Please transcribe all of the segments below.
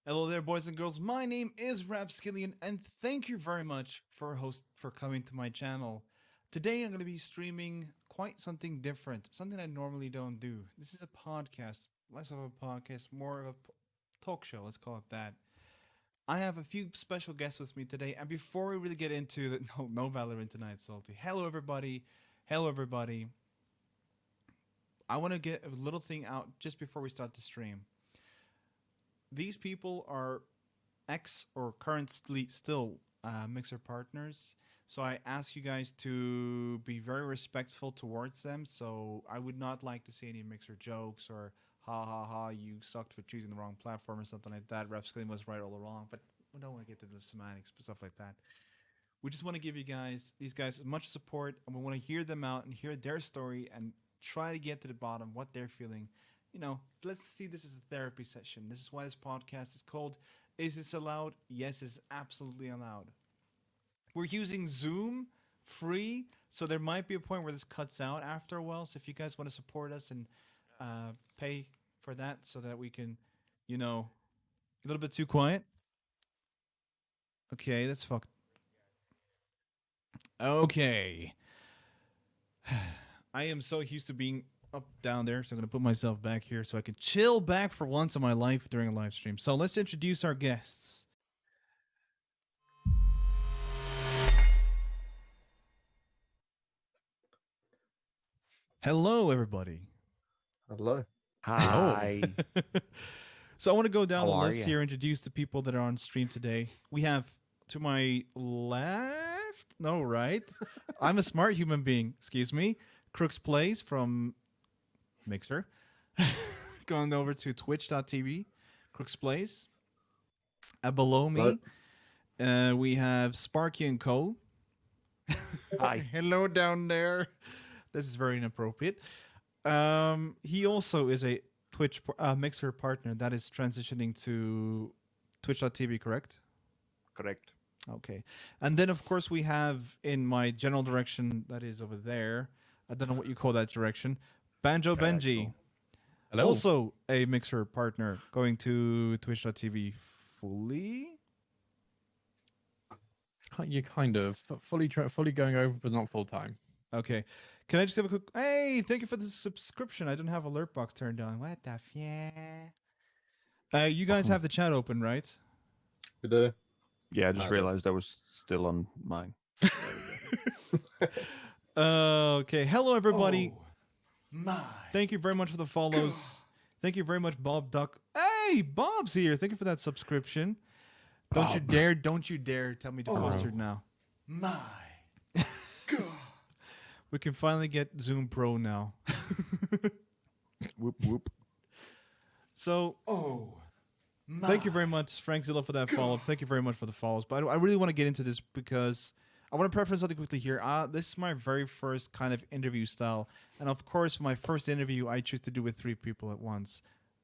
Hello there, boys and girls. My name is Rapskillian, and thank you very much for coming to my channel. Today, I'm going to be streaming quite something different, something I normally don't do. This is a podcast, less of a podcast, more of a talk show. Let's call it that. I have a few special guests with me today, and before we really get into the no Valorant tonight, Salty. Hello, everybody. Hello, everybody. I want to get a little thing out just before we start the stream. These people are ex or currently still mixer partners. So I ask you guys to be very respectful towards them. So I would not like to see any mixer jokes or ha ha ha, you sucked for choosing the wrong platform or something like that. Ref Skilling was right all along, but we don't want to get to the semantics, stuff like that. We just want to give these guys as much support, and we want to hear them out and hear their story and try to get to the bottom what they're feeling. Let's see this as a therapy session. This is why this podcast is called Is This Allowed? Yes, it's absolutely allowed. We're using Zoom free. So there might be a point where this cuts out after a while. So if you guys want to support us and pay for that so that we can, a little bit too quiet. Okay, that's fucked. Okay. I am so used to being up down there, so I'm going to put myself back here so I can chill back for once in my life during a live stream. So let's introduce our guests. Hello, everybody. Hello. Hi. So I want to go down How the are list ya? here, introduce the people that are on stream today. We have to my left, no, right? I'm a smart human being, excuse me. Crooks Plays from Mixer. Going over to twitch.tv, Crooks Plays. Below me, we have Sparky and Co. Hi. Hello down there. This is very inappropriate. He also is a Twitch Mixer partner that is transitioning to twitch.tv, correct? Correct. Okay. And then, of course, we have in my general direction, that is over there. I don't know what you call that direction. Banjo Benji. Hello. Also a Mixer partner going to twitch.tv fully. You kind of fully going over, but not full time. Okay. Can I just have a quick... Hey, thank you for the subscription. I didn't have alert box turned on. What the f... you guys have the chat open, right? We do. Yeah, I just realized I was still on mine. Okay. Hello, everybody. Oh, my. Thank you very much for the follows. Thank you very much, Bob Duck. Hey, Bob's here. Thank you for that subscription. Don't you dare tell me to post it now. My. We can finally get Zoom Pro now. Whoop whoop. So, Oh, my. thank you very much, Frank Zilla, for that follow. Thank you very much for the follows. But I really want to get into this because I want to preference something quickly here. This is my very first kind of interview style. And of course, for my first interview, I choose to do with 3 people at once.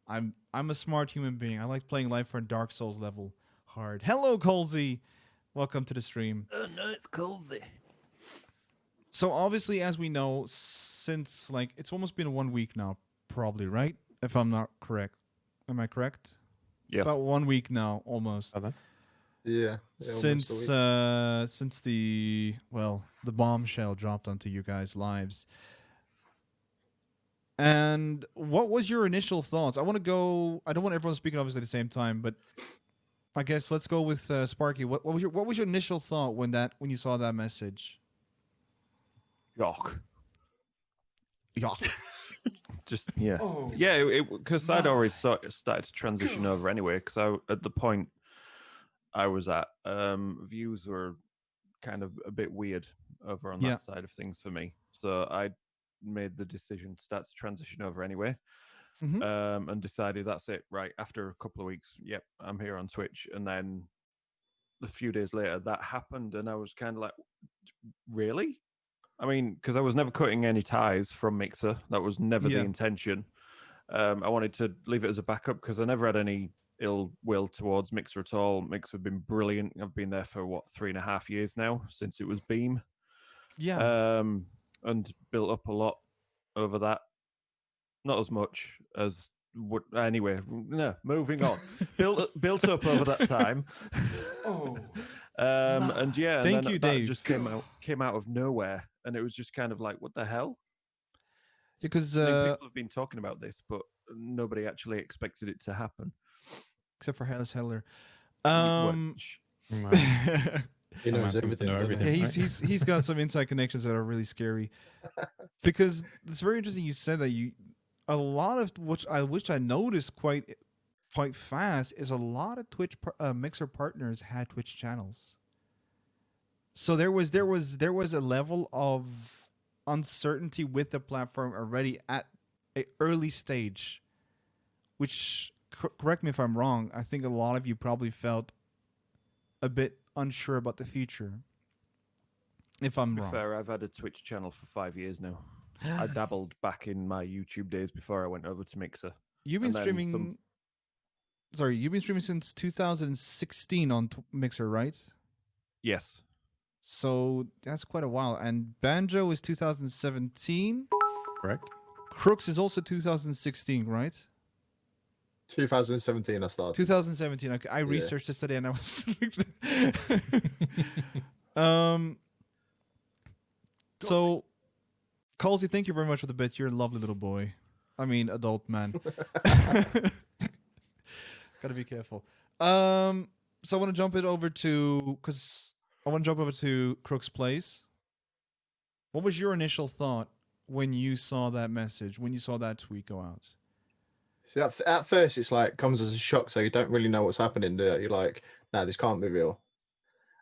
I'm a smart human being. I like playing Life for Dark Souls level hard. Hello, Colsey. Welcome to the stream. Oh, no, it's cozy. So obviously, as we know, since it's almost been 1 week now, probably, right? If I'm not correct. Am I correct? Yes. About 1 week now, almost. Yeah. Since the bombshell dropped onto you guys' lives. And what was your initial thoughts? I want to go. I don't want everyone speaking obviously at the same time, but I guess let's go with Sparky. What was your initial thought when you saw that message? Yuck. Yuck. Just, yeah. Oh, Yeah, because I'd already my. started to transition over anyway, because at the point I was at, views were kind of a bit weird over on Yeah. that side of things for me. So I made the decision to start to transition over anyway. Mhm. And decided that's it. Right, after a couple of weeks, yep, I'm here on Twitch. And then a few days later, that happened, and I was kind of like, really? I mean, because I was never cutting any ties from Mixer. That was never the Yeah. intention. I wanted to leave it as a backup because I never had any ill will towards Mixer at all. Mixer have been brilliant. I've been there for 3.5 years now, since it was Beam. Yeah. And built up a lot over that. Not as much as would anyway. No, moving on. built up over that time. Oh, And yeah, and Thank then you, that Dave. just came out of nowhere, and it was just kind of like, what the hell? Because I mean, people have been talking about this, but nobody actually expected it to happen. except for Harris Heller. Which- He knows everything. doesn't Yeah, he? he's got some inside connections that are really scary. Because it's very interesting you said that a lot of which I noticed quite fast is a lot of Twitch Mixer partners had Twitch channels. So there was a level of uncertainty with the platform already at an early stage, which correct me if I'm wrong. I think a lot of you probably felt a bit unsure about the future. If I'm To be wrong. fair, I've had a Twitch channel for 5 years now. I dabbled back in my YouTube days before I went over to Mixer. You've been And then streaming. some- Sorry, you've been streaming since 2016 on Mixer, right? Yes. So that's quite a while. And Banjo is 2017. Correct. Crooks is also 2016, right? 2017 I started. 2017. Okay, I Yeah. researched this today and I was. um. So, Colsey, thank you very much for the bits. You're a lovely little boy. I mean, adult man. Gotta be careful. So I want to jump it over to Crook's Place. What was your initial thought when you saw that message? When you saw that tweet go out? See, at first it's like comes as a shock, so you don't really know what's happening. Do you? You're like, no, this can't be real.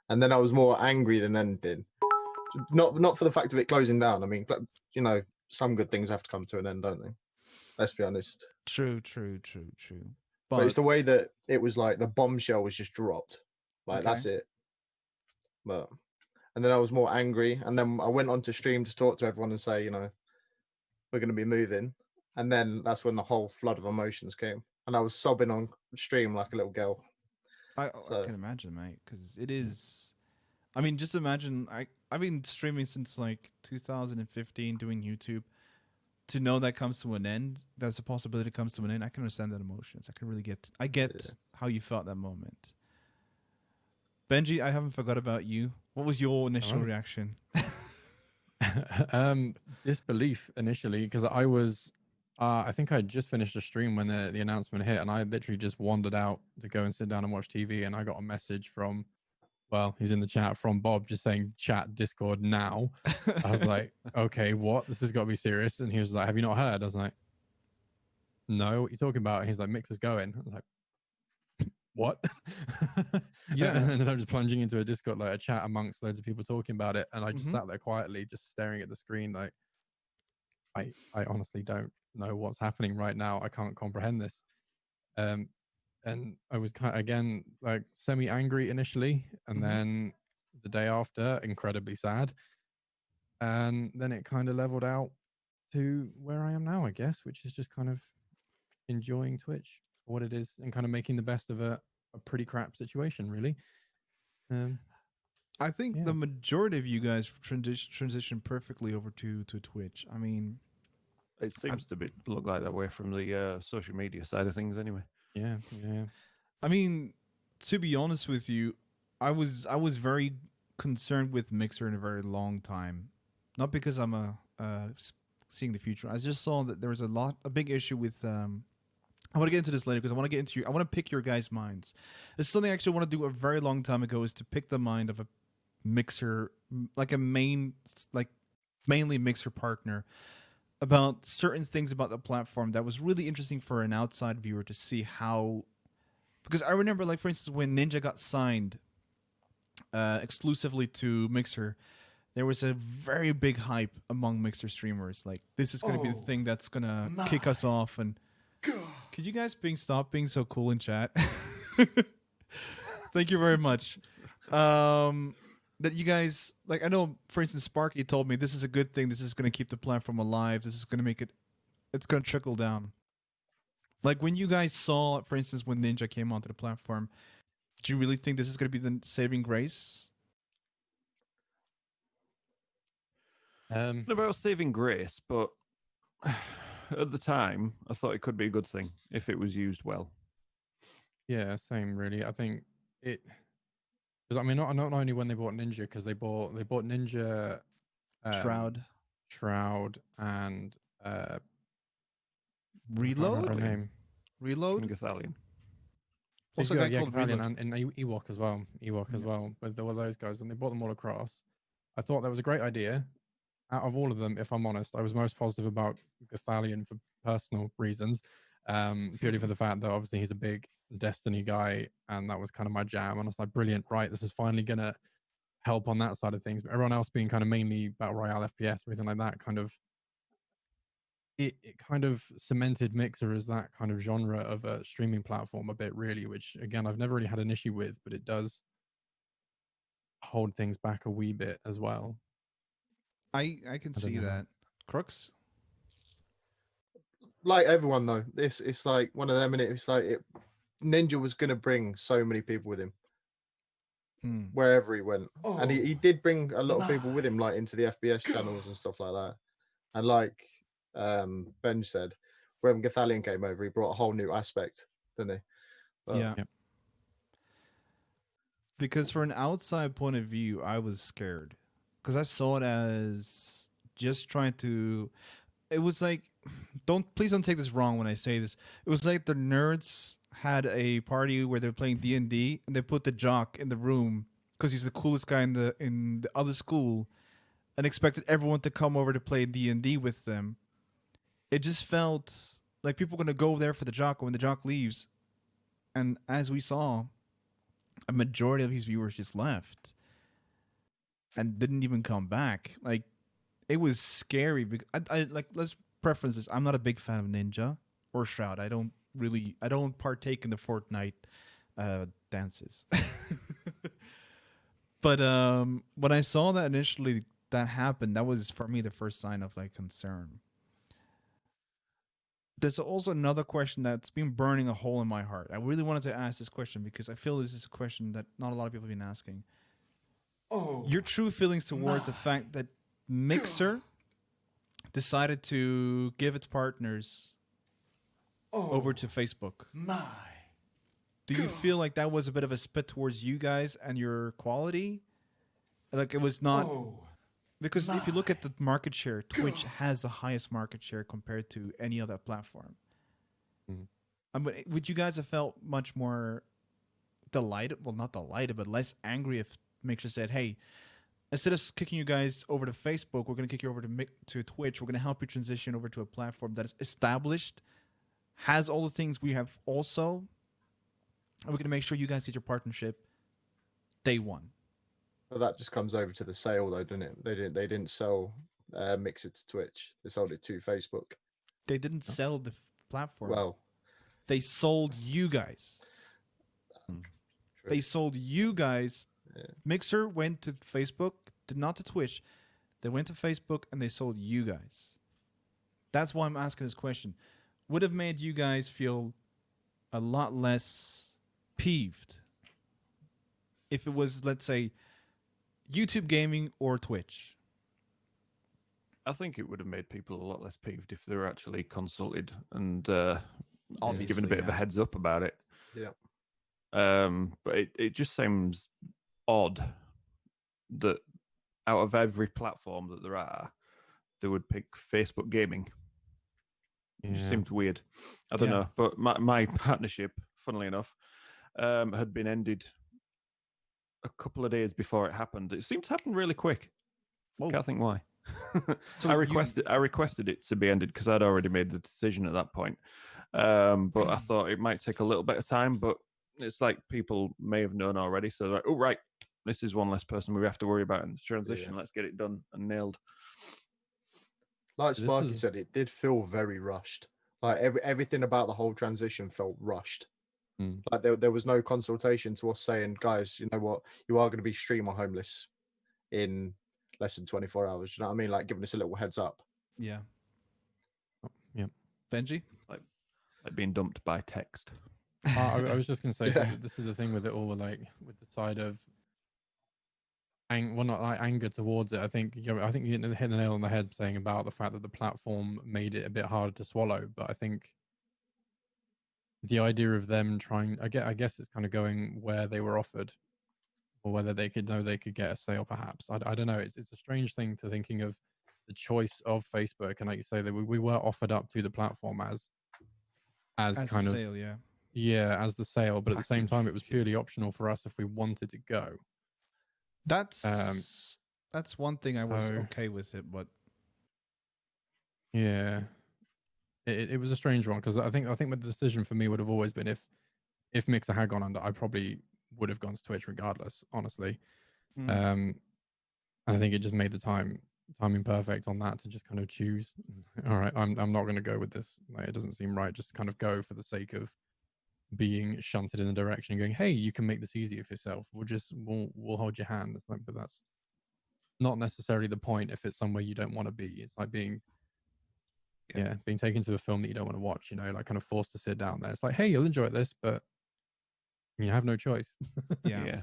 And then I was more angry than anything. Not for the fact of it closing down. I mean, some good things have to come to an end, don't they? Let's be honest. True. But it's the way that it was like the bombshell was just dropped. Like, Okay. that's it. And then I was more angry. And then I went onto stream to talk to everyone and say, we're going to be moving. And then that's when the whole flood of emotions came. And I was sobbing on stream like a little girl. I can imagine, mate, because it is. I mean, just imagine. I've been streaming since like 2015, doing YouTube. To know that comes to an end, that's a possibility comes to an end. I can understand that emotions. I can really get. I get how you felt that moment. Benji, I haven't forgot about you. What was your initial reaction? Disbelief initially, because I was, I think I had just finished a stream when the announcement hit, and I literally just wandered out to go and sit down and watch TV, and I got a message from, well, he's in the chat, from Bob, just saying chat Discord now. I was like, okay, what? This has got to be serious. And he was like, have you not heard? I was like, no, what are you talking about? And he's like, Mixer's going. I was like, what? Yeah. And then I'm just plunging into a Discord, like a chat amongst loads of people talking about it. And I just sat there quietly, just staring at the screen. Like, I honestly don't know what's happening right now. I can't comprehend this. And I was kind of, again, like semi-angry initially. And then the day after, incredibly sad. And then it kind of leveled out to where I am now, I guess, which is just kind of enjoying Twitch for what it is and kind of making the best of a pretty crap situation, really. I think the majority of you guys transition perfectly over to Twitch. I mean, it seems to look like that way from the social media side of things, anyway. Yeah. I mean, to be honest with you, I was very concerned with Mixer in a very long time. Not because I'm seeing the future. I just saw that there was a big issue with. I want to get into this later because I want to pick your guys' minds. This is something I actually want to do a very long time ago. Is to pick the mind of a Mixer, like a mainly Mixer partner, about certain things about the platform that was really interesting for an outside viewer to see how. Because I remember, like, for instance, when Ninja got signed exclusively to Mixer, there was a very big hype among Mixer streamers. Like, this is going to be the thing that's going to kick us off. And could you guys stop being so cool in chat? Thank you very much. That you guys, like, I know, for instance, Sparky told me this is a good thing. This is going to keep the platform alive. This is going to make it's going to trickle down. Like, when you guys saw, for instance, when Ninja came onto the platform, did you really think this is going to be the saving grace? Not about saving grace, but at the time, I thought it could be a good thing if it was used well. Yeah, same really. I think it, because I mean, not only when they bought Ninja, because they bought Ninja, Shroud, and Reload. Her name. Reload. Gathalion. Also, yeah, a guy called Gathalion Reload. and Ewok as well. As well. But there were those guys, and they brought them all across. I thought that was a great idea. Out of all of them, if I'm honest, I was most positive about Gathalion for personal reasons, purely for the fact that obviously he's a big Destiny guy, and that was kind of my jam. And I was like, brilliant, right? This is finally gonna help on that side of things. But everyone else being kind of mainly Battle Royale, FPS, everything like that, kind of it kind of cemented Mixer as that kind of genre of a streaming platform a bit, really, which again I've never really had an issue with, but it does hold things back a wee bit as well. I can see that. Crooks? Like everyone though, it's like one of them, and it's like Ninja was gonna bring so many people with him. Hmm. wherever he went. And he did bring a lot of people my with him, like into the FBS channels and stuff like that. And like Ben said, when Gathalion came over, he brought a whole new aspect, didn't he? But, Yeah. Yep. Because for an outside point of view, I was scared because I saw it as just trying to. It was like, please don't take this wrong when I say this. It was like the nerds had a party where they're playing D&D and they put the jock in the room because he's the coolest guy in the other school, and expected everyone to come over to play D&D with them. It just felt like people were gonna go there for the jock when the jock leaves, and as we saw, a majority of his viewers just left and didn't even come back. Like, it was scary because I like, let's preference this. I'm not a big fan of Ninja or Shroud. I don't partake in the Fortnite dances. But when I saw that initially that happened, that was for me the first sign of like concern. There's also another question that's been burning a hole in my heart. I really wanted to ask this question because I feel this is a question that not a lot of people have been asking. Oh, Your true feelings towards the fact that Mixer decided to give its partners over to Facebook. my. Do you feel like that was a bit of a spit towards you guys and your quality? Like, it was not, Oh, because if you look at the market share, Twitch has the highest market share compared to any other platform. Would you guys have felt much more delighted? Well, not delighted, but less angry if Mixer said, "Hey, instead of kicking you guys over to Facebook, we're going to kick you over to Twitch. We're going to help you transition over to a platform that is established, has all the things we have also, and we're going to make sure you guys get your partnership day one." but that just comes over to the sale, though, doesn't it? They didn't sell Mixer to Twitch. They sold it to Facebook. They didn't sell the platform. Well, They sold you guys. true. They sold you guys. Yeah. Mixer went to Facebook, not to Twitch. They went to Facebook and they sold you guys. That's why I'm asking this question. Would have made you guys feel a lot less peeved if it was, let's say, YouTube gaming or Twitch. I think it would have made people a lot less peeved if they were actually consulted and Obviously, given a bit of a heads up about it. Yeah. But it just seems odd that out of every platform that there are, they would pick Facebook gaming. It just seems weird. I don't Yeah. know. But my partnership, funnily enough, had been ended a couple of days before it happened. It seemed to happen really quick. Whoa. Can't think why. So I you- requested it to be ended because I'd already made the decision at that point. But I thought it might take a little bit of time. But it's like people may have known already. So they're like, oh, right, this is one less person we have to worry about in the transition. Yeah. Let's get it done and nailed. Like This Sparky is- said, it did feel very rushed. Like everything about the whole transition felt rushed. Like there was no consultation to us saying, guys, you know what, you are going to be streamer homeless in less than 24 hours. You know what I mean? Like giving us a little heads up. Yeah. Yep. Benji? Like being dumped by text. I was just going to say, Yeah. this is the thing with it all, like with the side of, well, not like anger towards it. I think you hit the nail on the head saying about the fact that the platform made it a bit harder to swallow. But I think the idea of them trying, I guess it's kind of going where they were offered, or whether they could get a sale, perhaps. I don't know. It's a strange thing to thinking of the choice of Facebook, and like you say, that we were offered up to the platform as kind a of sale, yeah. as the sale, but at the same Package. time, it was purely optional for us if we wanted to go. That's one thing I was so- okay with it, but Yeah, it was a strange one because I think the decision for me would have always been if Mixer had gone under, I probably would have gone to Twitch regardless, honestly. And I think it just made the timing perfect on that to just kind of choose. All right, I'm not going to go with this. Like, it doesn't seem right. Just kind of go for the sake of being shunted in the direction, going, hey, you can make this easier for yourself. We'll hold your hand. It's like, but that's not necessarily the point if it's somewhere you don't want to be. It's like being taken to a film that you don't want to watch, like kind of forced to sit down there. It's like, hey, you'll enjoy this, but you have no choice. yeah.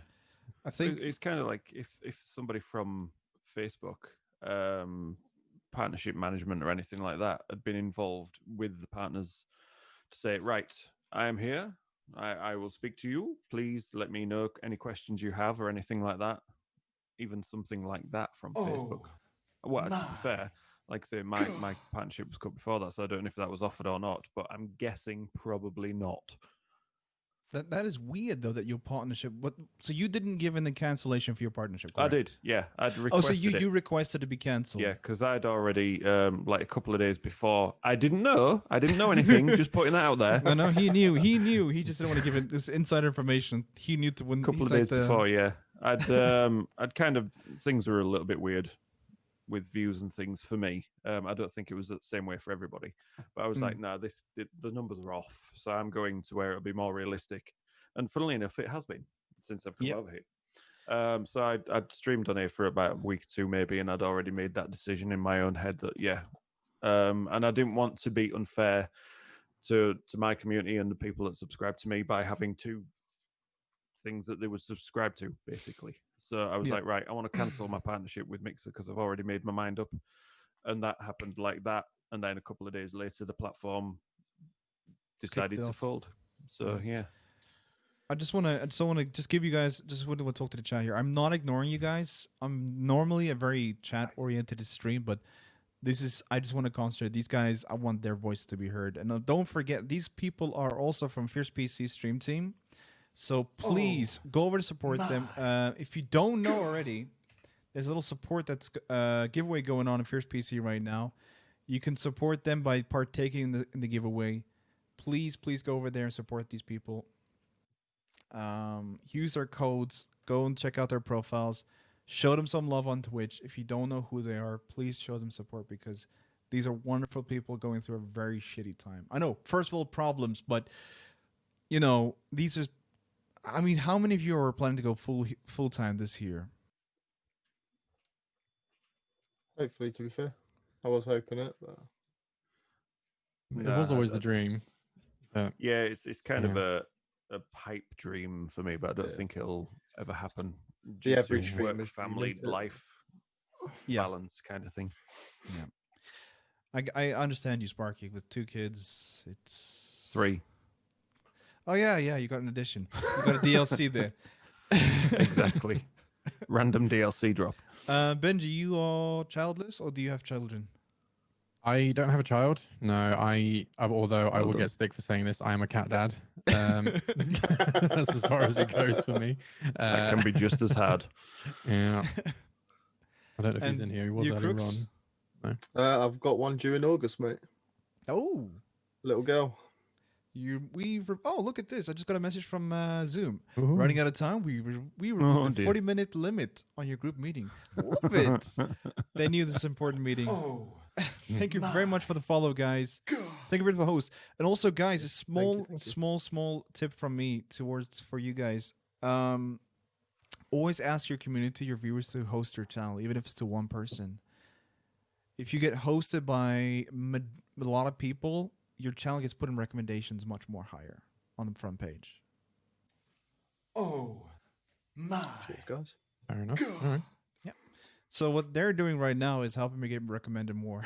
I think It's kind of like if somebody from Facebook, partnership management or anything like that had been involved with the partners to say, right, I am here. I will speak to you. Please let me know any questions you have or anything like that. Even something like that from Facebook. Oh, Well, to be my fair, like I say, my partnership was cut before that, so I don't know if that was offered or not, but I'm guessing probably not. that is weird though that your partnership. What? So you didn't give in the cancellation for your partnership? I Correct? did, yeah. I'd requested Oh, so you it. you requested to be cancelled? Yeah, because I'd already like a couple of days before. I didn't know anything. Just putting that out there. No, he knew. He knew. He just didn't want to give it this inside information. He knew to when. A couple he's of like days before, yeah. I'd kind of things were a little bit weird with views and things for me. I don't think it was the same way for everybody, but I was like, no, the numbers are off, so I'm going to where it'll be more realistic. And funnily enough, it has been since I've come Yep. over here. So I'd streamed on here for about a week or two maybe, and I'd already made that decision in my own head that and I didn't want to be unfair to my community and the people that subscribe to me by having two things that they would subscribe to, basically. So I was Yeah. like, right, I want to cancel my partnership with Mixer because I've already made my mind up. And that happened like that. And then a couple of days later, the platform decided to off. fold. So, yeah. I just want to just give you guys just want to talk to the chat here. I'm not ignoring you guys. I'm normally a very chat oriented stream, but I just want to concentrate. These guys, I want their voice to be heard. And don't forget, these people are also from Fierce PC stream team. So please go over to support them. If you don't know already, there's a little support that's giveaway going on in Fierce PC right now. You can support them by partaking in the giveaway. Please go over there and support these people. Use their codes. Go and check out their profiles. Show them some love on Twitch. If you don't know who they are, please show them support because these are wonderful people going through a very shitty time. I know, first world problems, but you know, these are. I mean, how many of you are planning to go full time this year? Hopefully, to be fair, I was hoping it, but It was Nah, always the dream. But Yeah, it's kind of Yeah. a pipe dream for me, but I don't Yeah. think it'll ever happen. The Due to average dream work, is dream, family, isn't it? life Yeah. balance kind of thing. I understand you, Sparky. With 2 kids, it's 3. Oh yeah, you got an addition. You got a DLC there. Exactly. Random DLC drop. Benji, you are childless, or do you have children? I don't have a child. No, although I Well will done. get stick for saying this. I am a cat dad. That's as far as it goes for me. That can be just as hard. Yeah. I don't know if he's And in here. He was you, earlier Crooks? on. I've got one due in August, mate. Oh, Little girl. oh, look at this! I just got a message from Zoom. Ooh. Running out of time. We removed the dear. 40-minute limit on your group meeting. Love it. They knew this important meeting. Oh, Thank you very much for the follow, guys. Thank you for the host. And also, guys, a Thank you. small tip from me for you guys. Always ask your community, your viewers, to host your channel, even if it's to one person. If you get hosted by a lot of people, your channel gets put in recommendations much more higher on the front page. oh, my Cheers, guys. Fair enough. All right. So what they're doing right now is helping me get recommended more.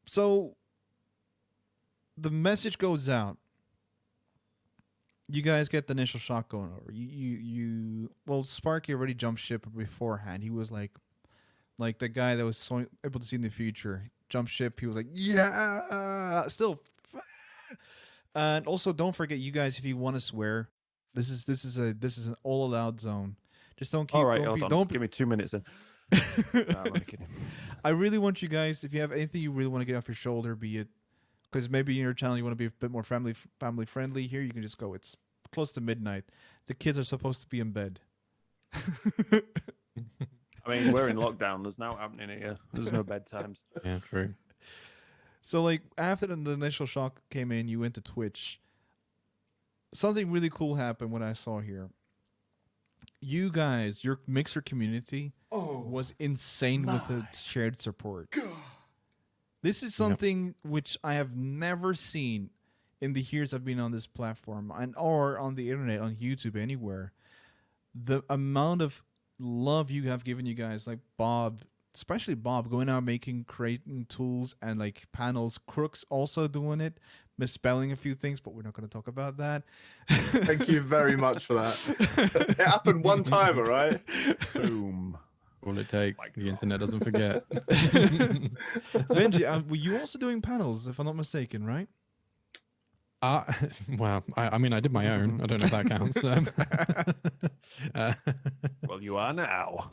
So the message goes out. You guys get the initial shock going over. Well, Sparky already jumped ship beforehand. He was like the guy that was so able to see in the future. Jump ship. He was like, yeah. Still, and also don't forget, you guys, if you want to swear, this is an all allowed zone. Just don't keep. All right, don't hold be, on. don't Give me 2 minutes then. Nah, I'm only kidding. I really want you guys, if you have anything you really want to get off your shoulder, be it because maybe in your channel you want to be a bit more family friendly. Here you can just go. It's close to midnight. The kids are supposed to be in bed. I mean, we're in lockdown. There's no happening here. There's no bedtimes. Yeah, true. So like after the initial shock came in, you went to Twitch. Something really cool happened when I saw here. You guys, your Mixer community oh, was insane with the shared support. This is something which I have never seen in the years I've been on this platform and or on the internet, on YouTube, anywhere, the amount of love you have given you guys, like Bob, especially Bob, going out creating tools and like panels. Crooks also doing it, misspelling a few things, but we're not going to talk about that. Thank you very much for that. It happened one time, all right? Boom. All it takes. Mic The drop. internet doesn't forget. Benji, were you also doing panels, if I'm not mistaken, right? Uh, well, I mean, I did my own. I don't know if that counts. Uh, Well, you are now.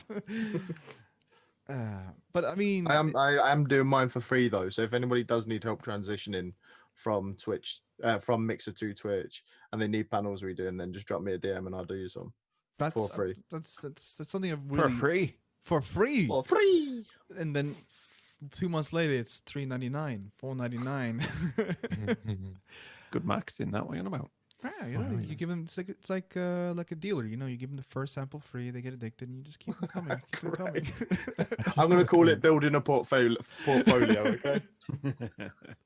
But I mean, I am doing mine for free though. So if anybody does need help transitioning from Twitch, from Mixer to Twitch, and they need panels redoing, then just drop me a DM and I'll do you some that's for free. That's something I've For really free. for free. For free. And then 2 months later, it's $3.99, $4.99. Good marketing, that way on about. Yeah, you know, Wow, you yeah. give them, it's like a dealer. You know, you give them the first sample free, they get addicted, and you just keep them coming, keep them coming. I'm gonna call it building a portfolio. Okay.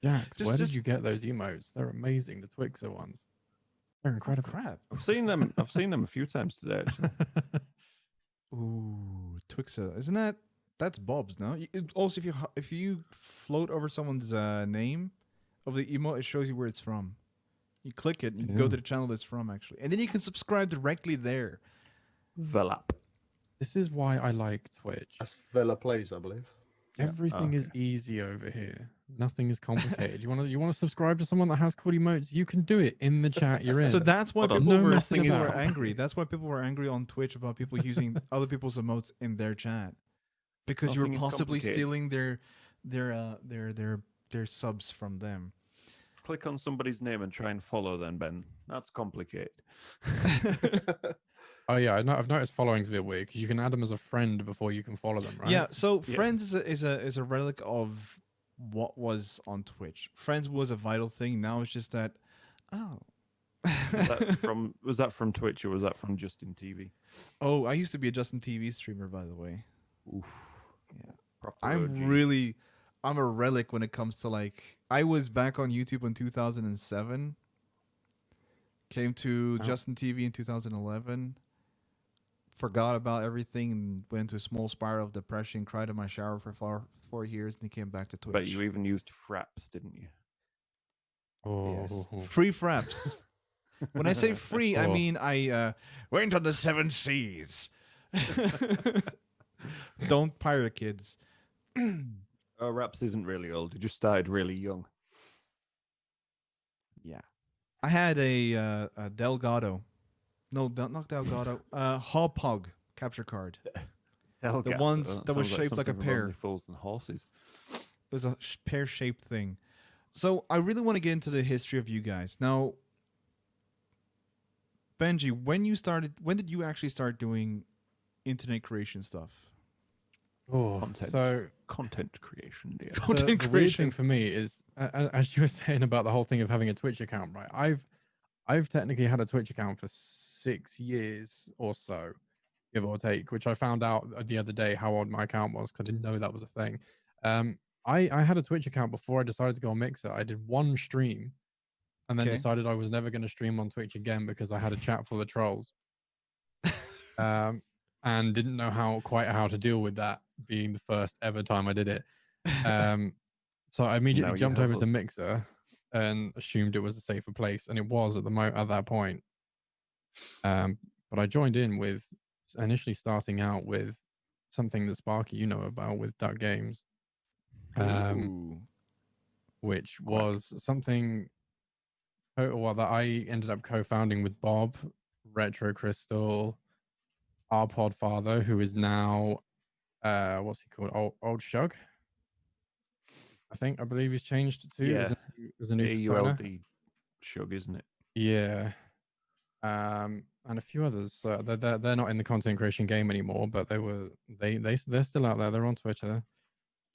Jax, Just- where just- did you get those emotes? They're amazing. The Twixer ones. They're Oh, incredible. crap. I've seen them a few times today, actually. Ooh, Twixer, isn't that's Bob's now? Also, if you float over someone's name of the emote, it shows you where it's from. You click it, and you can go Yeah. to the channel it's from, actually, and then you can subscribe directly there. Velap. This is why I like Twitch. That's Villa Plays, I believe. Everything is easy over here. Nothing is complicated. You want to subscribe to someone that has cool emotes? You can do it in the chat you're in. So that's why Hold on. people No were messing people were about. angry. That's why people were angry on Twitch about people using other people's emotes in their chat, because you were Nothing is possibly complicated. stealing their subs from them. Click on somebody's name and try and follow them, Ben. That's complicated. Oh yeah, I've noticed following's a bit weird because you can add them as a friend before you can follow them, right? Yeah, so Yeah. Friends is a relic of what was on Twitch. Friends was a vital thing. Now it's just that, oh, Was that from Twitch or was that from Justin TV? oh, I used to be a Justin TV streamer, by the way. Oof. Yeah. Proper I'm a relic when it comes to like, I was back on YouTube in 2007. Came to Oh. Justin TV in 2011. Forgot about everything and went into a small spiral of depression. Cried in my shower for 4 years, and then came back to Twitch. But you even used fraps, didn't you? Oh, Yes. Free fraps. When I say free, I Oh. mean I went on the 7 seas. Don't pirate, kids. Raps isn't really old. He just started really young. Yeah, I had a Delgado. No, not Delgado. Hauppauge capture card. Hellcats, ones that was sounds shaped like a something from pear. Only Fools and Horses. It was a pear-shaped thing. So I really want to get into the history of you guys. Now, Benji, when did you actually start doing internet creation stuff? Oh, Content. so Content creation, dear. Content the weird creation. thing for me is, as you were saying about the whole thing of having a Twitch account, right? I've technically had a Twitch account for 6 years or so, give or take, which I found out the other day how old my account was because I didn't know that was a thing. I had a Twitch account before I decided to go on Mixer. I did one stream and then Okay. decided I was never going to stream on Twitch again because I had a chat full of trolls. And didn't know quite how to deal with that being the first ever time I did it. So I Now immediately you jumped have over to us. Mixer and assumed it was a safer place, and it was at that point. But I joined in with initially starting out with something that Sparky you know about with Duck Games, Ooh. which was something that I ended up co-founding with Bob, Retro Crystal, our Podfather, who is now what's he called? Old Shug. I believe he's changed to Yeah. as a new persona. AULD Shug, isn't it? Yeah. And a few others. So they're not in the content creation game anymore, but they're still out there. They're on Twitter.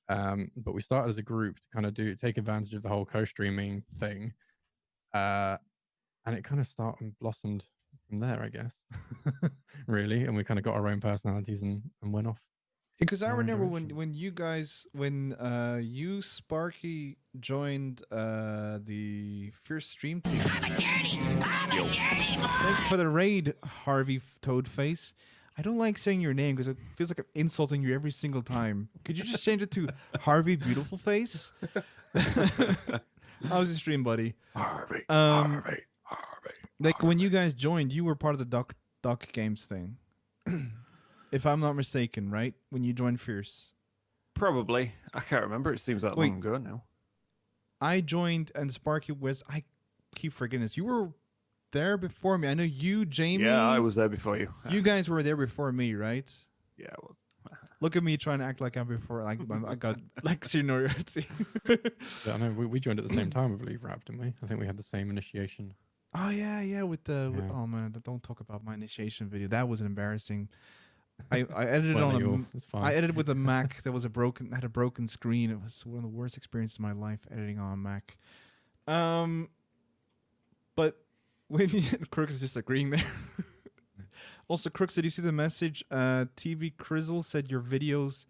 But we started as a group to kind of take advantage of the whole co-streaming thing. And it kind of started and blossomed from there, I guess. Really. And we kind of got our own personalities and went off. Because I More remember interactions. when you guys you Sparky joined the Fierce Stream team. Thank you for the raid, Harvey Toadface. I don't like saying your name because it feels like I'm insulting you every single time. Could you just change it to Harvey Beautiful Face? How's the stream, buddy? Harvey, Harvey. Like when you guys joined, you were part of the Duck Games thing. If I'm not mistaken, right? When you joined Fierce. Probably. I can't remember. It seems that Wait. long ago now. I joined and Sparky was, I keep forgetting this. You were there before me. I know you, Jamie. Yeah, I was there before you. You guys were there before me, right? Yeah, I was. Look at me trying to act like I'm before, like I got like seniority. Yeah, I know we joined at the same time, I believe, Rap, didn't we? I think we had the same initiation. Oh yeah, with the Yeah. oh man, don't talk about my initiation video. That was embarrassing. I edited Well, on you're- it's fine. I edited with a Mac that was had a broken screen. It was one of the worst experiences of my life editing on a Mac. But when Crooks is just agreeing there. Also, Crooks, did you see the message? TV Crizzle said your videos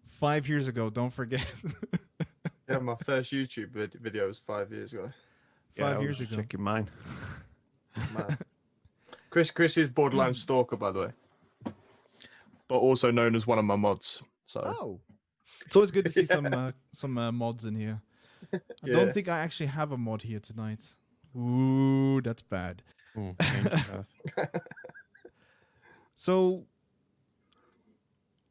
5 years ago. Don't forget. Yeah, my first YouTube video was 5 years ago. Yeah, I 5 years was ago. checking mine. Man. Chris is Borderlands Stalker, by the way, but also known as one of my mods. So Oh, it's always good to see some mods in here. I Yeah. don't think I actually have a mod here tonight. Ooh, that's bad. Ooh, dangerous stuff. So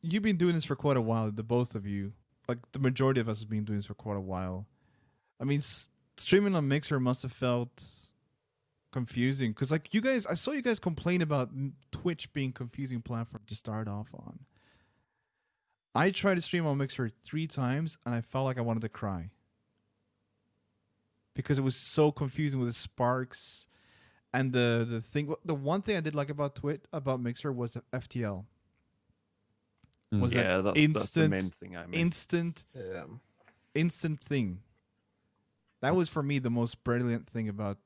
you've been doing this for quite a while, the both of you. Like the majority of us have been doing this for quite a while. I mean, streaming on Mixer must have felt confusing because, like, you guys, I saw you guys complain about Twitch being confusing platform to start off on. I tried to stream on Mixer 3 times and I felt like I wanted to cry because it was so confusing with the sparks and the thing. The one thing I did like about Mixer was the FTL. Was that Yeah, that's the instant- main thing I mean. instant thing. That was for me the most brilliant thing about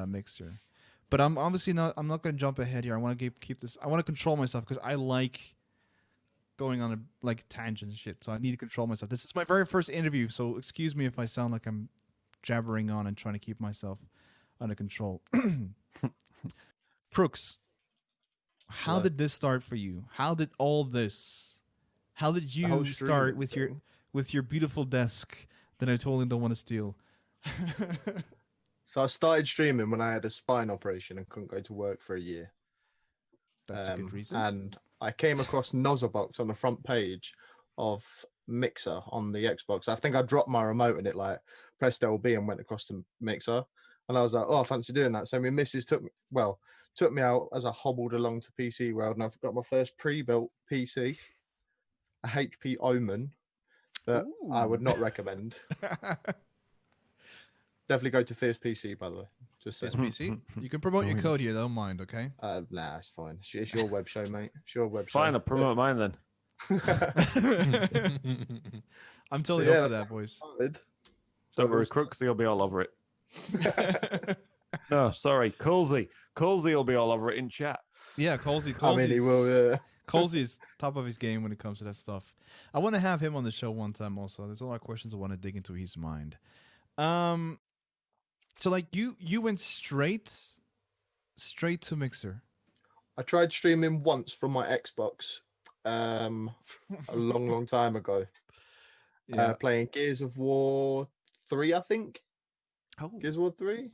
Mixer. But I'm obviously not. I'm not going to jump ahead here. I want to keep this. I want to control myself because I like going on like tangents and shit. So I need to control myself. This is my very first interview, so excuse me if I sound like I'm jabbering on and trying to keep myself under control. Crooks, how What? did this start for you? How did all this? How did The whole you start streaming with thing. your beautiful desk that I totally don't want to steal? So I started streaming when I had a spine operation and couldn't go to work for a year. That's a good reason. And I came across Nozzlebox on the front page of Mixer on the Xbox. I think I dropped my remote and it like pressed LB and went across to Mixer. And I was like, oh, I fancy doing that. So my missus took me out as I hobbled along to PC World, and I've got my first pre-built PC, a HP Omen that I would Ooh. not recommend. Definitely go to Fierce PC, by the way. Just saying. SPC. You can promote your Nice. code here. Don't mind, okay? Nah, it's fine. It's your web show, mate. It's your web show. Fine, I'll promote mine then. I'm totally Yeah, up for that, boys. Don't worry, Crooksy will be all over it. No, sorry, Colsey. Colsey will be all over it in chat. Yeah, Colsey. I mean, he will. Colsey is top of his game when it comes to that stuff. I want to have him on the show one time. Also, there's a lot of questions I want to dig into his mind. So like you went straight to Mixer. I tried streaming once from my Xbox a long time ago. Playing Gears of War 3, I think. Oh. Gears of War 3.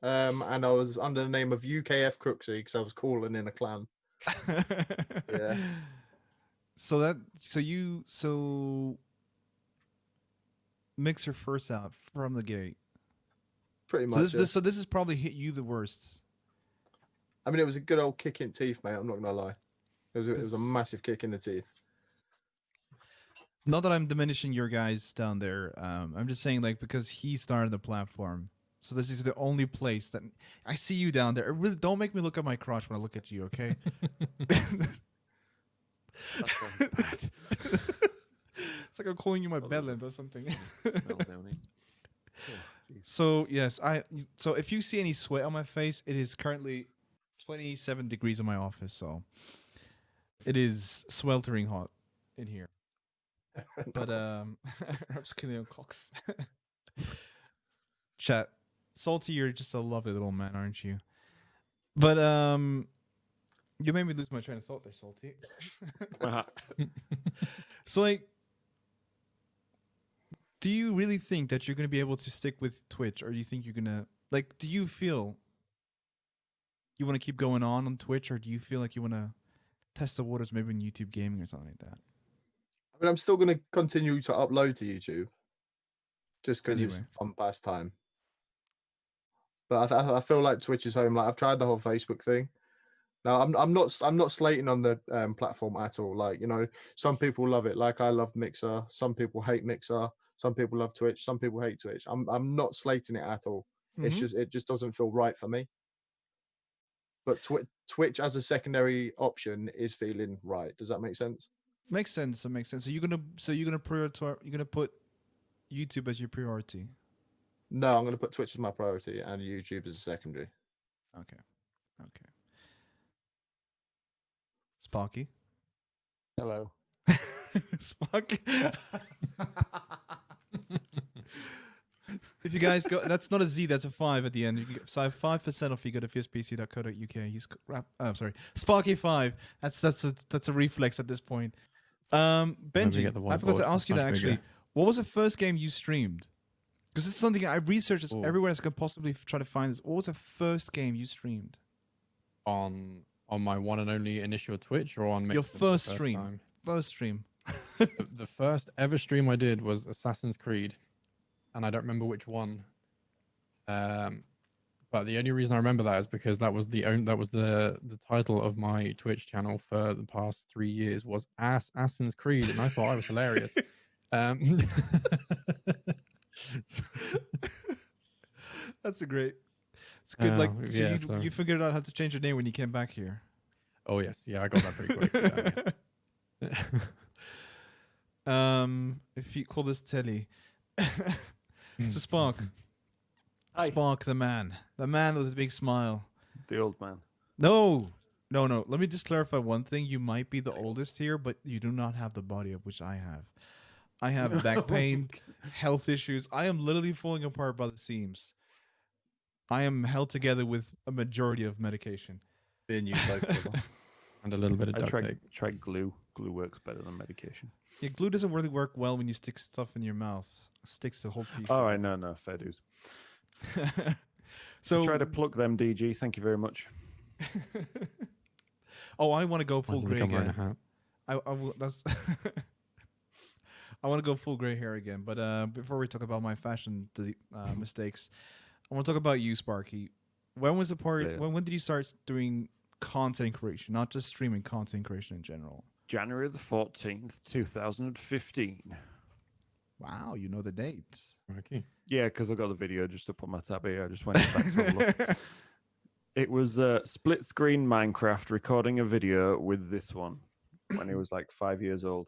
And I was under the name of UKF Crooksy because I was calling in a clan. Yeah. So Mixer first out from the gate. Pretty So much. this has probably hit you the worst. I mean, it was a good old kick in teeth, mate. I'm not gonna lie. It was a This- massive kick in the teeth. Not that I'm diminishing your guys down there. I'm just saying, like, because he started the platform. So this is the only place that I see you down there. It really don't make me look at my crotch when I look at you, okay? That sounds bad. It's like I'm calling you my bedlamp or something. Smell down here. Oh, jeez. So yes, so if you see any sweat on my face, it is currently 27 degrees in my office, so it is sweltering hot in here. But Rapskillion Cox. Chat. Salty, you're just a lovely little man, aren't you? But you made me lose my train of thought there, Salty. So like, do you really think that you're gonna be able to stick with Twitch, or do you think you're gonna like? Do you feel you want to keep going on Twitch, or do you feel like you want to test the waters, maybe in YouTube gaming or something like that? I mean, I'm still going to continue to upload to YouTube, just because it's Anyway. a fun pastime. But I feel like Twitch is home. Like I've tried the whole Facebook thing. Now I'm not slating on the platform at all. Like, you know, some people love it. Like I love Mixer. Some people hate Mixer. Some people love Twitch. Some people hate Twitch. I'm not slating it at all. It's Mhm. it just doesn't feel right for me. But Twitch as a secondary option is feeling right. Does that make sense? Makes sense. That makes sense. So you're gonna prioritize. You're gonna put YouTube as your priority. No, I'm going to put Twitch as my priority and YouTube as a secondary. Okay. Okay. Sparky. Hello. Sparky. If you guys go, that's not a Z, that's a 5 at the end. You can get 5% off if you go to fiercepc.co.uk. Use sorry, Sparky5. That's a reflex at this point. Benji, get the I forgot whiteboard. to ask you It's that much actually. bigger. What was the first game you streamed? Because it's something I researched this Ooh. everywhere I could possibly try to find this. What was the first game you streamed? On my one and only initial Twitch, or on Your Mixer the first stream. time? First stream. The first ever stream I did was Assassin's Creed, and I don't remember which one. But the only reason I remember that is because that was the title of my Twitch channel for the past 3 years was Assassin's Creed, and I thought I was hilarious. That's a great. It's good. Like, so yeah, you figured out how to change your name when you came back here. Oh yes, yeah, I got that pretty quick. If you call this Telly, so Spark, Hi. Spark, the man with a big smile. The old man. No. Let me just clarify one thing. You might be the oldest here, but you do not have the body of which I have. I have back pain, health issues. I am literally falling apart by the seams. I am held together with a majority of medication. Being you both. Brother. And a little bit of I duct tried, tape. tried glue. Glue works better than medication. Yeah, glue doesn't really work well when you stick stuff in your mouth. It sticks the whole teeth. All right, no, fair dues. So Try to plug them, DG. Thank you very much. Oh, I want to go Why full did we grey come wearing a again. hat? I will. That's. I want to go full gray hair again, but before we talk about my fashion mistakes, I want to talk about you, Sparky. When was the part? Yeah. When did you start doing content creation, not just streaming, content creation in general? January the 14th, 2015. Wow, you know the date. Okay. Yeah, because I got the video just up on my tab here. I just went back to look. It was split screen Minecraft recording a video with this one when he was like 5 years old.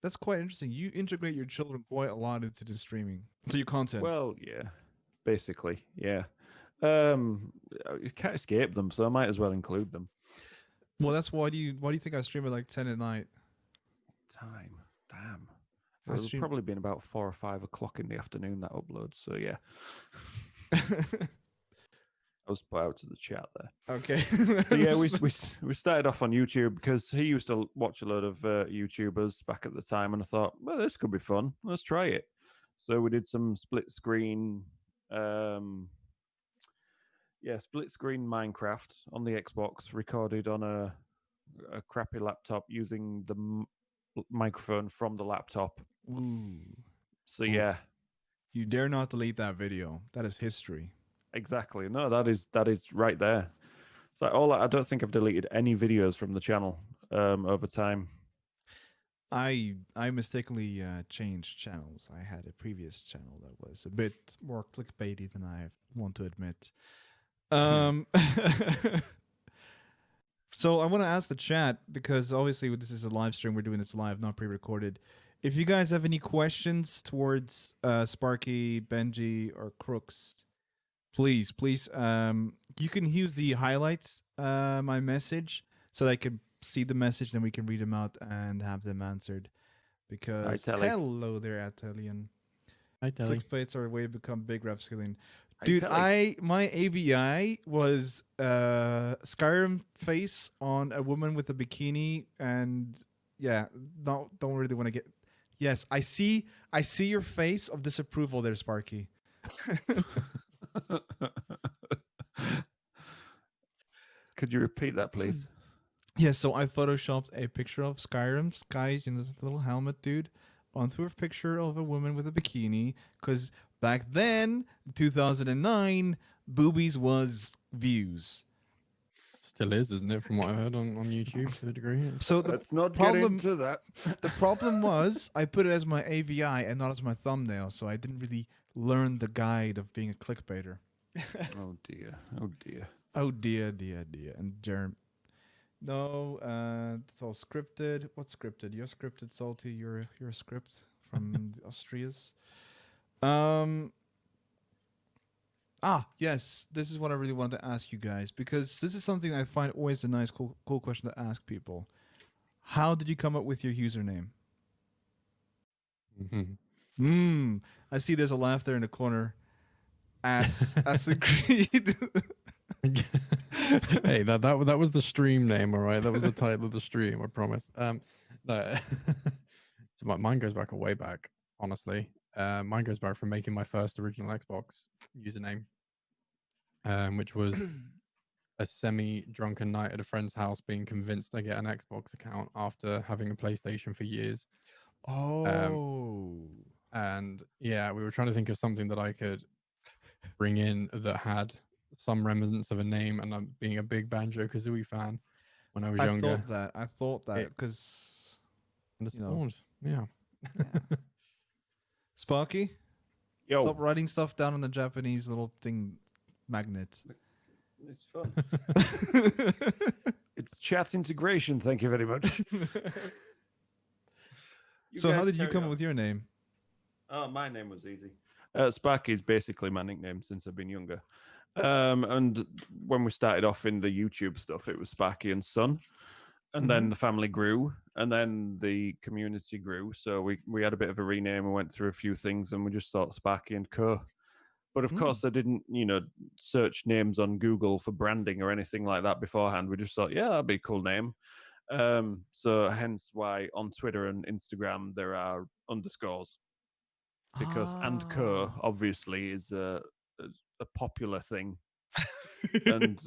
That's quite interesting. You integrate your children quite a lot into the streaming, to your content. Well, yeah, basically, yeah. You can't escape them, so I might as well include them. Well, that's why do you think I stream at like 10 at night? Time, damn. I It's stream- probably been about 4 or 5 o'clock in the afternoon that upload. So yeah, I was put out to the chat there. Okay. So yeah, we started off on YouTube because he used to watch a lot of YouTubers back at the time, and I thought, well, this could be fun. Let's try it. So we did some split screen, split screen Minecraft on the Xbox, recorded on a crappy laptop using the microphone from the laptop. Ooh. So yeah, You dare not delete that video. That is history. exactly. No, that is right there. So I don't think I've deleted any videos from the channel over time. I mistakenly changed channels. I had a previous channel that was a bit more clickbaity than I want to admit. So I want to ask the chat, because obviously this is a live stream. We're doing this live, not pre-recorded. If you guys have any questions towards Sparky, Benji, or Crooks, please, you can use the highlights my message so that I can see the message, then we can read them out and have them answered. Because Telly. hello there, Atelian. Hi, Telly. Clickbaits are a way to become big rap skilling. Hey, Dude, Telly. my AVI was Skyrim face on a woman with a bikini, and yeah, don't really want to get. Yes, I see your face of disapproval there, Sparky. Could you repeat that, please? Yeah, so I photoshopped a picture of Skyrim skies, this little helmet dude, onto a picture of a woman with a bikini, because back then, 2009, boobies was views. Still is, isn't it? From what I heard on YouTube to a degree. So the Let's not problem- get into that. the problem was I put it as my AVI and not as my thumbnail, so I didn't really learn the guide of being a clickbaiter. Oh dear. Oh dear. Oh dear. And Jerm. No, it's all scripted. What's scripted? You're scripted, Salty. You're a script from the Austrias. Yes. This is what I really wanted to ask you guys, because this is something I find always a nice, cool question to ask people. How did you come up with your username? I see there's a laugh there in the corner. As agreed. Hey, that was the stream name, all right. That was the title of the stream. I promise. No, so mine goes back a way back. Honestly, mine goes back from making my first original Xbox username, which was a semi-drunken night at a friend's house, being convinced I get an Xbox account after having a PlayStation for years. Oh. And yeah, we were trying to think of something that I could bring in that had some remnants of a name, and I'm being a big Banjo-Kazooie fan when I was younger. I thought that because And it you know. spawned. Yeah. Sparky, Yo, stop writing stuff down on the Japanese little thing magnet. it's fun. It's chat integration. Thank you very much. So how guys did you carry come on. up with your name? Oh, my name was easy. Sparky is basically my nickname since I've been younger. And when we started off in the YouTube stuff, it was Sparky and Son. And then the family grew, and then the community grew. So we had a bit of a rename and went through a few things, and we just thought Sparky and Co. But of course, I didn't, search names on Google for branding or anything like that beforehand. We just thought, yeah, that'd be a cool name. So hence why on Twitter and Instagram there are underscores, because and Co obviously is a popular thing, and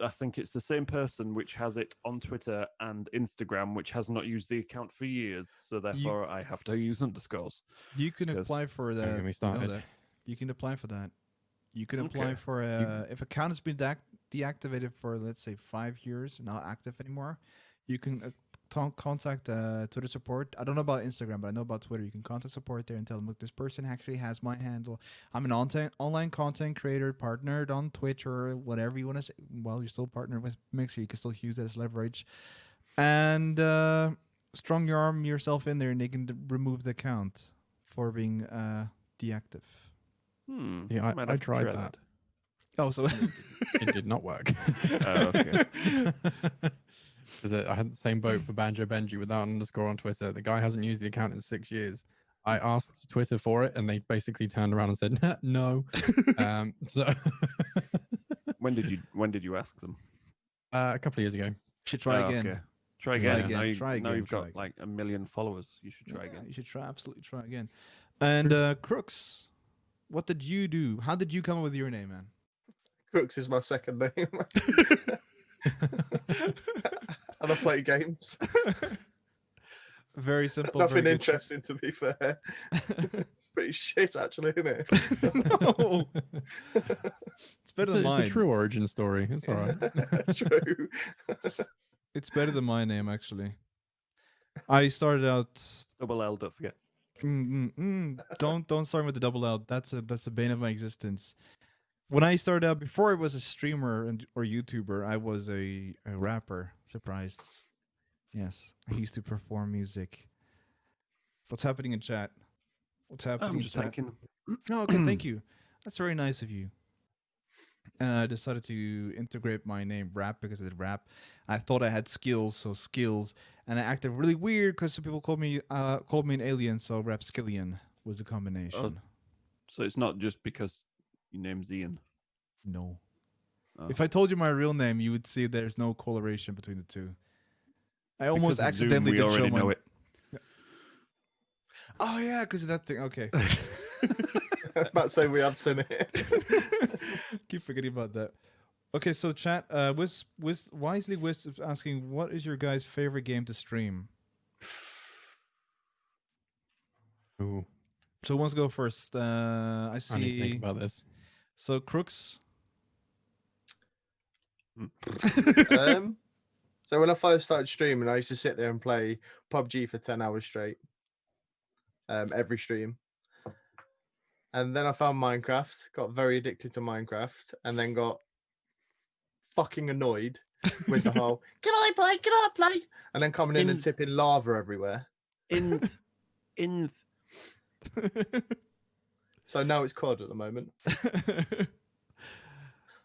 I think it's the same person which has it on Twitter and Instagram, which has not used the account for years. So therefore, I have to use underscores. You can Yes. apply for that. Don't get me started. You can apply for that. You can apply Okay. for if account has been deactivated for, let's say, 5 years, not active anymore. You can contact Twitter support. I don't know about Instagram, but I know about Twitter. You can contact support there and tell them, look, this person actually has my handle. I'm an online content creator, partnered on Twitch or whatever you want to say. Well, you're still partnered with Mixer. You can still use that as leverage. And strong your arm yourself in there, and they can remove the account for being deactive. Yeah, might I have to tried try that. Oh, so It did not work. Oh, okay. Because I had the same boat for Banjo Benji without an underscore on Twitter. The guy hasn't used the account in 6 years. I asked Twitter for it, and they basically turned around and said, no. So When did you ask them? a couple of years ago. should try again. Okay. Try Try again. again, Now, try now again, you've try got again. like 1 million followers. You should try Yeah, again. you should absolutely try again. And Crooks, what did you do? How did you come up with your name, man? Crooks is my second name. And I play games. Very simple. Nothing very good cho- interesting, to be fair. It's pretty shit, actually, isn't it? No. It's better than It's mine. a true origin story. It's all right. True. It's better than my name, actually. I started out. Double L, don't forget. Don't start with the double L. That's the bane of my existence. When I started out, before I was a streamer or YouTuber, I was a rapper. Surprised. Yes, I used to perform music. What's happening in chat? What's happening I'm in just chat? thanking them. Oh, okay, thank you. That's very nice of you. And I decided to integrate my name Rap because I did rap. I thought I had skills, so skills, and I acted really weird because some people called me an alien. So Rapskillion was the combination. So it's not just because your name's Ian. No. Oh. If I told you my real name, you would see there's no correlation between the two. I almost Because of Zoom, accidentally we did show already my. know it. Oh yeah, because of that thing. Okay. About to say we have seen it. Keep forgetting about that. Okay, so chat. Wisely Wist is asking, what is your guys' favorite game to stream? Ooh, So who wants to go first? I I need to see. think about this. So Crooks. So when I first started streaming, I used to sit there and play PUBG for 10 hours straight. Every stream. And then I found Minecraft, got very addicted to Minecraft, and then got fucking annoyed with the whole, can I play? Can I play? And then coming in and tipping lava everywhere. In So now it's COD at the moment.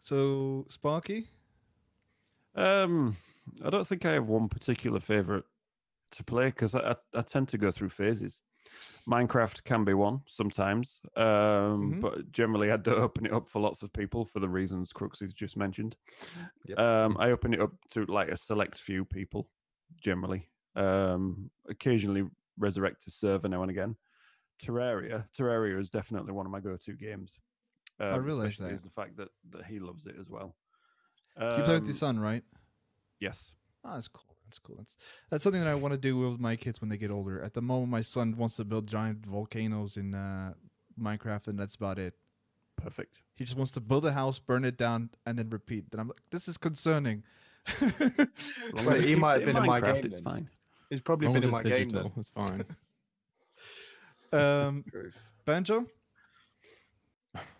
So Sparky. I don't think I have one particular favorite to play because I tend to go through phases. Minecraft can be one sometimes, but generally I do open it up for lots of people for the reasons Crooks has just mentioned. Yep. I open it up to like a select few people generally. Occasionally resurrect a server now and again. Terraria is definitely one of my go-to games. I realize especially that. is the fact that he loves it as well. You play with your son, right? Yes. Oh, that's cool. That's cool. That's something that I want to do with my kids when they get older. At the moment, my son wants to build giant volcanoes in Minecraft, and that's about it. Perfect. He just wants to build a house, burn it down, and then repeat. And I'm like, this is concerning. But he might have been in my game. It's then. fine. He's probably As long been as in it's my game digital, then. it's fine. Truth. Banjo?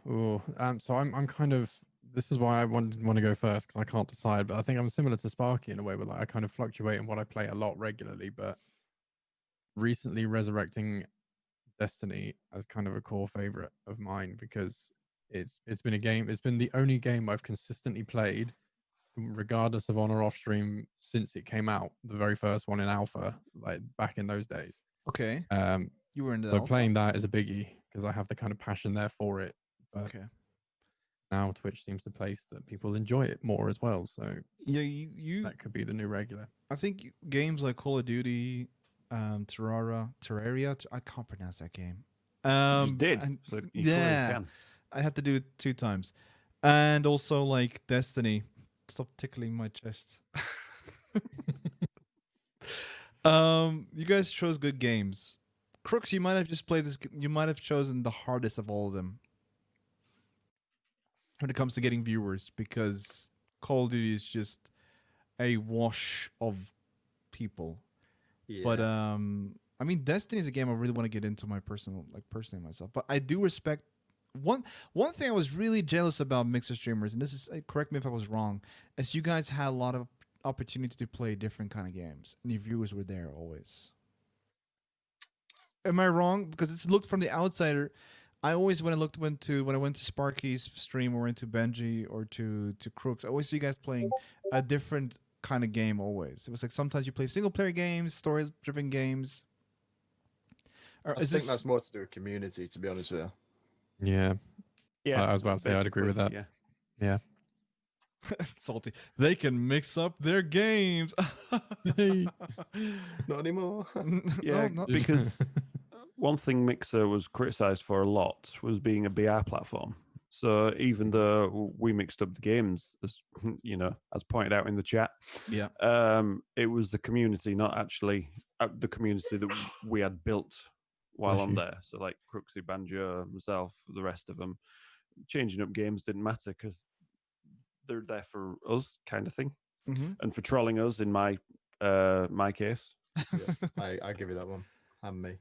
Oh, so I'm kind of. This is why I want to go first because I can't decide. But I think I'm similar to Sparky in a way, where like I kind of fluctuate in what I play a lot regularly. But recently, resurrecting Destiny as kind of a core favorite of mine because it's been a game. It's been the only game I've consistently played, regardless of on or off stream, since it came out. The very first one in alpha, like back in those days. Okay. You were in the So alpha? playing that is a biggie because I have the kind of passion there for it. But Okay. now Twitch seems the place that people enjoy it more as well. So Yeah, you that could be the new regular. I think games like Call of Duty, Terraria. I can't pronounce that game. You did. and- So you yeah. clearly can. I had to do it 2 times, and also like Destiny. Stop tickling my chest. You guys chose good games. Crooks, you might have just played this. You might have chosen the hardest of all of them when it comes to getting viewers, because Call of Duty is just a wash of people. Yeah. But I mean, Destiny is a game I really want to get into personally myself. But I do respect one thing I was really jealous about Mixer streamers, and this is correct me if I was wrong, is you guys had a lot of opportunity to play different kind of games, and your viewers were there always. Am I wrong? Because it's looked from the outsider. I always when I went to Sparky's stream or into Benji or to Crooks, I always see you guys playing a different kind of game. Always, it was like sometimes you play single player games, story driven games. Or I think that's more to do with community, to be honest with you. Yeah. Yeah. I was about to say I'd agree with that. Yeah. Yeah. salty. They can mix up their games. Not anymore. Yeah, No, not- because one thing Mixer was criticized for a lot was being a BR platform. So even though we mixed up the games, as as pointed out in the chat, yeah. it was the community, not actually the community that we had built while Bless on you. there. So like Crooksy, Banjo, myself, the rest of them, changing up games didn't matter because they're there for us, kind of thing, Mm-hmm. and for trolling us in my case. Yeah, I give you that one. And me.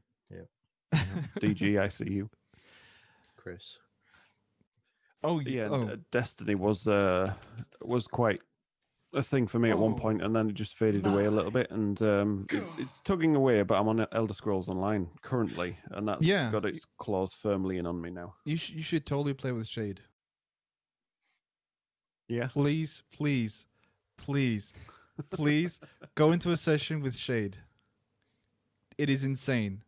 DG, I see you. Chris. Oh Yeah, Oh. Destiny was quite a thing for me at one point, and then it just faded away a little bit, and it's tugging away. But I'm on Elder Scrolls Online currently, and that's Yeah. got its claws firmly in on me now. You should totally play with Shade. Yes. please, please, please, please go into a session with Shade. It is insane.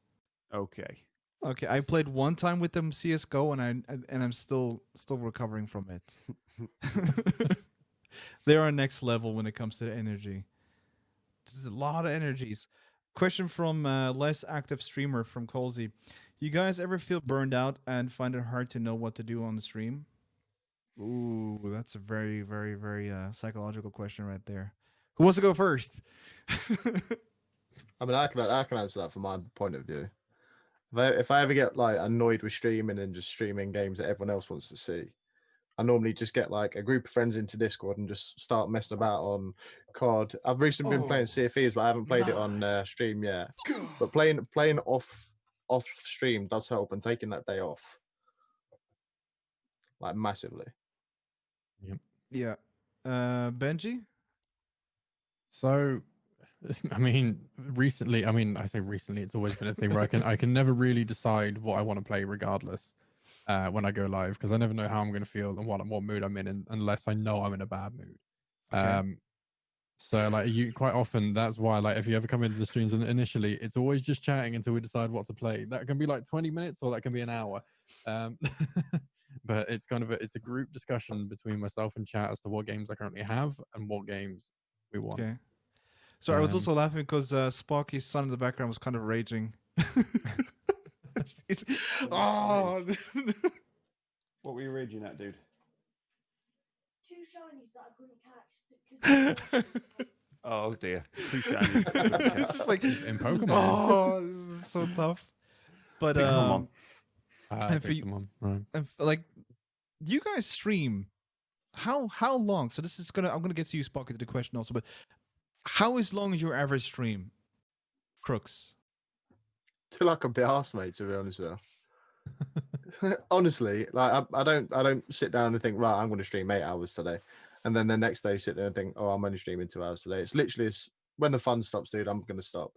Okay. Okay, I played one time with them CS:GO, and I'm still recovering from it. They are next level when it comes to the energy. There's a lot of energies. Question from less active streamer from Colsey. You guys ever feel burned out and find it hard to know what to do on the stream? Ooh, that's a very, very, very psychological question right there. Who wants to go first? I mean, I can answer that from my point of view. If I ever get like annoyed with streaming and just streaming games that everyone else wants to see, I normally just get like a group of friends into Discord and just start messing about on COD. I've recently been playing Sea of Thieves, but I haven't played it on stream yet. But playing off stream does help, and taking that day off, like massively. Yeah. Benji? So, I mean, recently, I say recently, it's always been a thing where I can never really decide what I want to play regardless when I go live, because I never know how I'm going to feel and what mood I'm in unless I know I'm in a bad mood. Okay. So like you quite often, that's why like if you ever come into the streams and initially it's always just chatting until we decide what to play. That can be like 20 minutes or that can be an hour. But it's kind of it's a group discussion between myself and chat as to what games I currently have and what games we want. Okay. So I was also laughing because Sparky's son in the background was kind of raging. Oh. What were you raging at, dude? Two shinies that I couldn't catch. Oh dear. Too shiny. It's just like In Pokemon. oh, this is so tough. But Pick someone. and for you- someone. Right. like, you guys stream how long? So this is I'm gonna get to you, Sparky, to the question also. But how is long is your average stream, Crooks? Till I can be arsed, mate, to be honest with you. Honestly, like I don't sit down and think, right, I'm going to stream 8 hours today, and then the next day sit there and think, oh, I'm only streaming 2 hours today. It's literally when the fun stops, dude, I'm going to stop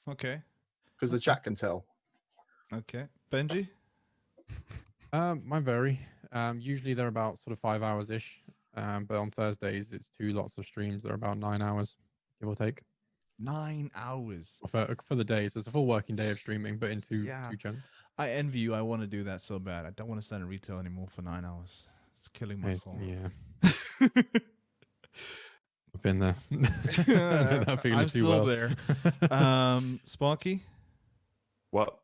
Okay. because the chat can tell. Okay. Benji? Mine vary. Usually they're about sort of 5 hours ish. But on Thursdays it's 2 lots of streams. They're about 9 hours, give or take. 9 hours. For the days, it's a full working day of streaming, but in two chunks. I envy you. I want to do that so bad. I don't want to stand in retail anymore for 9 hours. It's killing my soul. Yeah, I've been there. I know that feeling I'm too still well. there. Sparky? What?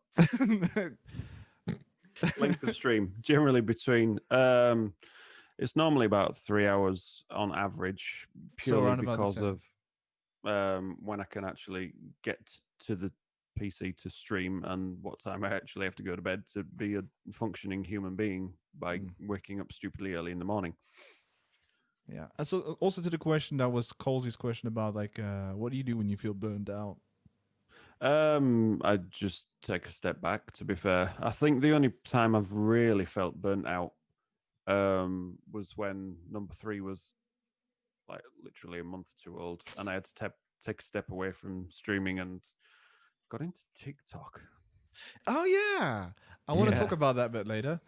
Length of stream generally between it's normally about 3 hours on average, purely around about the because same. of when I can actually get to the PC to stream and what time I actually have to go to bed to be a functioning human being by waking up stupidly early in the morning. Yeah. And so also to the question that was Colsey's question about like what do you do when you feel burned out? I just take a step back, to be fair. I think the only time I've really felt burnt out was when number 3 was like literally a month or 2 old, and I had to take a step away from streaming and got into TikTok. Oh yeah. I want to talk about that a bit later.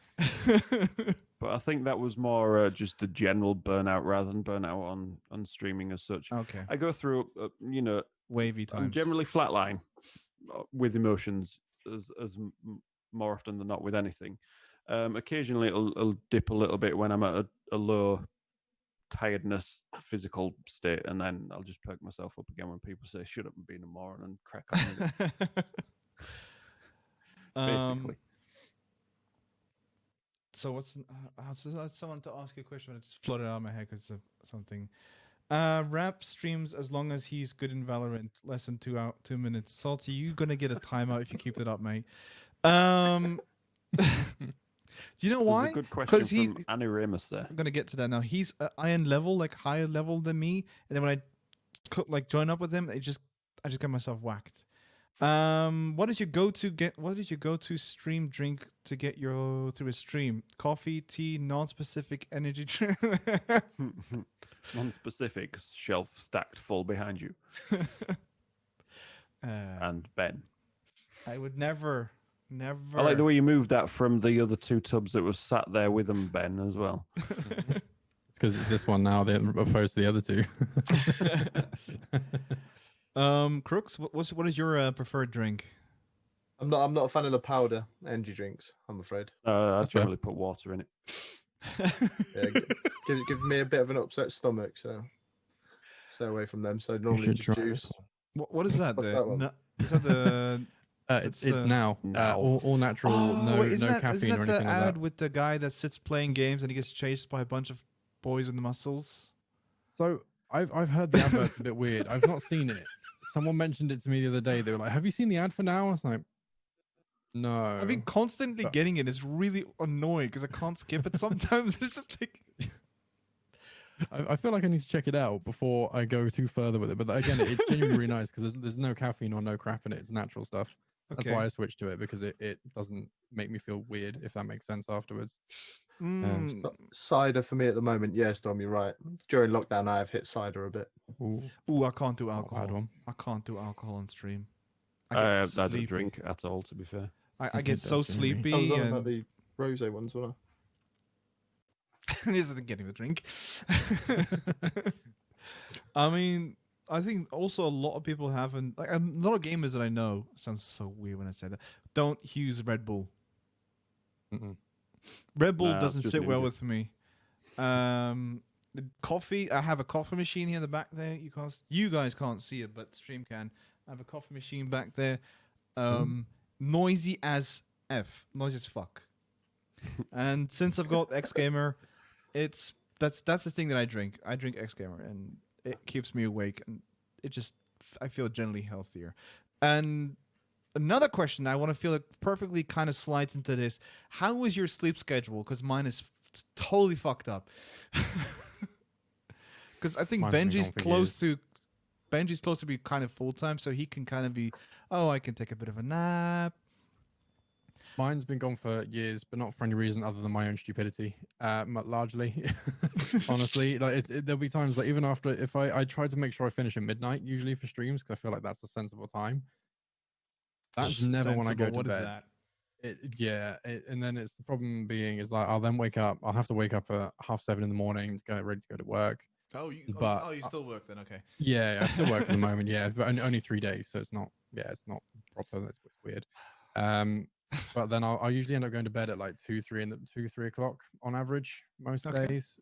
But I think that was more just a general burnout rather than burnout on streaming as such. Okay. I go through, Wavy times. I'm generally flatline with emotions as more often than not with anything. Occasionally it'll dip a little bit when I'm at a low tiredness physical state, and then I'll just perk myself up again when people say shut up and be a moron and crack on with it. Basically. So what's someone to ask you a question, but it's floated out of my head because of something. Rap streams as long as he's good in Valorant, less than 2 minutes. Salty, you gonna get a timeout if you keep it up, mate. Do you know why? There's a good question from he's Annie Ramus there. I'm gonna get to that now. He's iron level, like higher level than me, and then when I join up with him, I just get myself whacked. What is your go-to stream drink to get you through a stream? Coffee, tea, non-specific energy drink. Non-specific, shelf stacked full behind you. And Ben. I would never. I like the way you moved that from the other 2 tubs that was sat there with them, Ben, as well. because it's this one now opposed to the other two. Crooks, what is your preferred drink? I'm not a fan of the powder energy drinks, I'm afraid. I That's fair. generally put water in it. Yeah, give me a bit of an upset stomach, so stay away from them. So You normally should just try juice. this one. What is that? What's The that one? Is that the? It's It's, now now. all natural, wait, no isn't that caffeine or the anything like ad that. with the guy that sits playing games and he gets chased by a bunch of boys with muscles? So I've heard the advert's a bit weird. I've not seen it. Someone mentioned it to me the other day. They were like, "Have you seen the ad for now?" I was like, "No." I've been constantly But- getting it. It's really annoying because I can't skip it sometimes. It's just like I feel like I need to check it out before I go too further with it. But again, it's genuinely really nice because there's no caffeine or no crap in it. It's natural stuff. That's why I switched to it, because it doesn't make me feel weird, if that makes sense afterwards. Mm, Cider for me at the moment, yeah, Storm, you're right. During lockdown, I have hit cider a bit. Ooh, ooh, I can't do not a bad alcohol. one. I can't do alcohol on stream. I get don't sleepy. drink at all, to be fair. I get so That's gonna be- I was sleepy on about and the rosé ones, wasn't this isn't getting the drink. I mean, I think also a lot of people haven't, like a lot of gamers that I know, sounds so weird when I say that, don't use Red Bull. Mm-mm. Red Bull Nah, it's doesn't just sit well ninja. with me. The coffee, I have a coffee machine here in the back there. You guys can't see it, but stream can. I have a coffee machine back there. Noisy as noisy as fuck. And since I've got X Gamer, that's the thing that I drink. I drink X Gamer, and it keeps me awake, and I feel generally healthier. And another question I want to feel like perfectly kind of slides into this: how is your sleep schedule? Because mine is totally fucked up. Because I think Mine's been Benji's gone for close to be kind of full time, so he can kind of be, I can take a bit of a nap. Mine's been gone for years, but not for any reason other than my own stupidity. Largely, honestly, like there'll be times like even after, if I try to make sure I finish at midnight usually for streams because I feel like that's a sensible time. That's never when I go to What is bed. that? And then it's the problem being is like I'll then wake up. I'll have to wake up at 7:30 in the morning to get ready to go to work. You But- still work then? Okay. Yeah, I still work at the moment. Yeah, but only 3 days, so it's not. Yeah, it's not proper. It's weird. But then I'll usually end up going to bed at like 3 o'clock on average most Okay. days,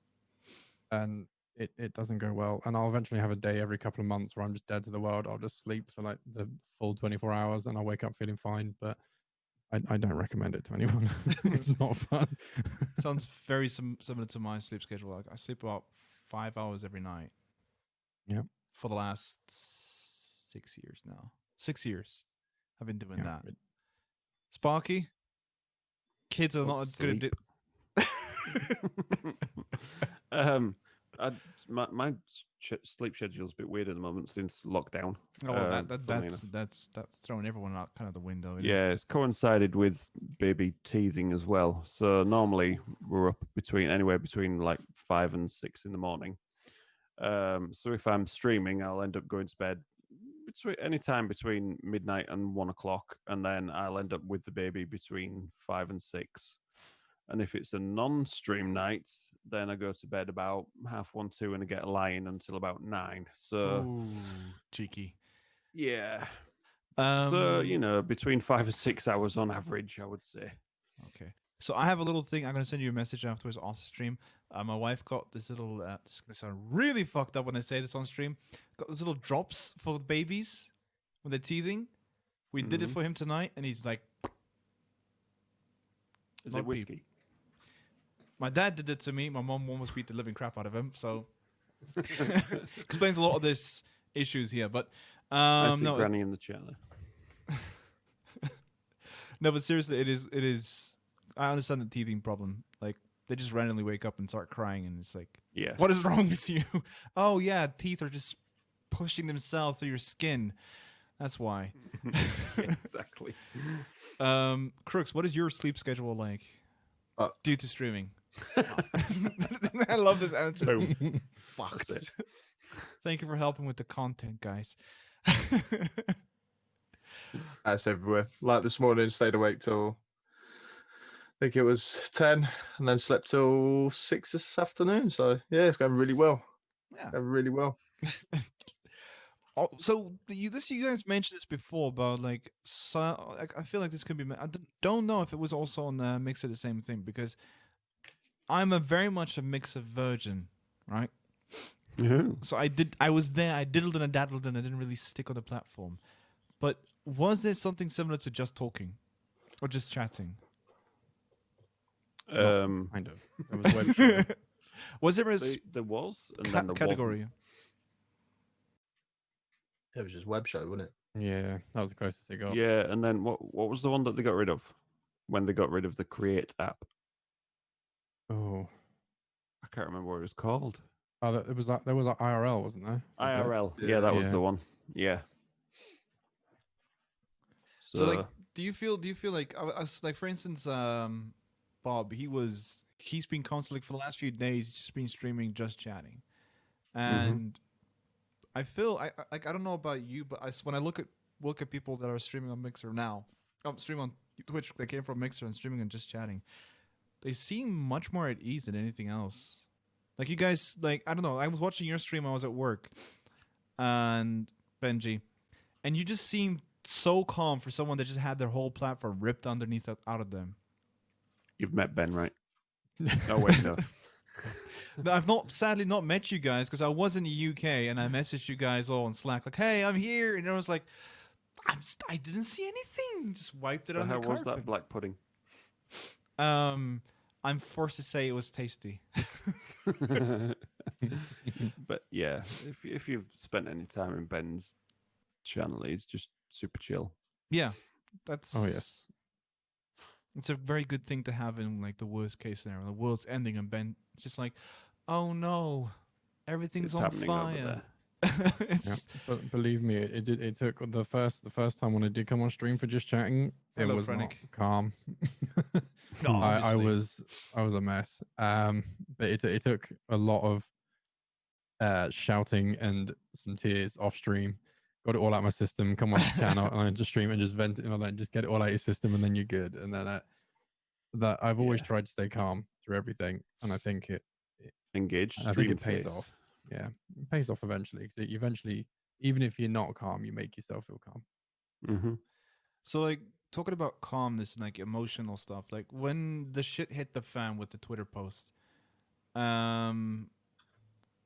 and it doesn't go well. And I'll eventually have a day every couple of months where I'm just dead to the world. I'll just sleep for like the full 24 hours, and I'll wake up feeling fine. But I don't recommend it to anyone. It's not fun. Sounds very similar to my sleep schedule. Like I sleep about 5 hours every night. Yep. For the last 6 years now. 6 years. I've been doing Yeah, that. Sparky, kids are Don't not good at sleep. My sleep schedule's a bit weird at the moment since lockdown. That's throwing everyone out kind of the window. isn't it? Yeah, it's coincided with baby teething as well. So normally we're up anywhere between like 5 and 6 in the morning. So if I'm streaming, I'll end up going to bed any time between midnight and 1 o'clock, and then I'll end up with the baby between 5 and 6. And if it's a non-stream night, then I go to bed about 1:30, 2, and I get a lie-in until about 9. So Ooh, cheeky. yeah. So between 5 and 6 hours on average, I would say. Okay. So I have a little thing. I'm going to send you a message afterwards off stream. My wife got this little, this is going to sound really fucked up when I say this on stream, got these little drops for the babies when they're teething. We did it for him tonight, and he's like, Is Not it whiskey? my dad did it to me. My mom almost beat the living crap out of him. So explains a lot of this issues here. But I see no, Granny in the chair there. no, but seriously, it is. I understand the teething problem. Like they just randomly wake up and start crying, and it's like, Yeah. what is wrong with you? Oh yeah, teeth are just pushing themselves through your skin. That's why. Yeah, exactly. Crooks, what is your sleep schedule like? Due to streaming. I love this answer. Boom. Fucked. That's Thank you for helping with the content, guys. That's everywhere. Like this morning, stayed awake till think it was 10, and then slept till 6 this afternoon. So yeah, it's going really well. Yeah. Going really well. So you guys mentioned this before about like, so like I feel like this could be. Don't know if it was also on Mixer the same thing, because I'm a very much a Mixer virgin, right? So I was there, I diddled and I daddled, and I didn't really stick on the platform. But was there something similar to just talking or just chatting? Kind of. There was web show. Was there a there was, and then there category? wasn't. It was just web show, wasn't it? Yeah, that was the closest it got. Yeah, and then what was the one that they got rid of when they got rid of the Create app? Oh, I can't remember what it was called. there was like IRL, wasn't there? IRL. Yeah, that was Yeah. the one. Yeah. So like, do you feel like like for instance, Bob, he's been constantly for the last few days just been streaming, just chatting, and I feel I don't know about you, but when I look at people that are streaming on Mixer now, stream on Twitch, they came from Mixer and streaming and just chatting, they seem much more at ease than anything else. Like you guys, like I don't know, I was watching your stream, I was at work, and Benji, and you just seemed so calm for someone that just had their whole platform ripped underneath out of them. You've met Ben, right? Oh wait, no. No, I've sadly not met you guys, because I was in the UK and I messaged you guys all on Slack like, "Hey, I'm here," and I was like, I didn't see anything. Just wiped it on the How was carpet. that black pudding? I'm forced to say it was tasty. But yeah, if you've spent any time in Ben's channel, he's just super chill. Yeah, that's. Oh yes. It's a very good thing to have in like the worst case scenario. The world's ending and Ben just like, oh no, everything's It's on happening over fire. Yeah. It's But believe me, it took the first time when I did come on stream for just chatting, it Hello, was not Frenick. calm. No, I obviously. was a mess. But it took a lot of shouting and some tears off stream. Got it all out of my system. Come on the channel and then just stream and just vent it, and then just get it all out of your system, and then you're good. And then that I've always tried to stay calm through everything, and I think Engage. I think Stream it pays face. off. Yeah, it pays off eventually, because eventually, even if you're not calm, you make yourself feel calm. Mm-hmm. So like talking about calmness and like emotional stuff, like when the shit hit the fan with the Twitter post,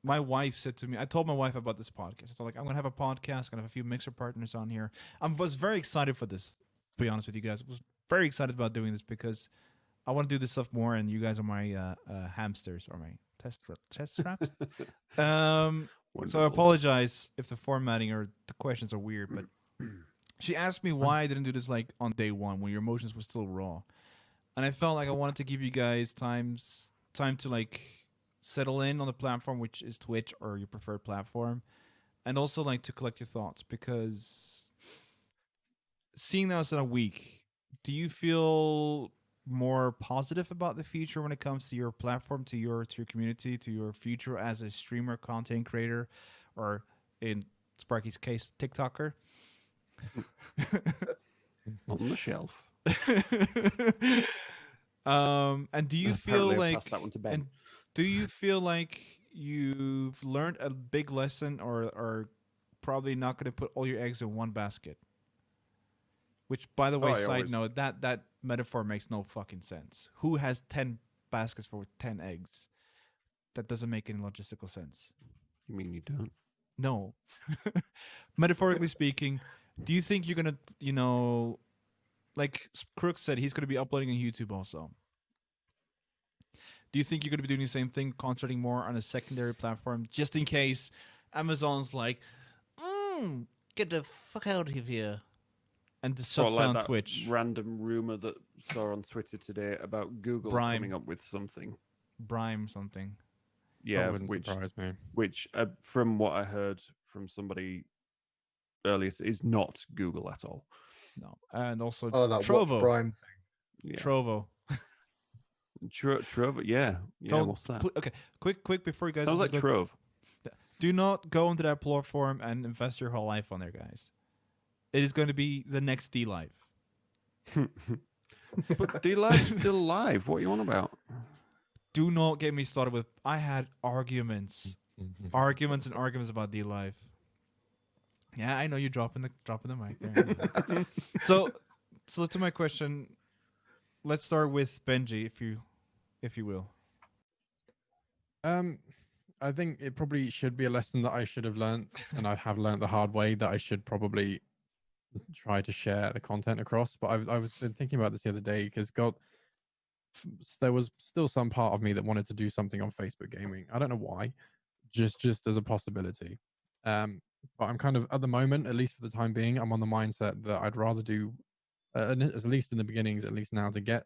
my wife said to me, I told my wife about this podcast. I thought like, I'm gonna have a podcast, gonna have a few Mixer partners on here. I was very excited for this, to be honest with you guys. I was very excited about doing this because I want to do this stuff more, and you guys are my hamsters or my test traps. So I Wonderful. apologize if the formatting or the questions are weird, but she asked me why I didn't do this like on day one when your emotions were still raw, and I felt like I wanted to give you guys time to like settle in on the platform, which is Twitch or your preferred platform, and also like to collect your thoughts, because seeing that it's in a week, do you feel more positive about the future when it comes to your platform, to your community, to your future as a streamer, content creator, or in Sparky's case, TikToker? On the shelf. And do you feel Apparently I've like passed that one to Ben. and do you feel like you've learned a big lesson, or probably not going to put all your eggs in one basket? Which, by the way, I side always- note, that metaphor makes no fucking sense. Who has 10 baskets for 10 eggs? That doesn't make any logistical sense. You mean you don't? No. Metaphorically speaking, do you think you're going to, like Crook said, he's going to be uploading on YouTube also. Do you think you're going to be doing the same thing, concentrating more on a secondary platform, just in case Amazon's like, get the fuck out of here, and just shuts down that Twitch? random rumor that saw on Twitter today about Google Brime. coming up with something. Brime something. Yeah, That wouldn't surprise me. which from what I heard from somebody earlier, is not Google at all. No. And also Oh, that Trovo. What Prime thing. Yeah. Trovo. Trove, yeah. Don't- What's that? Okay, quick before you guys. Sounds like go- Trove. Do not go into that platform and invest your whole life on there, guys. It is going to be the next D Live. But D Live's still live. What are you on about? Do not get me started with. I had arguments and arguments about D Live. Yeah, I know you're dropping the mic there. so to my question, let's start with Benji, if you will. I think it probably should be a lesson that I should have learned, and I have learned the hard way, that I should probably try to share the content across. But I was been thinking about this the other day, because there was still some part of me that wanted to do something on Facebook gaming. I don't know why, just as a possibility. But I'm kind of, at the moment, at least for the time being, I'm on the mindset that I'd rather do, at least in the beginnings, at least now, to get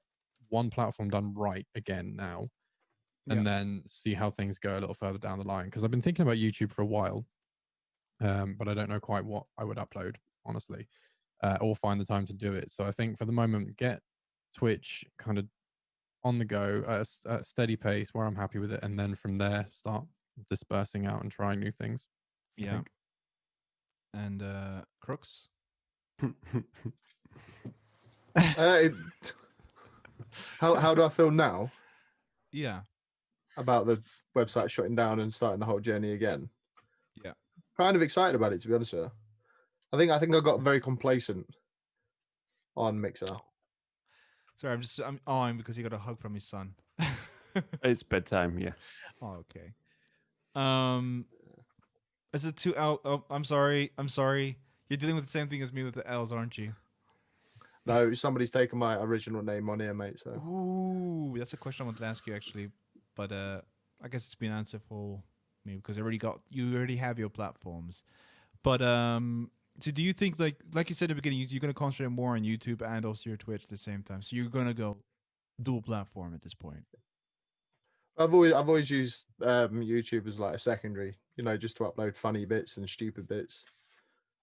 one platform done right again now, and then see how things go a little further down the line. Because I've been thinking about YouTube for a while, but I don't know quite what I would upload, honestly, or find the time to do it. So I think for the moment, get Twitch kind of on the go at a steady pace where I'm happy with it, and then from there start dispersing out and trying new things. I think. And Crooks. How do I feel now Yeah. about the website shutting down and starting the whole journey again? Yeah. Kind of excited about it, to be honest with you. I think I got very complacent on Mixer. Sorry, I'm awing because he got a hug from his son. It's bedtime. Yeah. Oh, okay. Is it too out? Oh, I'm sorry. You're dealing with the same thing as me with the L's, aren't you? No, somebody's taken my original name on here, mate. So Ooh, that's a question I wanted to ask you actually, but I guess it's been answered for me because you already have your platforms. But so do you think like you said in the beginning, you're gonna concentrate more on YouTube and also your Twitch at the same time? So you're gonna go dual platform at this point? I've always used YouTube as like a secondary, just to upload funny bits and stupid bits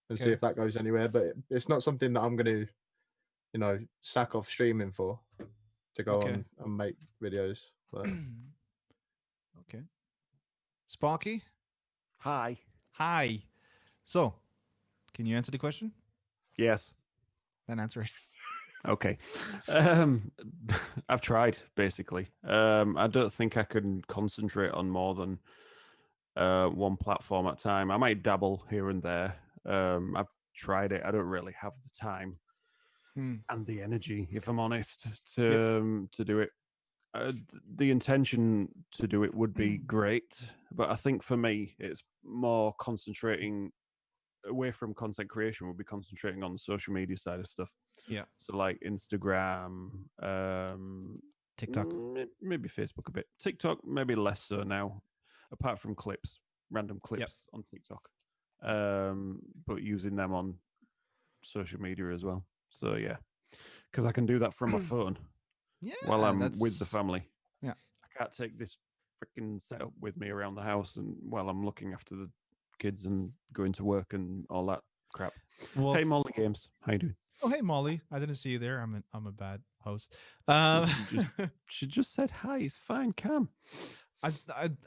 and see Okay. if that goes anywhere. But it's not something that I'm going to, sack off streaming for to go Okay. on and make videos. But Okay. Sparky, Hi. hi. So, can you answer the question? Yes. Then answer it. Okay. I've tried, basically. I don't think I can concentrate on more than one platform at a time. I might dabble here and there. I've tried it. I don't really have the time and the energy, if I'm honest, to do it. The intention to do it would be great, but I think for me, it's more concentrating away from content creation. Would be concentrating on the social media side of stuff. Yeah. So like Instagram, TikTok. maybe Facebook a bit. TikTok maybe less so now, apart from random clips on TikTok. But using them on social media as well. So yeah, because I can do that from my phone while I'm with the family. Yeah. I can't take this freaking setup with me around the house and while I'm looking after the kids and going to work and all that crap. Well, Hey, Molly Games, how you doing? Oh, hey Molly. I didn't see you there. I'm a bad host. She just said hi. It's fine, Cam. I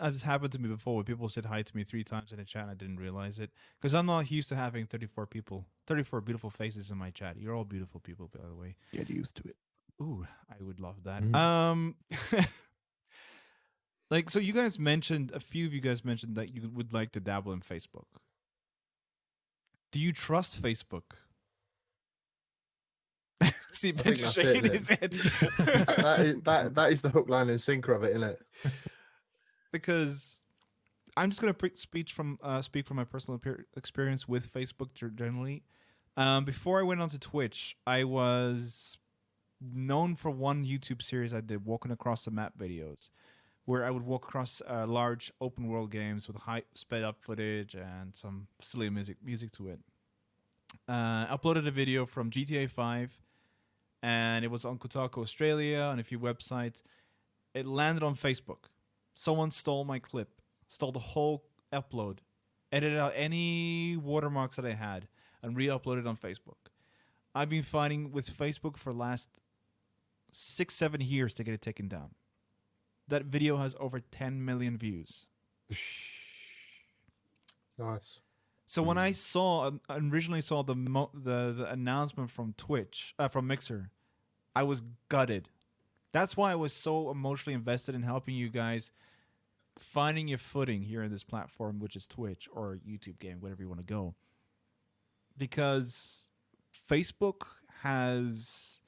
just happened to me before where people said hi to me 3 times in a chat and I didn't realize it because I'm not used to having 34 beautiful faces in my chat. You're all beautiful people, by the way. Get used to it. Ooh, I would love that. Mm. So you guys mentioned, a few of you guys mentioned that you would like to dabble in Facebook. Do you trust Facebook? See, I think Ben's that's shaking it, his head. that is the hook, line, and sinker of it, isn't it? Because I'm just gonna speak from my personal experience with Facebook generally. Before I went onto Twitch, I was known for one YouTube series I did, walking across the map videos, where I would walk across large open world games with high sped up footage and some silly music to it. Uploaded a video from GTA 5, and it was on Kotaku Australia and a few websites. It landed on Facebook. Someone stole my clip, stole the whole upload, edited out any watermarks that I had, and re-uploaded on Facebook. I've been fighting with Facebook for the last 6-7 years to get it taken down. That video has over 10 million views. Nice. So when I originally saw the announcement from Twitch, from Mixer, I was gutted. That's why I was so emotionally invested in helping you guys finding your footing here in this platform, which is Twitch or YouTube game, whatever you want to go. Because Facebook has,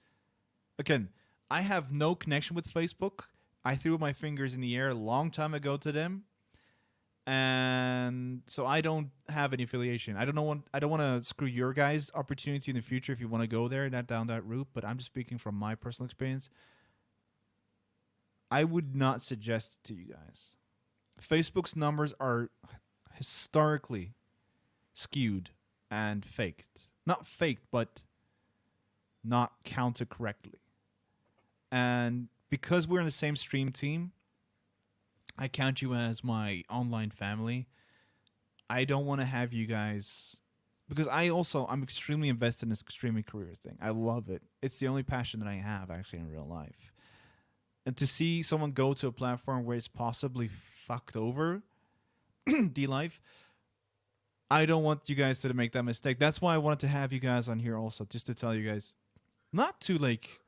again, I have no connection with Facebook. I threw my fingers in the air a long time ago to them. And so I don't have any affiliation. I don't want to screw your guys' opportunity in the future if you want to go there, not down that route. But I'm just speaking from my personal experience. I would not suggest it to you guys. Facebook's numbers are historically skewed and faked. Not faked, but not counted correctly. And because we're in the same stream team, I count you as my online family. I don't want to have you guys, because I'm extremely invested in this streaming career thing. I love it. It's the only passion that I have actually in real life. And to see someone go to a platform where it's possibly fucked over, D-Life, I don't want you guys to make that mistake. That's why I wanted to have you guys on here also, just to tell you guys, not to be like,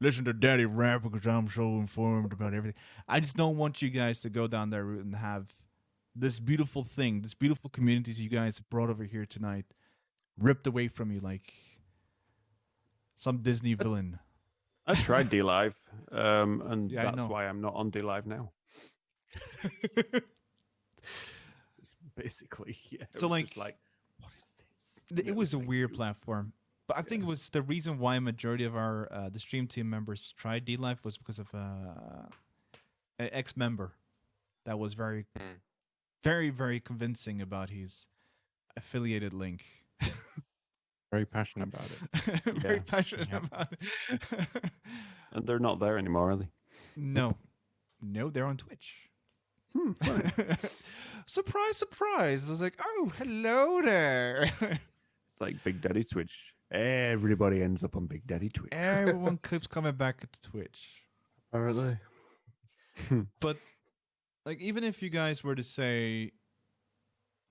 listen to Daddy rap because I'm so informed about everything. I just don't want you guys to go down that route and have this beautiful thing, this beautiful communities you guys brought over here tonight, ripped away from you like some Disney villain. I tried D Live, and Yeah, I that's know. why I'm not on D Live now. Basically, yeah. So, was like, just like, what is this? It was a Never weird seen platform. But I think it was the reason why a majority of our the stream team members tried D-Life was because of an ex-member that was very, very, very convincing about his affiliated link. Very passionate about it. Very Yeah. passionate Yep. about it. And they're not there anymore, are they? No, they're on Twitch. Funny. Surprise, surprise! I was like, oh, hello there. It's like Big Daddy Twitch. Everybody ends up on Big Daddy Twitch. Everyone keeps coming back to Twitch. Apparently. But like, even if you guys were to say,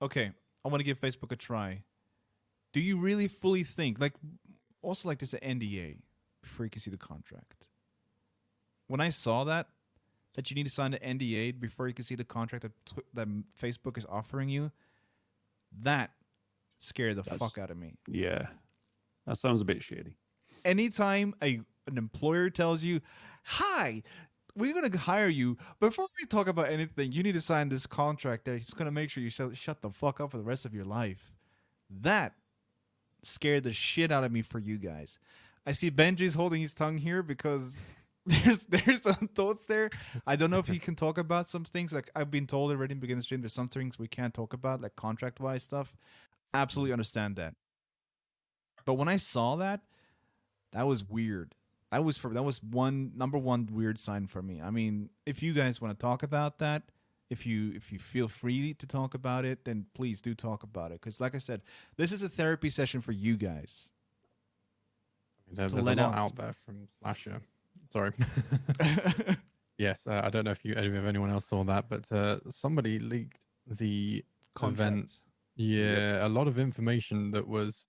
okay, I want to give Facebook a try, do you really fully think, like, also like there's an NDA before you can see the contract? When I saw that you need to sign an NDA before you can see the contract that Facebook is offering you, that scared the fuck out of me. Yeah. That sounds a bit shady. Anytime an employer tells you, hi, we're going to hire you, before we talk about anything, you need to sign this contract that it's going to make sure you shut the fuck up for the rest of your life. That scared the shit out of me for you guys. I see Benji's holding his tongue here because there's some thoughts there. I don't know if he can talk about some things. Like, I've been told already in the beginning stream, there's some things we can't talk about, like contract-wise stuff. Absolutely understand that. But when I saw that was weird. That was number one weird sign for me. I mean, if you guys want to talk about that, if you feel free to talk about it, then please do talk about it. Because like I said, this is a therapy session for you guys. There's a let lot out. out there from Slasher. Sorry. Yes, I don't know if anyone else saw that, but somebody leaked the event. Contract. Yeah, a lot of information that was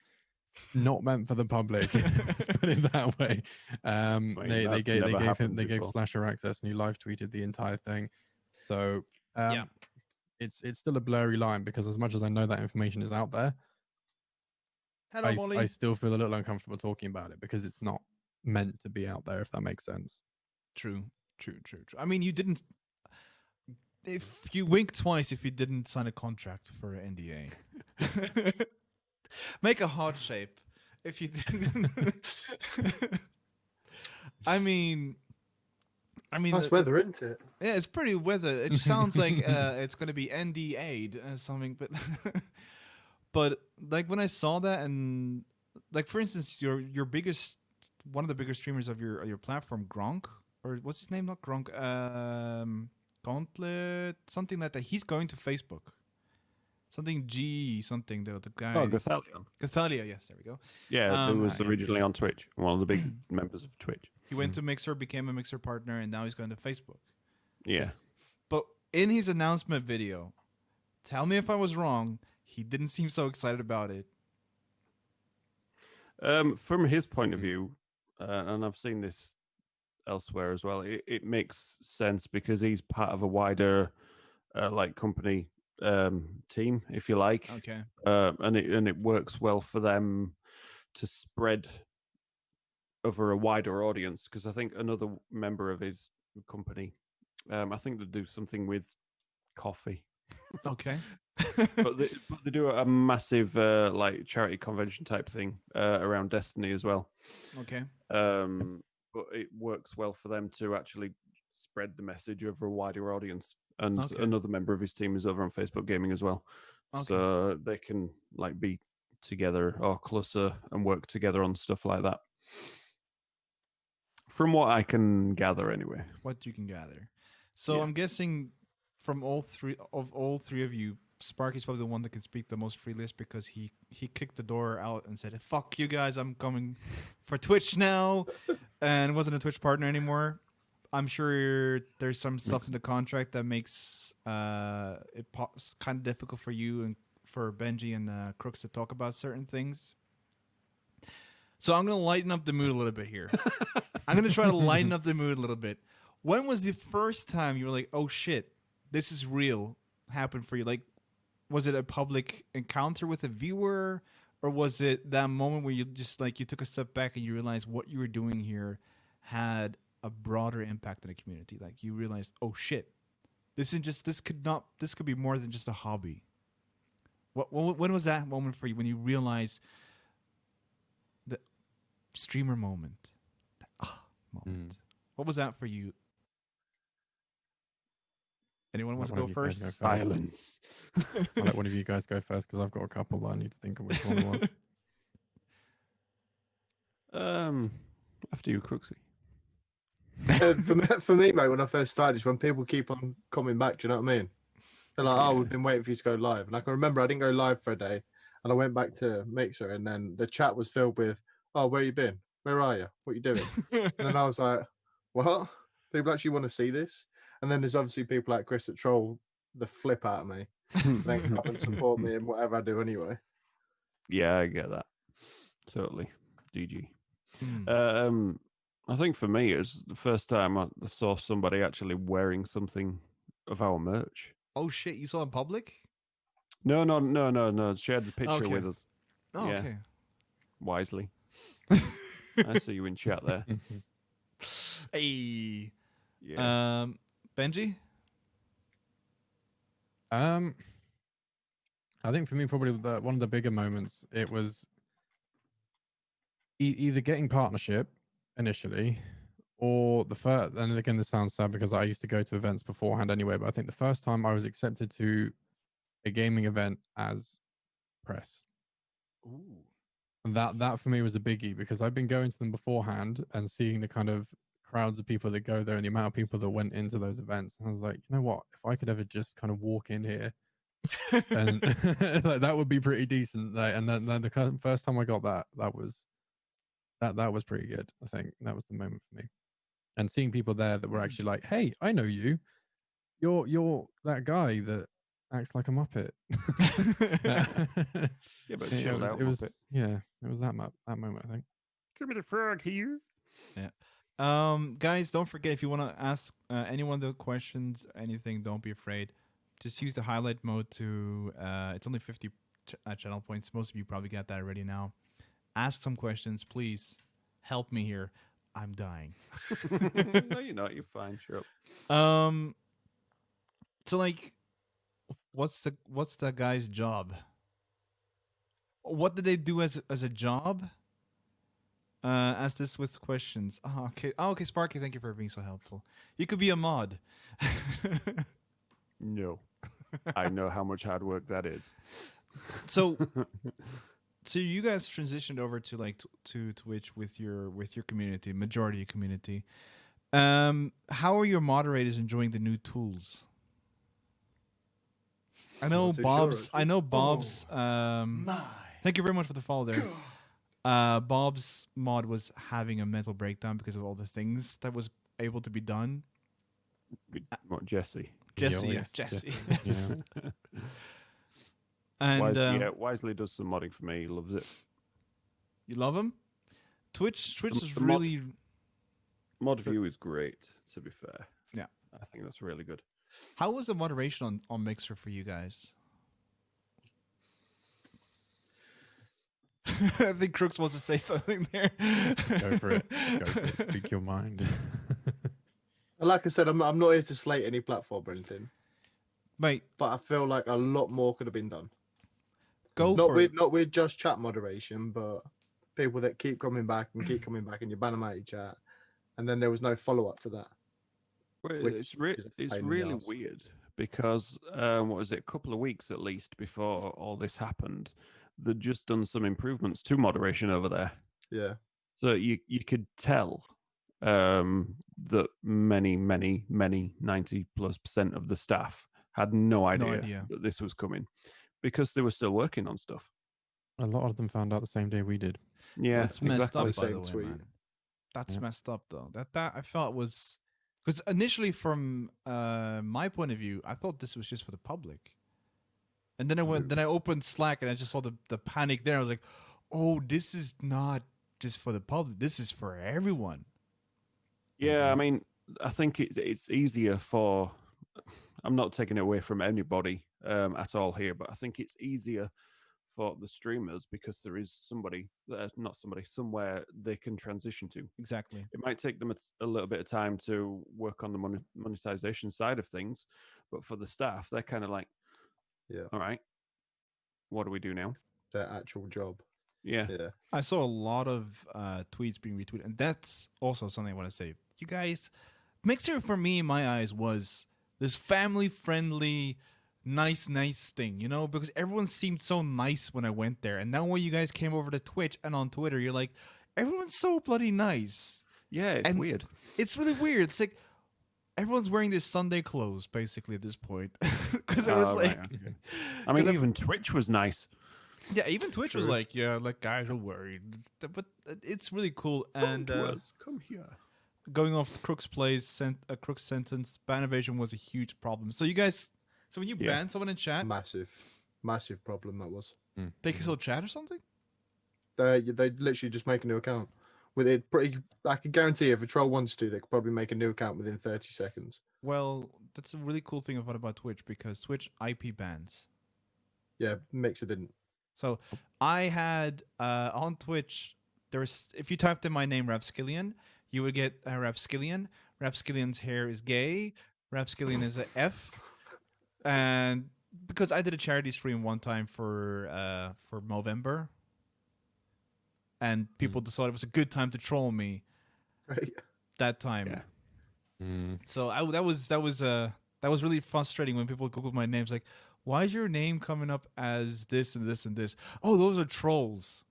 not meant for the public. Let's put it that way. They that's gave never happened they gave before. Slasher access, and he live tweeted the entire thing. So Yeah. it's still a blurry line, because as much as I know that information is out there, Hello, Molly. I still feel a little uncomfortable talking about it because it's not meant to be out there, if that makes sense. True. I mean, you didn't. If you wink twice, if you didn't sign a contract for an NDA, make a heart shape. If you didn't, I mean, Nice weather, isn't it? yeah, it's pretty weather. It sounds like it's gonna be NDA'd something, but but like when I saw that, and like for instance, your biggest, one of the biggest streamers of your platform, Gronk, or what's his name? Not Gronk. Gauntlet, something like that. He's going to Facebook. Something G, something though. The guy. Oh, Gothalion. Gothalia, yes, there we go. Yeah, it was yeah. originally on Twitch. One of the big members of Twitch. He went to Mixer, became a Mixer partner, and now he's going to Facebook. Yeah. But in his announcement video, tell me if I was wrong, he didn't seem so excited about it. From his point of view, and I've seen this elsewhere as well. It makes sense because he's part of a wider like company team, if you like, Okay. and it works well for them to spread over a wider audience. Because I think another member of his company, I think they do something with coffee. Okay. but they do a massive like charity convention type thing around Destiny as well. Okay. But it works well for them to actually spread the message over a wider audience. And Okay. another member of his team is over on Facebook Gaming as well, Okay. so they can like be together or closer and work together on stuff like that. From what I can gather, anyway. What you can gather. So Yeah. I'm guessing from all three of you, Sparky's probably the one that can speak the most freely because he kicked the door out and said, "Fuck you guys, I'm coming for Twitch now," and wasn't a Twitch partner anymore. I'm sure there's some stuff in the contract that makes it kind of difficult for you and for Benji and Crooks to talk about certain things. So I'm gonna lighten up the mood a little bit here. I'm gonna try to lighten up the mood a little bit. When was the first time you were like, "Oh shit, this is real"? Happened for you? Like, was it a public encounter with a viewer, or was it that moment where you just like you took a step back and you realized what you were doing here had a broader impact on the community? Like you realized, "Oh shit, this could be more than just a hobby." When was that moment for you when you realized the streamer moment? Moment. What was that for you? Anyone want to go first? Silence. I'll let one of you guys go first because I've got a couple that I need to think of which one it was. After you, Crooksy. For me, mate, when I first started, is when people keep on coming back. Do you know what I mean? They're like, "Oh, we've been waiting for you to go live." And I can remember I didn't go live for a day, and I went back to Mixer, and then the chat was filled with, "Oh, where you been? Where are you? What you doing?" And then I was like, "What? People actually want to see this?" And then there's obviously people like Chris that troll the flip out of me, then come and support me in whatever I do anyway. Yeah, I get that. Totally. DG. Hmm. I think for me, it was the first time I saw somebody actually wearing something of our merch. Oh shit, you saw it in public? No. Shared the picture Okay. with us. Oh, Yeah. okay. Wisely. I see you in chat there. Hey. Yeah. Benji? I think for me, probably one of the bigger moments, it was either getting partnership initially, or the first. And again, this sounds sad because I used to go to events beforehand anyway. But I think the first time I was accepted to a gaming event as press, Ooh. and that for me was a biggie because I've been going to them beforehand and seeing the kind of crowds of people that go there and the amount of people that went into those events. And I was like, you know what? If I could ever just kind of walk in here and like, that would be pretty decent. Like, and then the first time I got that was pretty good. I think that was the moment for me. And seeing people there that were actually like, "Hey, I know you. You're that guy that acts like a muppet." Yeah, but it chilled was, out it was Muppet. yeah, it was that moment. I think. Give me the frog here. Guys, don't forget if you want to ask anyone the questions, anything, don't be afraid. Just use the highlight mode to. It's only 50 channel points. Most of you probably got that already now. Ask some questions, please. Help me here. I'm dying. No, you're not. You're fine. Sure. So like, what's the guy's job? What did they do as a job? Ask this with questions. Oh, okay. Oh, okay, Sparky, thank you for being so helpful. You could be a mod. No. I know how much hard work that is. So you guys transitioned over to like to Twitch with your community, majority community. How are your moderators enjoying the new tools? I know Not too sure, Bob's. actually. I know Bob's. My. Thank you very much for the follow there. Bob's mod was having a mental breakdown because of all the things that was able to be done. What, Jesse? Jesse, Yeah, Jesse. yes. And Wisely does some modding for me. He loves it. you love him? Twitch is the mod- really Mod view is great, to be fair. Yeah. I think that's really good. How was the moderation on Mixer for you guys? I think Crooks wants to say something there. Go for it. Go for it. Speak your mind. Like I said, I'm not here to slate any platform or anything, Mate, but I feel like a lot more could have been done. go Not for with it. not with just chat moderation, but people that keep coming back and keep coming back, and you ban them out of your chat, and then there was no follow up to that. Well, Which it's is a it's pain in the really arse. weird because what was it? A couple of weeks at least before all this happened, they'd just done some improvements to moderation over there. Yeah, So you could tell that many 90+% of the staff had no idea that this was coming because they were still working on stuff. A lot of them found out the same day we did. Yeah, That's messed exactly. up, by the Same way, tweet. man. That's Yeah. messed up, though. That I felt was because initially, from my point of view, I thought this was just for the public, and then I opened Slack and I just saw the panic there. I was like, oh, this is not just for the public. This is for everyone. Yeah, I mean, I think it's easier for. I'm not taking it away from anybody at all here, but I think it's easier for the streamers because there is somewhere they can transition to. Exactly. It might take them a little bit of time to work on the monetization side of things, but for the staff, they're kind of like, Yeah. all right, what do we do now? their actual job. Yeah. Yeah, I saw a lot of tweets being retweeted, and that's also something I want to say. You guys, Mixer for me, in my eyes, was this family-friendly, nice thing, you know, because everyone seemed so nice when I went there, and now when you guys came over to Twitch and on Twitter, you're like, everyone's so bloody nice. Yeah, it's And- weird. It's really weird. It's like everyone's wearing their Sunday clothes basically at this point, because it was Oh, like, right, okay. I mean, 'cause even Twitch was nice. yeah, even Twitch was True. like, yeah, like guys are worried, but it's really cool. And Come to us. Come here. going off Crook's plays, Crook's sentence, ban evasion was a huge problem. So you guys, so when you Yeah. ban someone in chat, massive problem that was. they can still chat or something. They literally just make a new account. With it, I can guarantee if a troll wants to, they could probably make a new account within 30 seconds. Well, that's a really cool thing about Twitch, because Twitch IP bans. Yeah, Mixer didn't. So I had on Twitch, if you typed in my name Rapskillian, you would get Rapskillian. Rapskillian's hair is gay. Rapskillian is a F. And because I did a charity stream one time for Movember, and people decided it was a good time to troll me Right? that time. Yeah. So that was really frustrating when people Googled my names, like, why is your name coming up as this and this and this? Oh, those are trolls.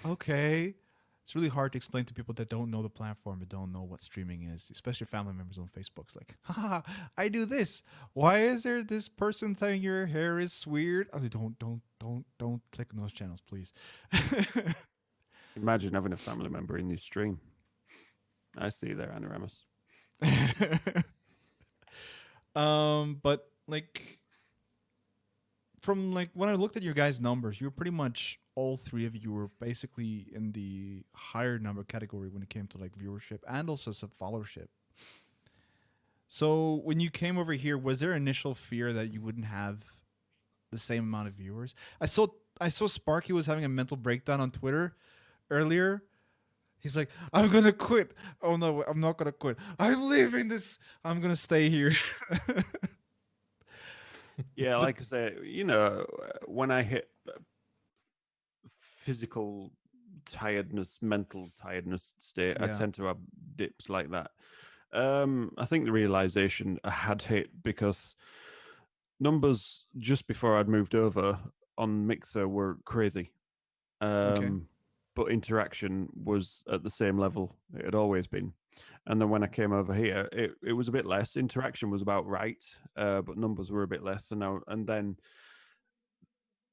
Okay. It's really hard to explain to people that don't know the platform, that don't know what streaming is, especially family members on Facebook. It's like, haha, I do this. Why is there this person saying your hair is weird? I was like, don't click on those channels, please. Imagine having a family member in your stream. I see you there, Anoramus. But like, from like when I looked at your guys' numbers, you were pretty much, all three of you were basically in the higher number category when it came to like viewership and also some followership. So when you came over here, was there initial fear that you wouldn't have the same amount of viewers? I saw Sparky was having a mental breakdown on Twitter earlier. He's like, I'm gonna quit. Oh no, I'm not gonna quit. I'm leaving this. I'm gonna stay here. Yeah, like I say, you know, when I hit physical tiredness, mental tiredness state, I Yeah. tend to have dips like that. I think the realization I had hit because numbers just before I'd moved over on Mixer were crazy. But interaction was at the same level it had always been. And then when I came over here, it was a bit less. Interaction was about right, but numbers were a bit less. And then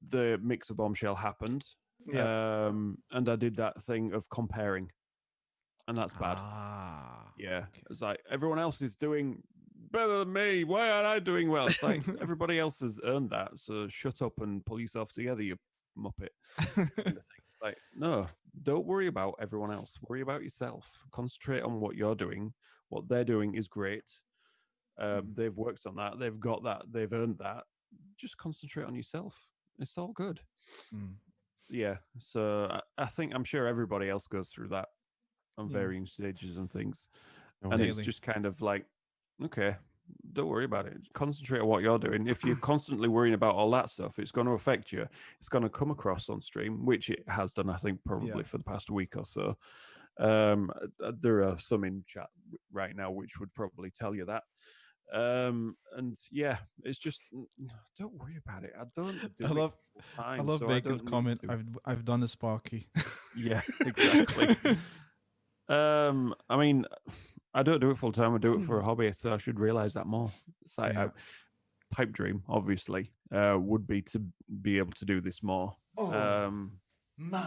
the Mixer bombshell happened. Yeah. And I did that thing of comparing. And that's bad. Ah. Yeah. It's like everyone else is doing better than me. Why aren't I doing well? It's like everybody else has earned that. So shut up and pull yourself together, you muppet. Kind of thing. It's like, no, don't worry about everyone else. Worry about yourself. Concentrate on what you're doing. What they're doing is great. They've worked on that. They've got that. They've earned that. Just concentrate on yourself. It's all good. Yeah. So I'm sure everybody else goes through that on varying stages and things. And Daily. it's just kind of like, okay, don't worry about it. Concentrate on what you're doing. If you're constantly worrying about all that stuff, it's going to affect you. It's going to come across on stream, which it has done, I think, probably for the past week or so. There are some in chat right now which would probably tell you that. And yeah, it's just don't worry about it. I love Bacon's comment. I've done the Sparky. Yeah, exactly. I mean, I don't do it full time. I do it for a hobby, so I should realize that more. It's like pipe dream, obviously, would be to be able to do this more. My.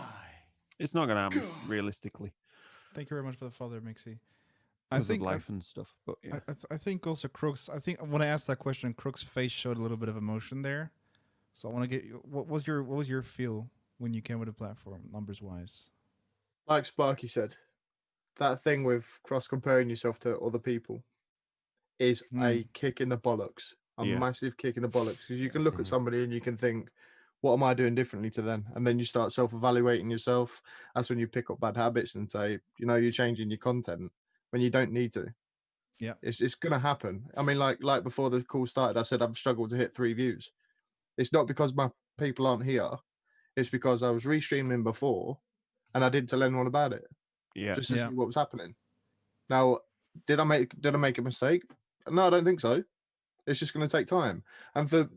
It's not going to happen realistically. Thank you very much for the follow, Mixie. Because of life and stuff, but yeah. I think also Crooks. I think when I asked that question, Crooks' face showed a little bit of emotion there. So I want to get what was your feel when you came with the platform, numbers wise? Like Sparky said, that thing with cross comparing yourself to other people is a kick in the bollocks, a massive kick in the bollocks. Because you can look at somebody and you can think, what am I doing differently to them? And then you start self-evaluating yourself. That's when you pick up bad habits and say, you're changing your content when you don't need to. Yeah, it's gonna happen. I mean, like before the call started, I said I've struggled to hit 3 views. It's not because my people aren't here. It's because I was restreaming before, and I didn't tell anyone about it. Yeah, just to see what was happening. Now, did I make a mistake? No, I don't think so. It's just going to take time. And for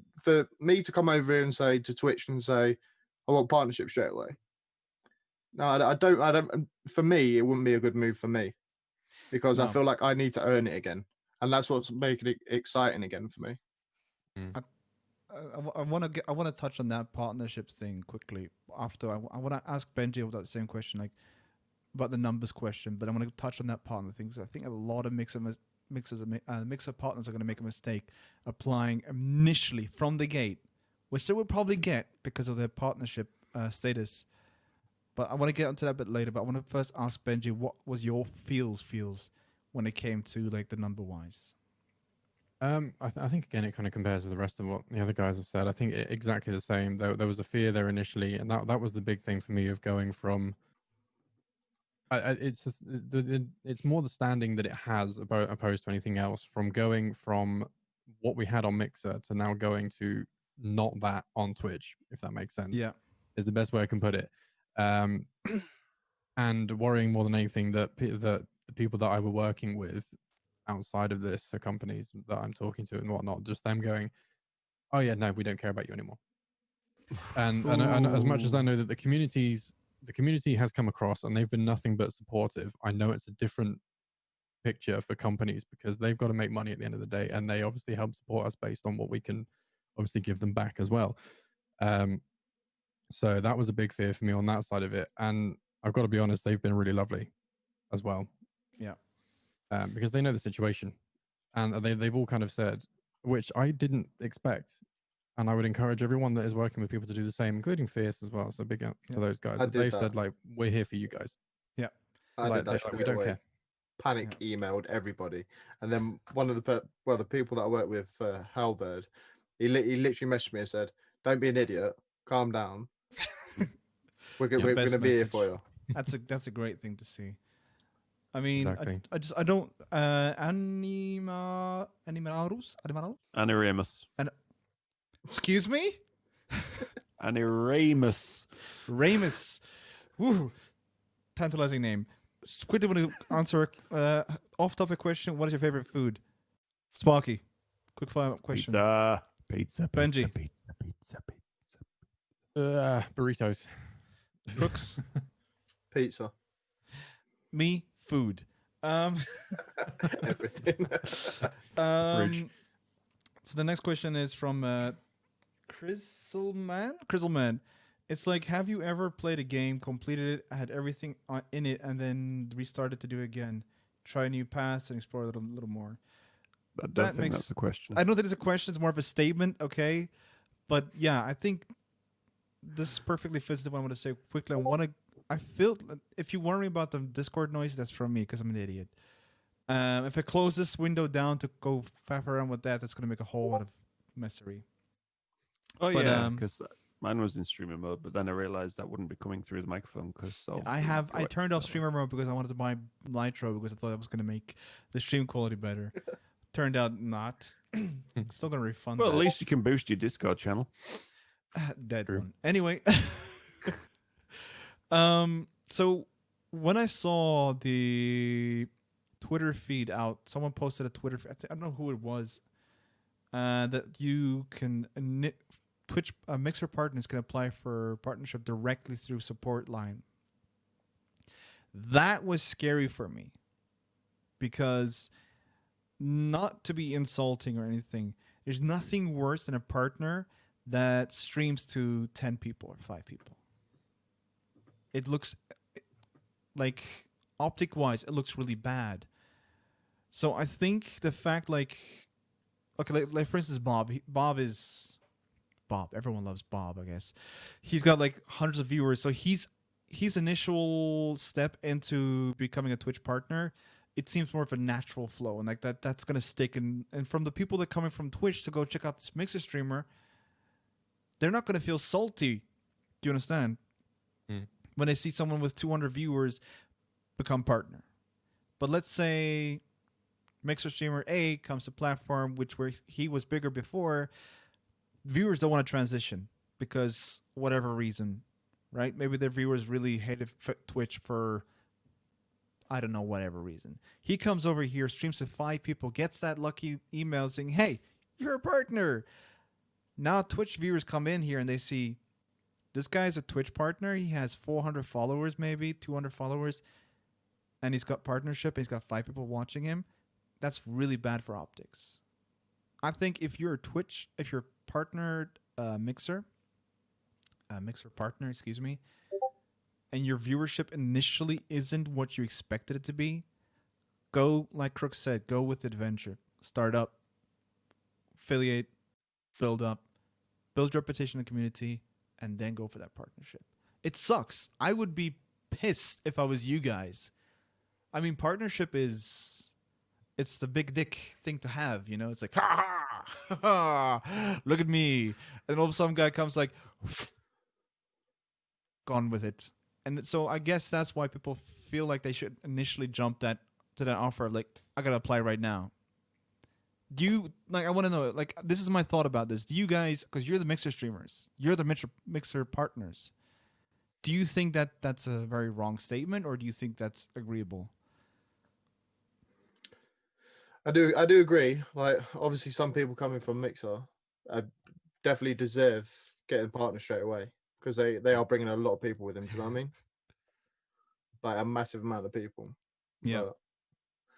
me to come over here and say to Twitch and say I want partnership straight away. No, I don't. For me, it wouldn't be a good move for me because I feel like I need to earn it again, and that's what's making it exciting again for me. I want to touch on that partnerships thing quickly. After I want to ask Benji about the same question, like about the numbers question, but I want to touch on that partner thing because I think a lot of mixer partners are going to make a mistake applying initially from the gate, which they will probably get because of their partnership status. But I want to get onto that a bit later. But I want to first ask Benji, what was your feels when it came to like the number wise? I think again it kind of compares with the rest of what the other guys have said. I think exactly the same. There was a fear there initially, and that was the big thing for me of going from. It's more the standing that it has opposed to anything else. From going from what we had on Mixer to now going to not that on Twitch, if that makes sense. Yeah, is the best way I can put it. And worrying more than anything that the people that I were working with outside of this, the companies that I'm talking to and whatnot, just them going, oh yeah, no, we don't care about you anymore. And as much as I know that the community has come across and they've been nothing but supportive, I know it's a different picture for companies because they've got to make money at the end of the day, and they obviously help support us based on what we can obviously give them back as well. So that was a big fear for me on that side of it. And I've got to be honest, they've been really lovely as well. Yeah. Because they know the situation, and they've all kind of said, which I didn't expect. And I would encourage everyone that is working with people to do the same, including Fierce as well. So big up to those guys. They've said, like, we're here for you guys. Yeah. I did that like, we don't care. Panic emailed everybody. And then one of the people that I work with, Halberd, he literally messaged me and said, don't be an idiot. Calm down. We're going to be here for you. That's a great thing to see. I mean, exactly. I don't Animarus? Aniramus. Excuse me? Aniramus. Ramus. Woo. Tantalizing name. Just quickly want to answer off-topic question. What is your favorite food? Sparky. Quick follow-up question. Pizza. Benji. Burritos. Crooks. Pizza. Me. Food. Everything. So the next question is from Crizzleman. It's like, have you ever played a game, completed it, had everything in it, and then restarted to do it again? Try new paths and explore a little more. I don't think that's a question. I don't think it's a question. It's more of a statement, okay? But yeah, I think this perfectly fits the one I want to say quickly. I feel if you worry about the Discord noise, that's from me because I'm an idiot. If I close this window down to go faff around with that, that's gonna make a whole lot of messery. Oh But, yeah, because mine was in streamer mode, but then I realized that wouldn't be coming through the microphone because I turned off streamer mode because I wanted to buy Nitro because I thought that was gonna make the stream quality better. Turned out not. Still gonna refund. Well, that. at least you can boost your Discord channel. Dead True. one. Anyway, so when I saw the Twitter feed out, someone posted a Twitter. I don't know who it was. That you can Twitch Mixer partners can apply for partnership directly through support line. That was scary for me because, not to be insulting or anything, there's nothing worse than a partner that streams to 10 people or 5 people. It looks like, optic wise, it looks really bad. So I think the fact, like for instance, Bob. Everyone loves Bob, I guess. He's got like hundreds of viewers. So his initial step into becoming a Twitch partner, it seems more of a natural flow, and like that's gonna stick. And from the people that coming from Twitch to go check out this Mixer streamer, they're not gonna feel salty. Do you understand? When they see someone with 200 viewers become partner. But let's say Mixer streamer A comes to platform where he was bigger before, viewers don't want to transition because whatever reason, right? Maybe their viewers really hated Twitch for, I don't know, whatever reason. He comes over here, streams to 5 people, gets that lucky email saying, hey, you're a partner. Now Twitch viewers come in here and they see, this guy's a Twitch partner. He has 400 followers, maybe 200 followers, and he's got partnership and he's got 5 people watching him. That's really bad for optics. I think if you're partnered Mixer partner, excuse me, and your viewership initially isn't what you expected it to be, go, like Crook said, go with adventure. Start up, affiliate, build up, build reputation in the community, and then go for that partnership. It sucks. I would be pissed if I was you guys. I mean, partnership it's the big dick thing to have, you know? It's like, ha, look at me. And all of a sudden, guy comes like, gone with it. And so I guess that's why people feel like they should initially jump to that offer. Like, I got to apply right now. Do you, like, I want to know, like, this is my thought about this. Do you guys, because you're the Mixer streamers, you're the Mixer partners, do you think that that's a very wrong statement, or do you think that's agreeable? I do agree. Like, obviously, some people coming from Mixer definitely deserve getting a partner straight away because they are bringing a lot of people with them. Do you know what I mean? Like a massive amount of people. Yeah.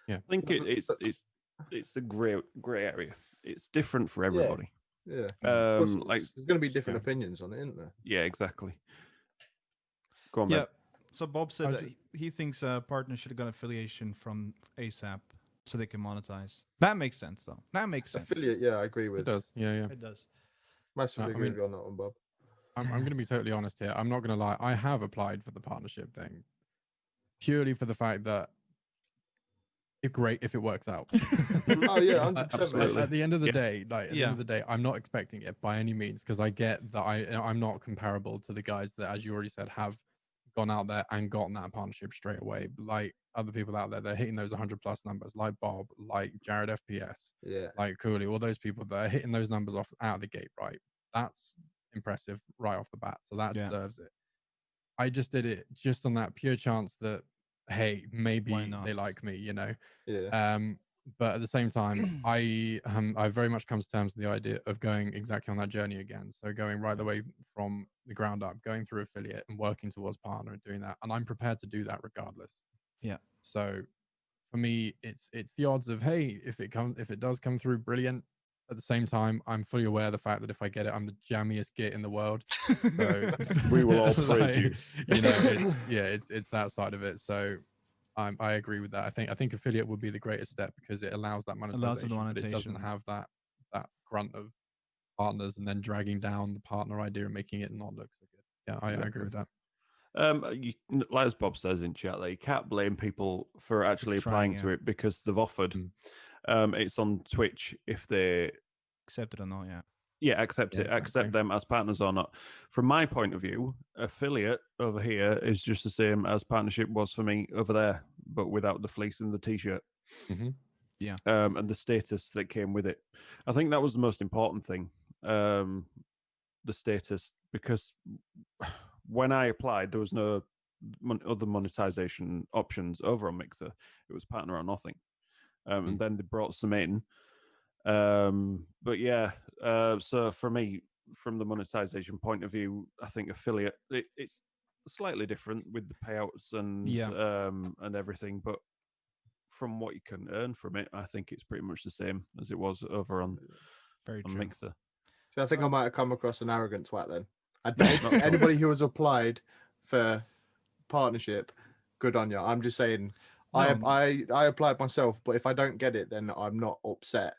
But, I think it's a grey area. It's different for everybody. yeah. Like there's going to be different opinions on it, isn't there? yeah, exactly. Go on, Yeah. Ben. So Bob said that he thinks partners should have got affiliation from ASAP so they can monetize. That makes sense, though. That makes sense. Affiliate, yeah, I agree with. It does. Yeah. It does. Massively I agree mean- with you on that one, Bob. I'm going to be totally honest here. I'm not going to lie. I have applied for the partnership thing purely for the fact that it's great if it works out. Oh yeah, 100%. At the end of the Yeah. day, like at the end of the day, I'm not expecting it by any means because I get that I'm not comparable to the guys that, as you already said, have gone out there and gotten that partnership straight away. Like other people out there, they're hitting those 100+ numbers, like Bob, like Jared FPS, Yeah. like Cooley, all those people that are hitting those numbers off out of the gate, right? That's impressive right off the bat. So that deserves it. I just did it just on that pure chance that, hey, maybe they like me, you know? Yeah. But at the same time, I very much come to terms with the idea of going exactly on that journey again. So going right the way from the ground up, going through affiliate and working towards partner and doing that. And I'm prepared to do that regardless. Yeah. So for me, it's the odds of, hey, if it does come through, brilliant. At the same time, I'm fully aware of the fact that if I get it, I'm the jammiest git in the world. So We will all praise you. You know, it's that side of it. So I agree with that. I think affiliate would be the greatest step because it allows that monetization. But it doesn't have that grunt of partners and then dragging down the partner idea and making it not look so good. Yeah, I agree with that. Like as Bob says in chat, there, you can't blame people for actually Trying, applying to yeah. it because they've offered. It's on Twitch if they Accept it or not, yeah. accept Yeah, it, accept exactly. them as partners or not. From my point of view, affiliate over here is just the same as partnership was for me over there, but without the fleece and the t-shirt. Mm-hmm. And the status that came with it. I think that was the most important thing, the status, because when I applied, there was no other monetization options over on Mixer. It was partner or nothing. And then they brought some in. But yeah, so for me, from the monetization point of view, I think affiliate, it's slightly different with the payouts and everything, but from what you can earn from it, I think it's pretty much the same as it was over on Very true. Mixer. So I think I might have come across an arrogant twat then. Not at all. Anybody who has applied for partnership, good on you. I'm just saying, No. I applied myself, but if I don't get it, then I'm not upset.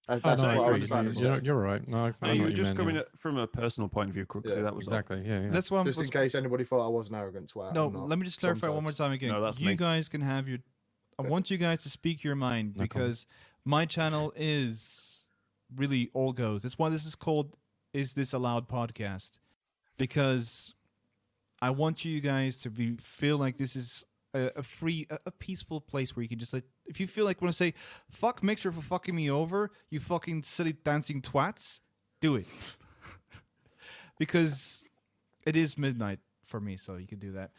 That's Oh, what no, I I was agree. trying to say. You're right. No, I No, know you were what just meant, coming yeah. at, from a personal point of view, Crooksy. Yeah, That was all. Exactly. Yeah. That's why Just in case anybody thought I was an arrogant twat. No, I'm not. let me just clarify one more Sometimes. time again. No, that's you me. guys can have your. I want you guys to speak your mind No comment. because my channel is really all goes. That's why this is called "Is This Allowed Podcast," because I want you guys to feel like this is a free, a peaceful place where you can just like, if you feel like want to say "fuck Mixer for fucking me over," you fucking silly dancing twats, do it, because it is midnight for me, so you can do that.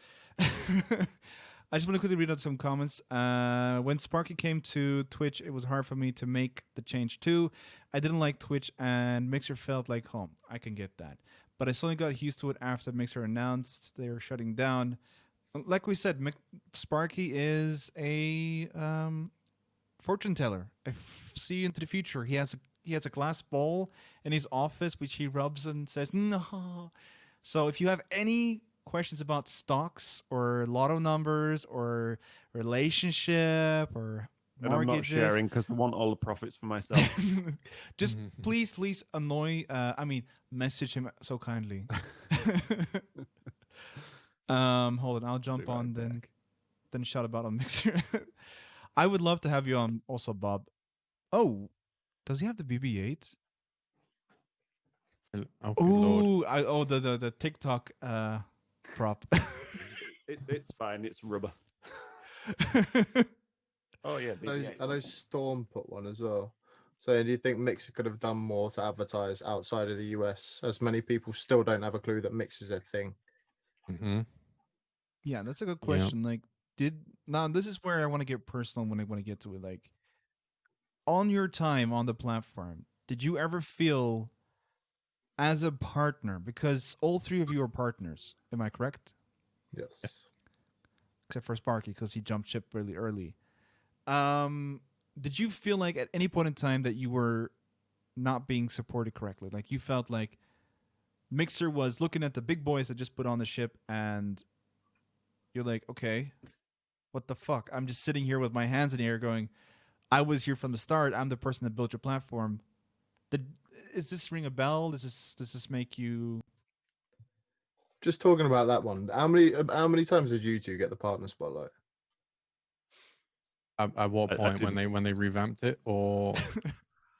I just want to quickly read out some comments. When Sparky came to Twitch, it was hard for me to make the change too. I didn't like Twitch, and Mixer felt like home. I can get that. But I slowly got used to it after Mixer announced they were shutting down. Like we said, Sparky is a fortune teller. I see into the future. He has a glass bowl in his office, which he rubs and says, no. So if you have any questions about stocks or lotto numbers or relationship or And I'm not mortgages, sharing because I want all the profits for myself. just please message him so kindly. Hold on, I'll jump Be right on back. then shout about on Mixer. I would love to have you on also, Bob. Oh, does he have the BB-8? Oh, good lord. The TikTok prop. It's fine. It's rubber. Oh yeah. I know Storm put one as well. So do you think Mixer could have done more to advertise outside of the US, as many people still don't have a clue that Mix is a thing? Mm-hmm. Yeah, that's a good question. Like, now this is where I want to get personal when I want to get to it. Like, on your time on the platform, did you ever feel as a partner? Because all three of you are partners. Am I correct? Yes. Except for Sparky, because he jumped ship really early. Did you feel like at any point in time that you were not being supported correctly? Like you felt like Mixer was looking at the big boys that just put on the ship and you're like, okay, what the fuck? I'm just sitting here with my hands in the air going, I was here from the start. I'm the person that built your platform. Is this ring a bell? Does this make you... Just talking about that one. How many times did you two get the partner spotlight? At what I point when they revamped it, or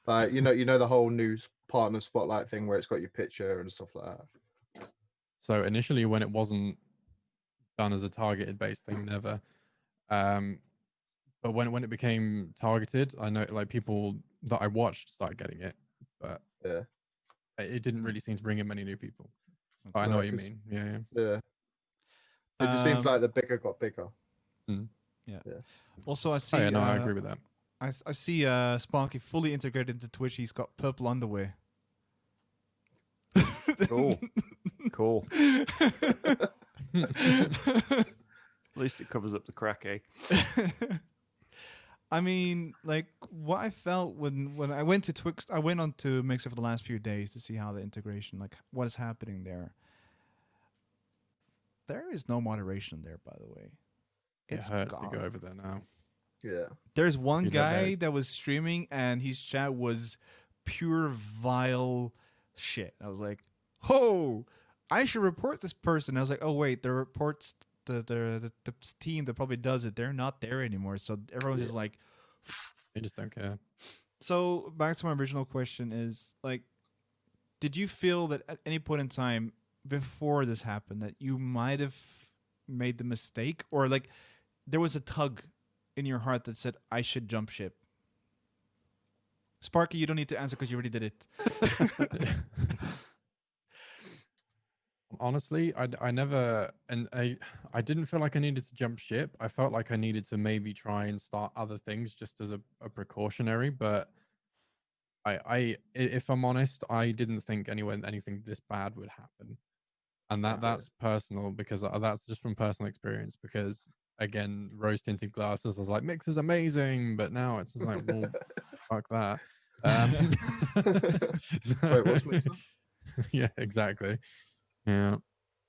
Like you know the whole news partner spotlight thing where it's got your picture and stuff like that. so initially when it wasn't done as a targeted based thing, never. But when it became targeted, I know like people that I watched started getting it, but Yeah. it didn't really seem to bring in many new people. But I know No, what you 'cause- mean. Yeah. Yeah. It just seems like the bigger got bigger. Also, I see... Oh, yeah, no, I agree with that. I see Sparky fully integrated into Twitch. He's got purple underwear. Cool. At least it covers up the crack, eh? I mean, like what I felt when I went to Twix, I went on to Mixer for the last few days to see how the integration, like what is happening there. There is no moderation there, by the way. It It's hurts to gone. go over there now. Yeah. There's one You know guy those. that was streaming and his chat was pure vile shit. I was like, "Oh, I should report this person. I was like, oh wait, the reports the team that probably does it, they're not there anymore. So everyone's just like, They just don't care. so back to my original question is like, did you feel that at any point in time before this happened that you might have made the mistake, or like there was a tug in your heart that said, I should jump ship? Sparky, you don't need to answer because you already did it. Honestly, I never, and I didn't feel like I needed to jump ship. I felt like I needed to maybe try and start other things just as a precautionary. But if I'm honest, I didn't think anything this bad would happen, and that's personal because that's just from personal experience. Because again, rose tinted glasses, I was like, Mix is amazing, but now it's just like, well, fuck that. Wait, what's Mixer? Yeah, exactly. Yeah.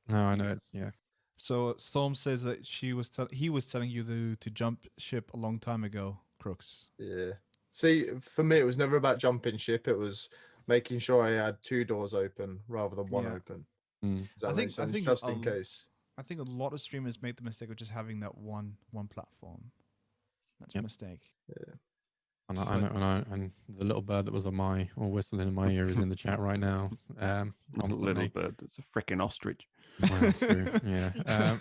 No, I know it's yeah. So Storm says that he was telling you to jump ship a long time ago, Crooks. Yeah. See, for me, it was never about jumping ship. It was making sure I had 2 doors open rather than one Yeah. open. Mm. Does that make sense? Just in case. I think a lot of streamers make the mistake of just having that one platform. That's a Yep. mistake. Yeah. And and the little bird that was on my or whistling in my ear is in the chat right now. Little Constantly. bird. It's a freaking ostrich. Well, that's true. Yeah.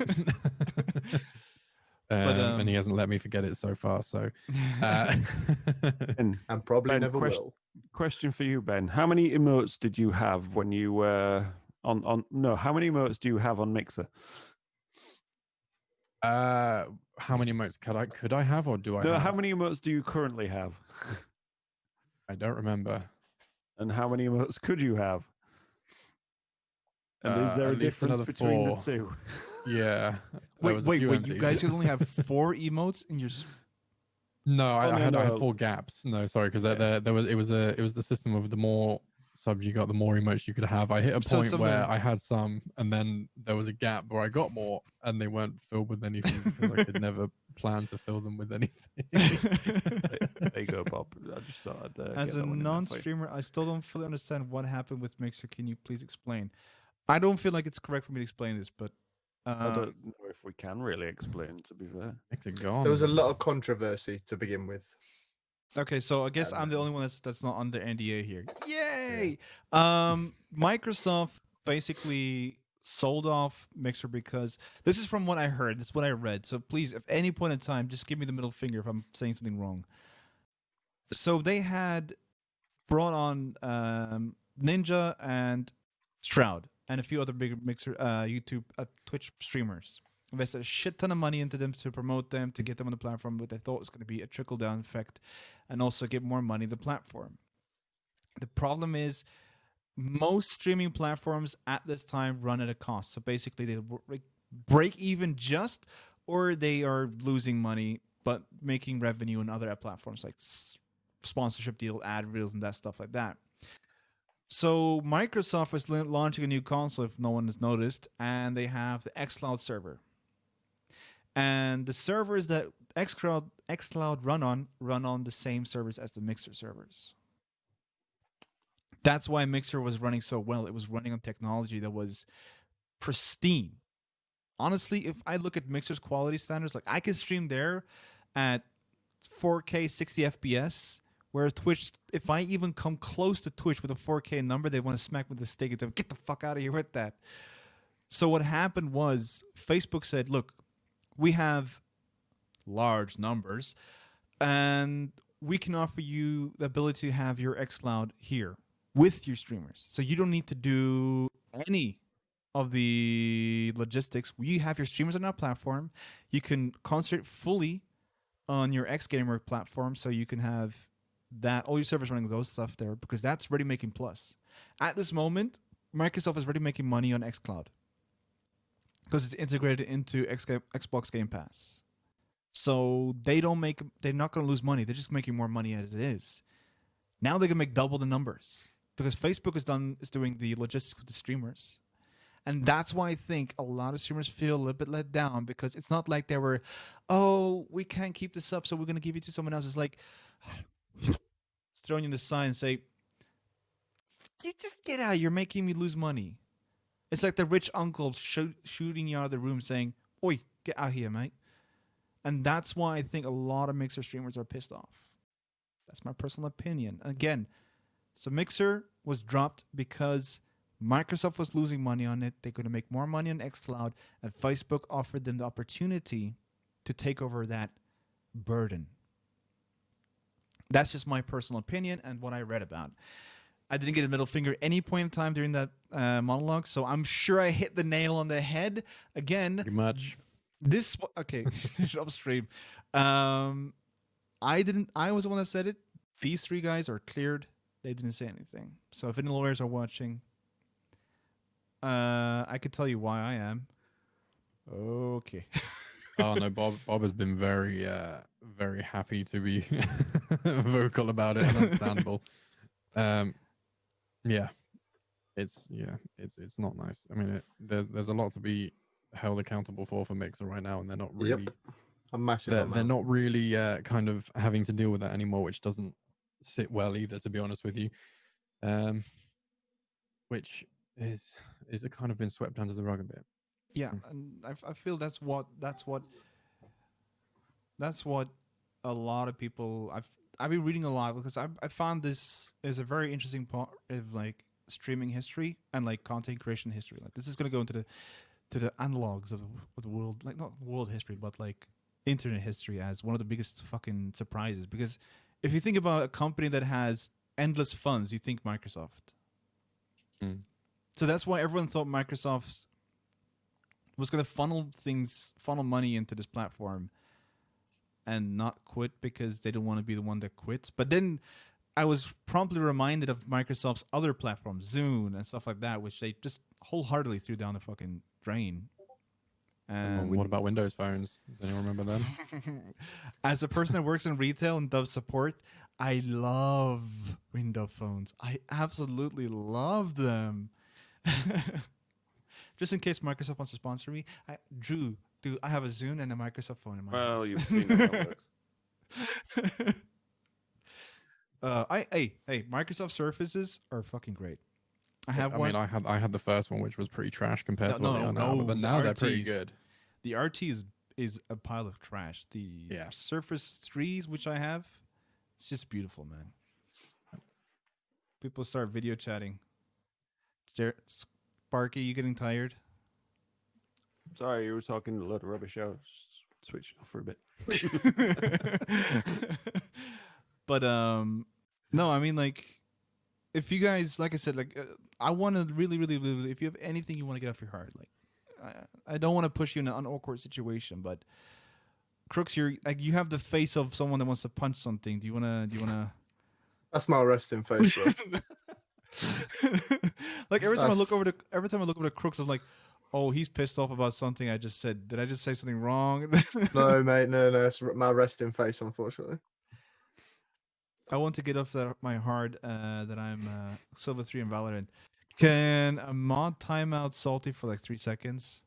And he hasn't let me forget it so far. So, And And probably Ben, never will. question for you, Ben. How many emotes did you have when you were on? No, how many emotes do you have on Mixer? how many emotes could I have, or do I? No, have? how many emotes do you currently have? I don't remember. And how many emotes could you have? And is there a at least difference another between 4. the two? Yeah. There was a Wait. few You empties. guys could only have 4 emotes in your. No, I had no. 4 gaps. No, sorry, because Yeah. there was the system of the more subs you got, the more emotes you could have. I hit a So point some where of- I had some, and then there was a gap where I got more, and they weren't filled with anything because I could never plan to fill them with anything. There you go, Bob. I just thought I'd As get a that one in there for you. non-streamer, I still don't fully understand what happened with Mixer. Can you please explain? I don't feel like it's correct for me to explain this, but I don't know if we can really explain, to be fair. It's gone. There was a lot of controversy to begin with. okay. So I guess Yeah, I'm the no. only one that's not under NDA here. Yay! Microsoft basically sold off Mixer because this is from what I heard. This is what I read. So please, at any point in time, just give me the middle finger if I'm saying something wrong. So they had brought on Ninja and Shroud and a few other big Mixer, YouTube, Twitch streamers. Invested a shit ton of money into them to promote them, to get them on the platform, but they thought it was going to be a trickle down effect and also get more money to the platform. The problem is most streaming platforms at this time run at a cost. So basically they break even just, or they are losing money but making revenue in other platforms like sponsorship deal, ad reels, and that stuff like that. So Microsoft was launching a new console, if no one has noticed, and they have the xCloud server. And the servers that xCloud run on the same servers as the Mixer servers. That's why Mixer was running so well. It was running on technology that was pristine. Honestly, if I look at Mixer's quality standards, like I can stream there at 4K 60 FPS, whereas Twitch, if I even come close to Twitch with a 4K number, they want to smack me with the stick and tell me, get the fuck out of here with that. So what happened was Facebook said, look, we have large numbers and we can offer you the ability to have your xCloud here with your streamers. So you don't need to do any of the logistics. We have your streamers on our platform. You can concentrate fully on your XGamer platform, so you can have that all your servers running those stuff there, because that's already making plus. At this moment, Microsoft is already making money on xCloud because it's integrated into Xbox Game Pass. So they're not going to lose money. They're just making more money as it is. Now they can make double the numbers because Facebook is doing the logistics with the streamers. And that's why I think a lot of streamers feel a little bit let down, because it's not like they were, oh, we can't keep this up, so we're going to give it to someone else. It's like, it's throwing you in the side and say, you just get out. You're making me lose money. It's like the rich uncle shooting you out of the room saying, "Oi, get out here, mate." And that's why I think a lot of Mixer streamers are pissed off. That's my personal opinion. Again, so Mixer was dropped because Microsoft was losing money on it. They're going to make more money on xCloud, and Facebook offered them the opportunity to take over that burden. That's just my personal opinion and what I read about. I didn't get a middle finger at any point in time during that monologue, so I'm sure I hit the nail on the head. Again, Pretty much. okay, off stream. I was the one that said it. These three guys are cleared. They didn't say anything. So if any lawyers are watching, I could tell you why I am. Okay. Oh no, Bob has been very very happy to be vocal about it and understandable. Yeah. It's not nice. I mean, there's a lot to be held accountable for Mixer right now, and they're not really I'm massive. they're not really kind of having to deal with that anymore, which doesn't sit well either, to be honest with you. Which is a kind of been swept under the rug a bit. Yeah, and I feel that's what a lot of people I've been reading a lot, because I found this is a very interesting part of like streaming history and like content creation history. Like this is going to go into the analogs of the world, like not world history, but like internet history, as one of the biggest fucking surprises. Because if you think about a company that has endless funds, you think Microsoft. So that's why everyone thought Microsoft was going to funnel money into this platform and not quit, because they don't want to be the one that quits. But then I was promptly reminded of Microsoft's other platforms, Zune and stuff like that, which they just wholeheartedly threw down the fucking drain. And what about Windows phones? Does anyone remember them? As a person that works in retail and does support, I love Windows phones. I absolutely love them. Just in case Microsoft wants to sponsor me, Drew, dude, I have a Zune and a Microsoft phone in my Well, house. you've seen how that works. Hey, Microsoft Surfaces are fucking great. I have one. I mean, I had the first one, which was pretty trash compared to what they are now. no, But the now they're pretty RTs. good. The RT is a pile of trash. The Surface 3s, which I have, it's just beautiful, man. People start video chatting. Sparky, you getting tired? Sorry, you were talking a lot of rubbish. I was switching off for a bit. But no, I mean, like, if you guys, like I said, like, I want to really, if you have anything you want to get off your heart, like, I don't want to push you in an awkward situation, but Crooks, you have the face of someone that wants to punch something. Do you wanna? That's my resting face, bro. Like every time I look over to Crooks, I'm like, oh, he's pissed off about something I just said. Did I just say something wrong? No, mate, no. It's my resting face, unfortunately. I want to get off my heart that I'm Silver 3 in Valorant. Can a mod time out Salty for like 3 seconds?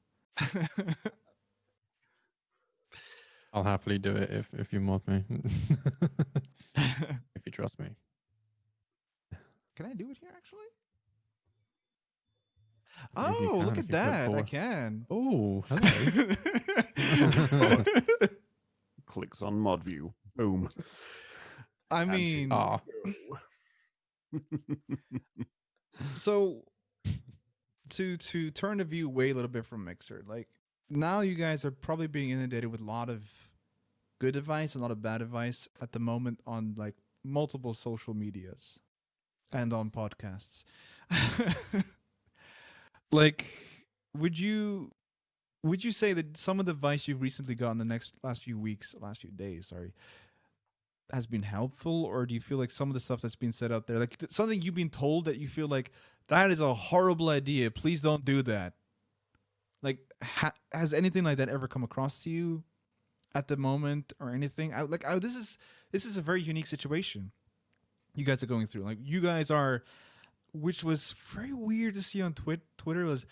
I'll happily do it if you mod me. If you trust me. Can I do it here, actually? Maybe you Oh, can look if at you click that. I forward. can. Oh, hello. Clicks on mod view. Boom. I mean, so to turn the view away a little bit from Mixer, like now you guys are probably being inundated with a lot of good advice and a lot of bad advice at the moment on like multiple social medias and on podcasts. Like, would you say that some of the advice you've recently gotten the last few days, has been helpful, or do you feel like some of the stuff that's been said out there, like something you've been told that you feel like that is a horrible idea, please don't do that? Like, has anything like that ever come across to you at the moment or anything? This is a very unique situation you guys are going through. Like, you guys are, which was very weird to see on Twitter, was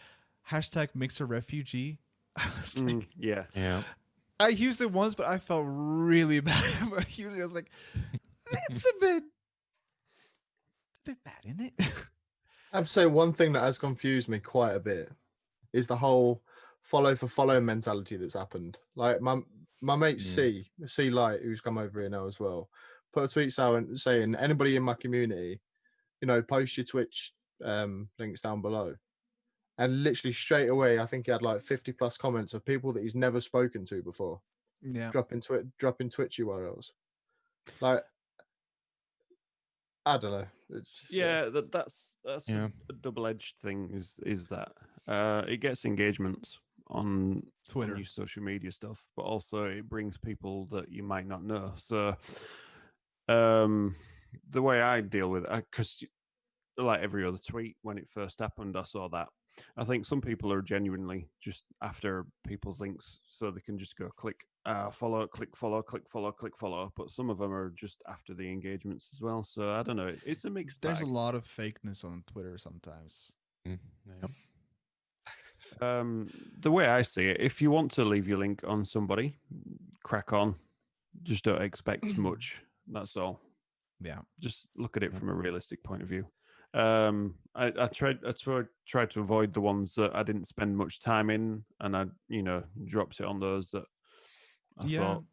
#MixerRefugee. I was like, Yeah. I used it once, but I felt really bad about using it. I was like, it's a bit bad, isn't it? I have to say one thing that has confused me quite a bit is the whole follow for follow mentality that's happened. Like my mate C Light, who's come over here now as well, put a tweet out saying anybody in my community, post your Twitch links down below. And literally straight away, I think he had like 50 plus comments of people that he's never spoken to before. Yeah. Dropping Twitch URLs. Like, I don't know. That's a double-edged thing. Is that it gets engagements on Twitter, on your social media stuff, but also it brings people that you might not know. So, the way I deal with it, because like every other tweet when it first happened, I saw that. I think some people are genuinely just after people's links so they can just go click follow, click follow, click follow, click follow. But some of them are just after the engagements as well. So I don't know. It's a mixed bag. There's a lot of fakeness on Twitter sometimes. Yep. The way I see it, if you want to leave your link on somebody, crack on. Just don't expect much. That's all. Yeah. Just look at it from a realistic point of view. I tried to avoid the ones that I didn't spend much time in, and I dropped it on those that I thought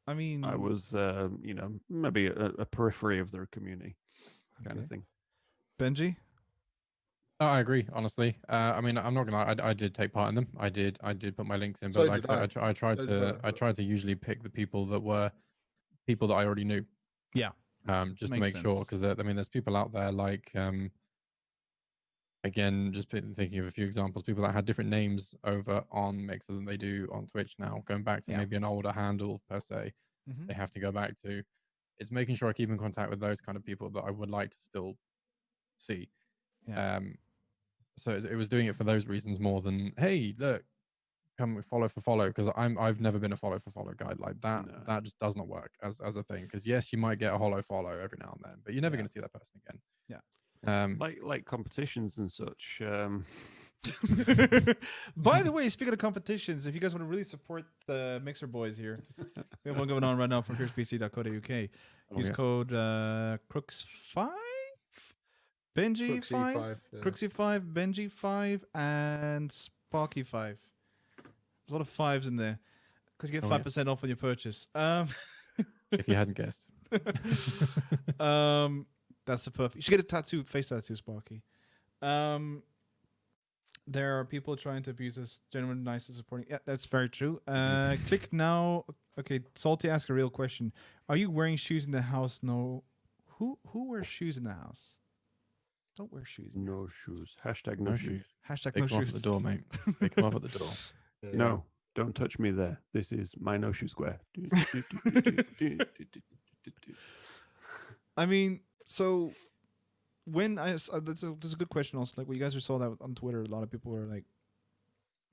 I mean, I was maybe a periphery of their community kind of thing. Benji? No, I agree, honestly. I mean, I'm not gonna lie, I did take part in them. I did put my links in, but So like I did said, I tried to usually pick the people that were people that I already knew. Yeah. Just to Makes make sure, sense. because I mean, there's people out there like, again, just thinking of a few examples, people that had different names over on Mixer than they do on Twitch now, going back to maybe an older handle per se, they have to go back to. It's making sure I keep in contact with those kind of people that I would like to still see. Yeah. So it was doing it for those reasons more than, hey, look, come follow for follow, because I've never been a follow for follow guy like that. No. That just does not work as a thing, because yes, you might get a hollow follow every now and then, but you're never going to see that person again. Like competitions and such. By the way, speaking of competitions, if you guys want to really support the Mixer boys here, we have one going on right now from fiercepc.co.uk. Use code Crooks5, Benji 5, Crooksy 5, Benji 5, and Sparky 5. There's a lot of 5s in there because you get 5% off on your purchase. If you hadn't guessed. That's the perfect. You should get a tattoo, face tattoo, Sparky. There are people trying to abuse us. Genuine, nice, and supporting. Yeah, that's very true. Click now. Okay, Salty asked a real question. Are you wearing shoes in the house? No. Who wears shoes in the house? Don't wear shoes. No shoes. Hashtag no shoes. Hashtag Pick no them off shoes. at the door, mate. Pick them up at the door. No, don't touch me there. This is my no shoe square. I mean, so when that's a good question also. Like when you guys saw that on Twitter, a lot of people were like,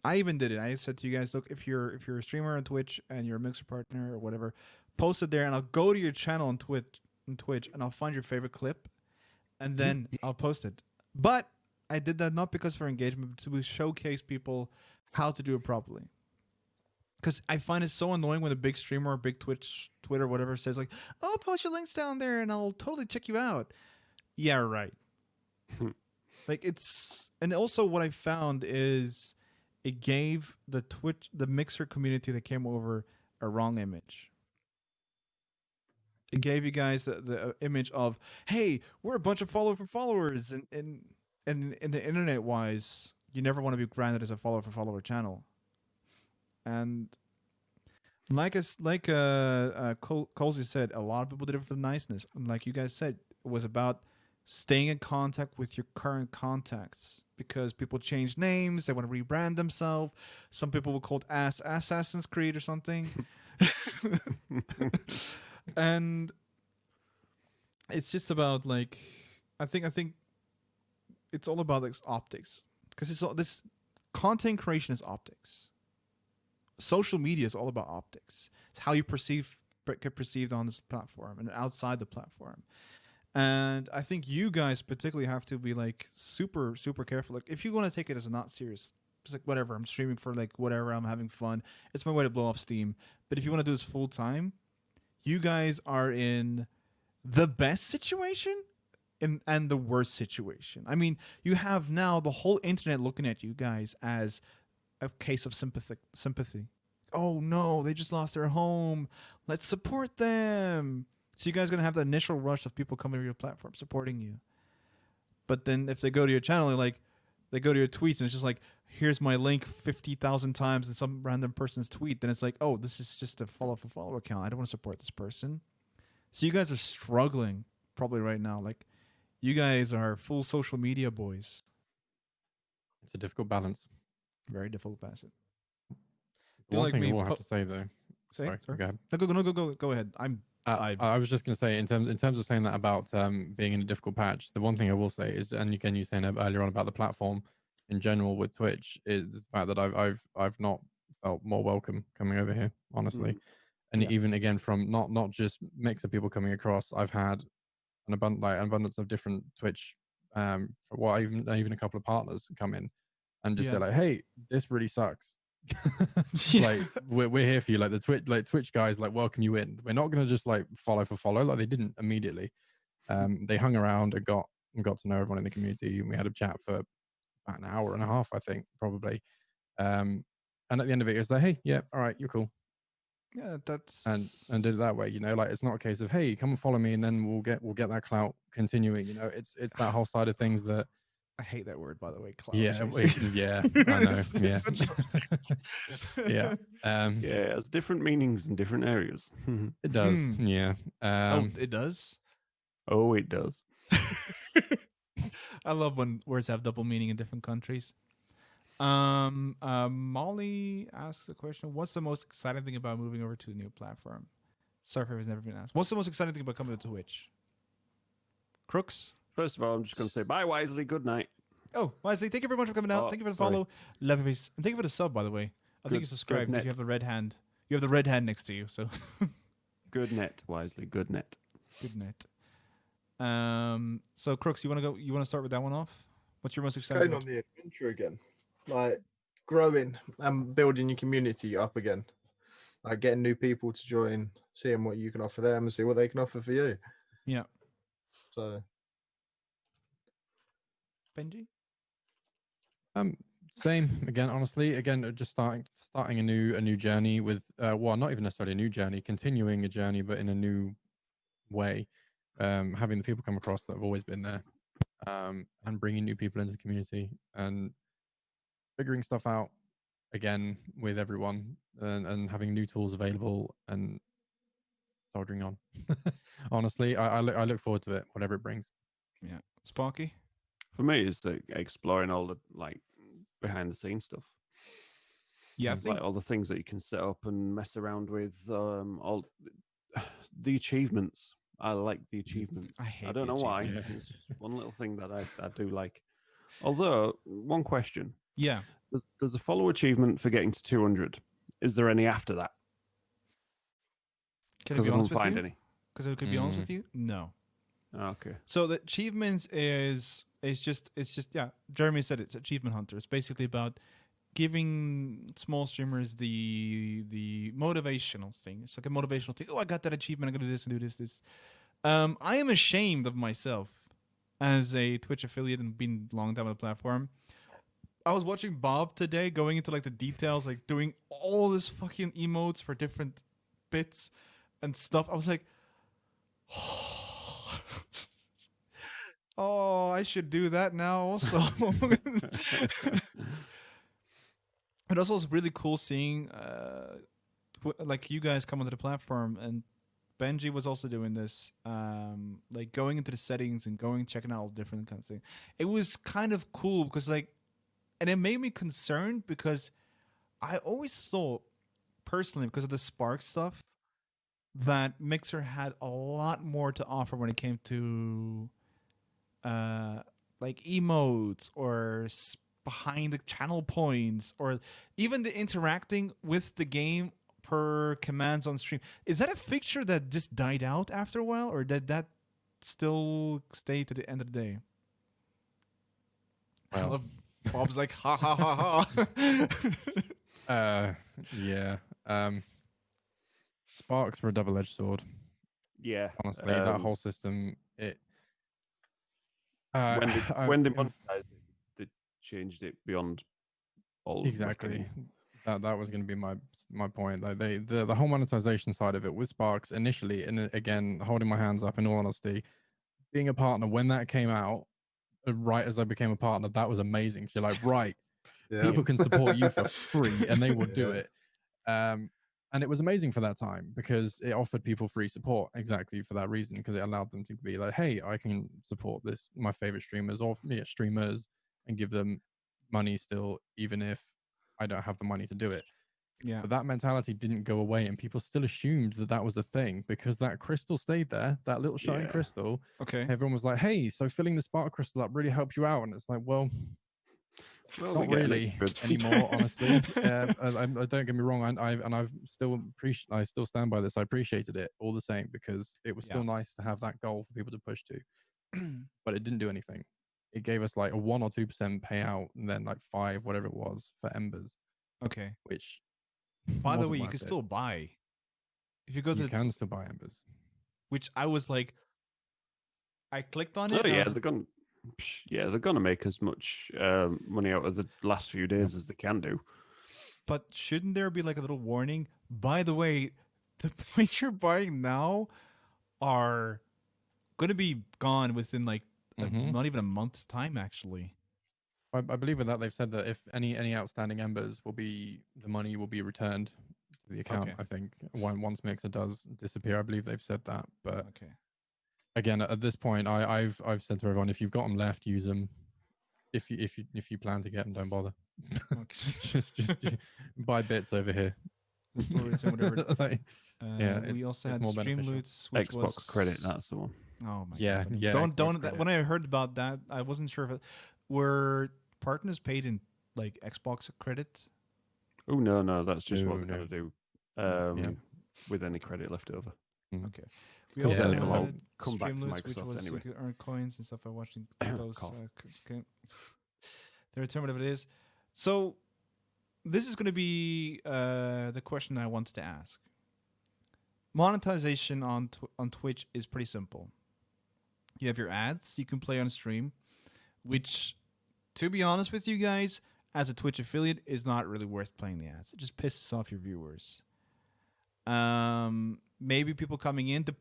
I even did it. I said to you guys, look, if you're a streamer on Twitch and you're a Mixer partner or whatever, post it there, and I'll go to your channel on Twitch, and I'll find your favorite clip, and then I'll post it. But I did that not because for engagement, but to showcase people how to do it properly. Because I find it so annoying when a big streamer or big Twitter, whatever, says like, "Oh, post your links down there, and I'll totally check you out." Yeah, right. Like it's, and also what I found is it gave the Mixer community that came over a wrong image. It gave you guys the image of, hey, we're a bunch of followers, and in the internet wise, you never want to be branded as a follower channel. And like Colsey said, a lot of people did it for the niceness. And like you guys said, it was about staying in contact with your current contacts, because people change names, they want to rebrand themselves. Some people will call it Assassin's Creed or something. And it's just about like, I think it's all about like optics, because it's all this content creation is optics. Social media is all about optics. It's how you get perceived on this platform and outside the platform. And I think you guys particularly have to be like super, super careful. Like if you want to take it as not serious, it's like whatever, I'm streaming for like whatever, I'm having fun. It's my way to blow off steam. But if you want to do this full time, you guys are in the best situation and the worst situation. I mean, you have now the whole internet looking at you guys as a case of sympathy. Oh no, they just lost their home. Let's support them. So you guys are gonna have the initial rush of people coming to your platform supporting you. But then if they go to your channel, they go to your tweets and it's just like, here's my link 50,000 times in some random person's tweet. Then it's like, oh, this is just a follow account. I don't want to support this person. So you guys are struggling probably right now. Like, you guys are full social media boys. It's a difficult balance. Very difficult passage. The one thing I will have to say though. Sorry. Go ahead. Go ahead. I was just going to say in terms of saying that about being in a difficult patch. The one thing I will say is, and again, you saying earlier on about the platform in general with Twitch, is the fact that I've not felt more welcome coming over here, honestly. And even again from not just mix of people coming across, I've had an abundance of different Twitch, even a couple of partners come in and just say like, hey, this really sucks. Like we're here for you. Like the Twitch guys like welcome you in. We're not gonna just like follow for follow. Like they didn't immediately. They hung around and got to know everyone in the community, and we had a chat for about an hour and a half, I think, probably. And at the end of it, it's like, hey, yeah, all right, you're cool. Yeah, that's and did it that way, you know. Like it's not a case of, hey, come and follow me, and then we'll get that clout continuing. You know, it's that whole side of things that I hate that word, by the way. Clout yeah, chasing. yeah, I know. Yeah, yeah, Yeah, it has different meanings in different areas. it does. Yeah. It does. Oh, it does. I love when words have double meaning in different countries. Molly asks the question: what's the most exciting thing about moving over to a new platform? Surfer has never been asked. What's the most exciting thing about coming to Twitch? Crooks? First of all, I'm just going to say bye, Wisely. Good night. Oh, Wisely, thank you very much for coming out. Oh, thank you for the sorry. follow. Love your face. And thank you for the sub, by the way. I think you subscribed because you have the red hand. You have the red hand next to you, so Good net, Wisely. Good net. good night. So Crooks, you want to start with that one off? What's your most exciting? Going on the adventure again, like growing and building your community up again, like getting new people to join, seeing what you can offer them and see what they can offer for you. Yeah. So Benji? Same again, honestly. Again, just starting a new journey with well, not even necessarily a new journey, continuing a journey, but in a new way. Having the people come across that have always been there, and bringing new people into the community and figuring stuff out again with everyone, and having new tools available and soldiering on. Honestly, I look forward to it, whatever it brings. Yeah. Sparky? For me, it's like exploring all the like behind the scenes stuff. Yeah, I Like think all the things that you can set up and mess around with. All the achievements. I like the achievements. I don't hate know the why. achievements. It's one little thing that I do like. Although, one question: yeah. there's a follow achievement for getting to 200. Is there any after that? Can I Because be I don't honest with find you? any. Because I could be honest with you? No. Okay. So the achievements is just yeah. Jeremy said it's achievement hunter. It's basically about giving small streamers the motivational thing. It's like a motivational thing. Oh, I got that achievement. I'm gonna do this and do this. I am ashamed of myself as a Twitch affiliate and being long time on the platform. I was watching Bob today going into like the details, like doing all this fucking emotes for different bits and stuff. I was like, oh, I should do that now also. It also was really cool seeing like you guys come onto the platform, and Benji was also doing this, like going into the settings and checking out all the different kinds of things. It was kind of cool because and it made me concerned because I always thought personally, because of the Spark stuff, that Mixer had a lot more to offer when it came to like emotes or behind the channel points or even the interacting with the game per commands on stream. Is that a fixture that just died out after a while, or did that still stay to the end of the day? I love Bob's like ha ha ha ha. Yeah. Sparks were a double-edged sword. Yeah. Honestly, that whole system, When they monetized it, they changed it beyond all exactly reckoning. that was going to be my point. Like the whole monetization side of it with Sparks initially, and again, holding my hands up in all honesty, being a partner when that came out, right as I became a partner, that was amazing. So you're like, right, Yeah. people can support you for free, and they will do Yeah. it. And it was amazing for that time because it offered people free support exactly for that reason, because it allowed them to be like, hey, I can support this, my favorite streamers or streamers, and give them money still, even if I don't have the money to do it. Yeah. But that mentality didn't go away, and people still assumed that that was the thing because that crystal stayed there, that little shiny Yeah. crystal. Okay. Everyone was like, hey, so filling the spark crystal up really helps you out. And it's like, well, Well, not we get an really extra- anymore, honestly. I don't get me wrong. I've still I still stand by this. I appreciated it all the same because it was still nice to have that goal for people to push to, but it didn't do anything. It gave us like a 1 or 2% payout, and then like 5, whatever it was, for embers, Okay. which By the wasn't way, you worth can it. still buy. If you go You to can still buy embers. which I was like, I clicked on it. Oh and I yeah, was- they're gonna make as much money out of the last few days as they can do. but shouldn't there be like a little warning? By the way, the points you're buying now are going to be gone within like Mhm. not even a month's time, actually. I believe with that they've said that if any outstanding embers the money will be returned to the account. Okay. I think once Mixer does disappear, I believe they've said that. But Okay. again, at this point, I've said to everyone, if you've got them left, use them. If you plan to get them, don't bother. Okay. just buy bits over here. The story to whatever. Like, yeah, we it's also it's had more stream beneficial. loots, which Xbox was credit, that's the one. Oh my Yeah, god! yeah, Don't Xbox that, credit. when I heard about that, I wasn't sure if it were partners paid in like Xbox credit. Oh no, that's just what No, they're no. gonna do. Yeah. With any credit left over. Okay. We Cool. also Yeah, had they'll all come back stream to loots, which Microsoft was anyway. you could earn coins and stuff by watching those. Cough. Okay. The return, whatever it is. So this is going to be the question I wanted to ask. Monetization on Twitch is pretty simple. You have your ads you can play on stream, which, to be honest with you guys, as a Twitch affiliate, is not really worth playing the ads. It just pisses off your viewers. Maybe people coming in. The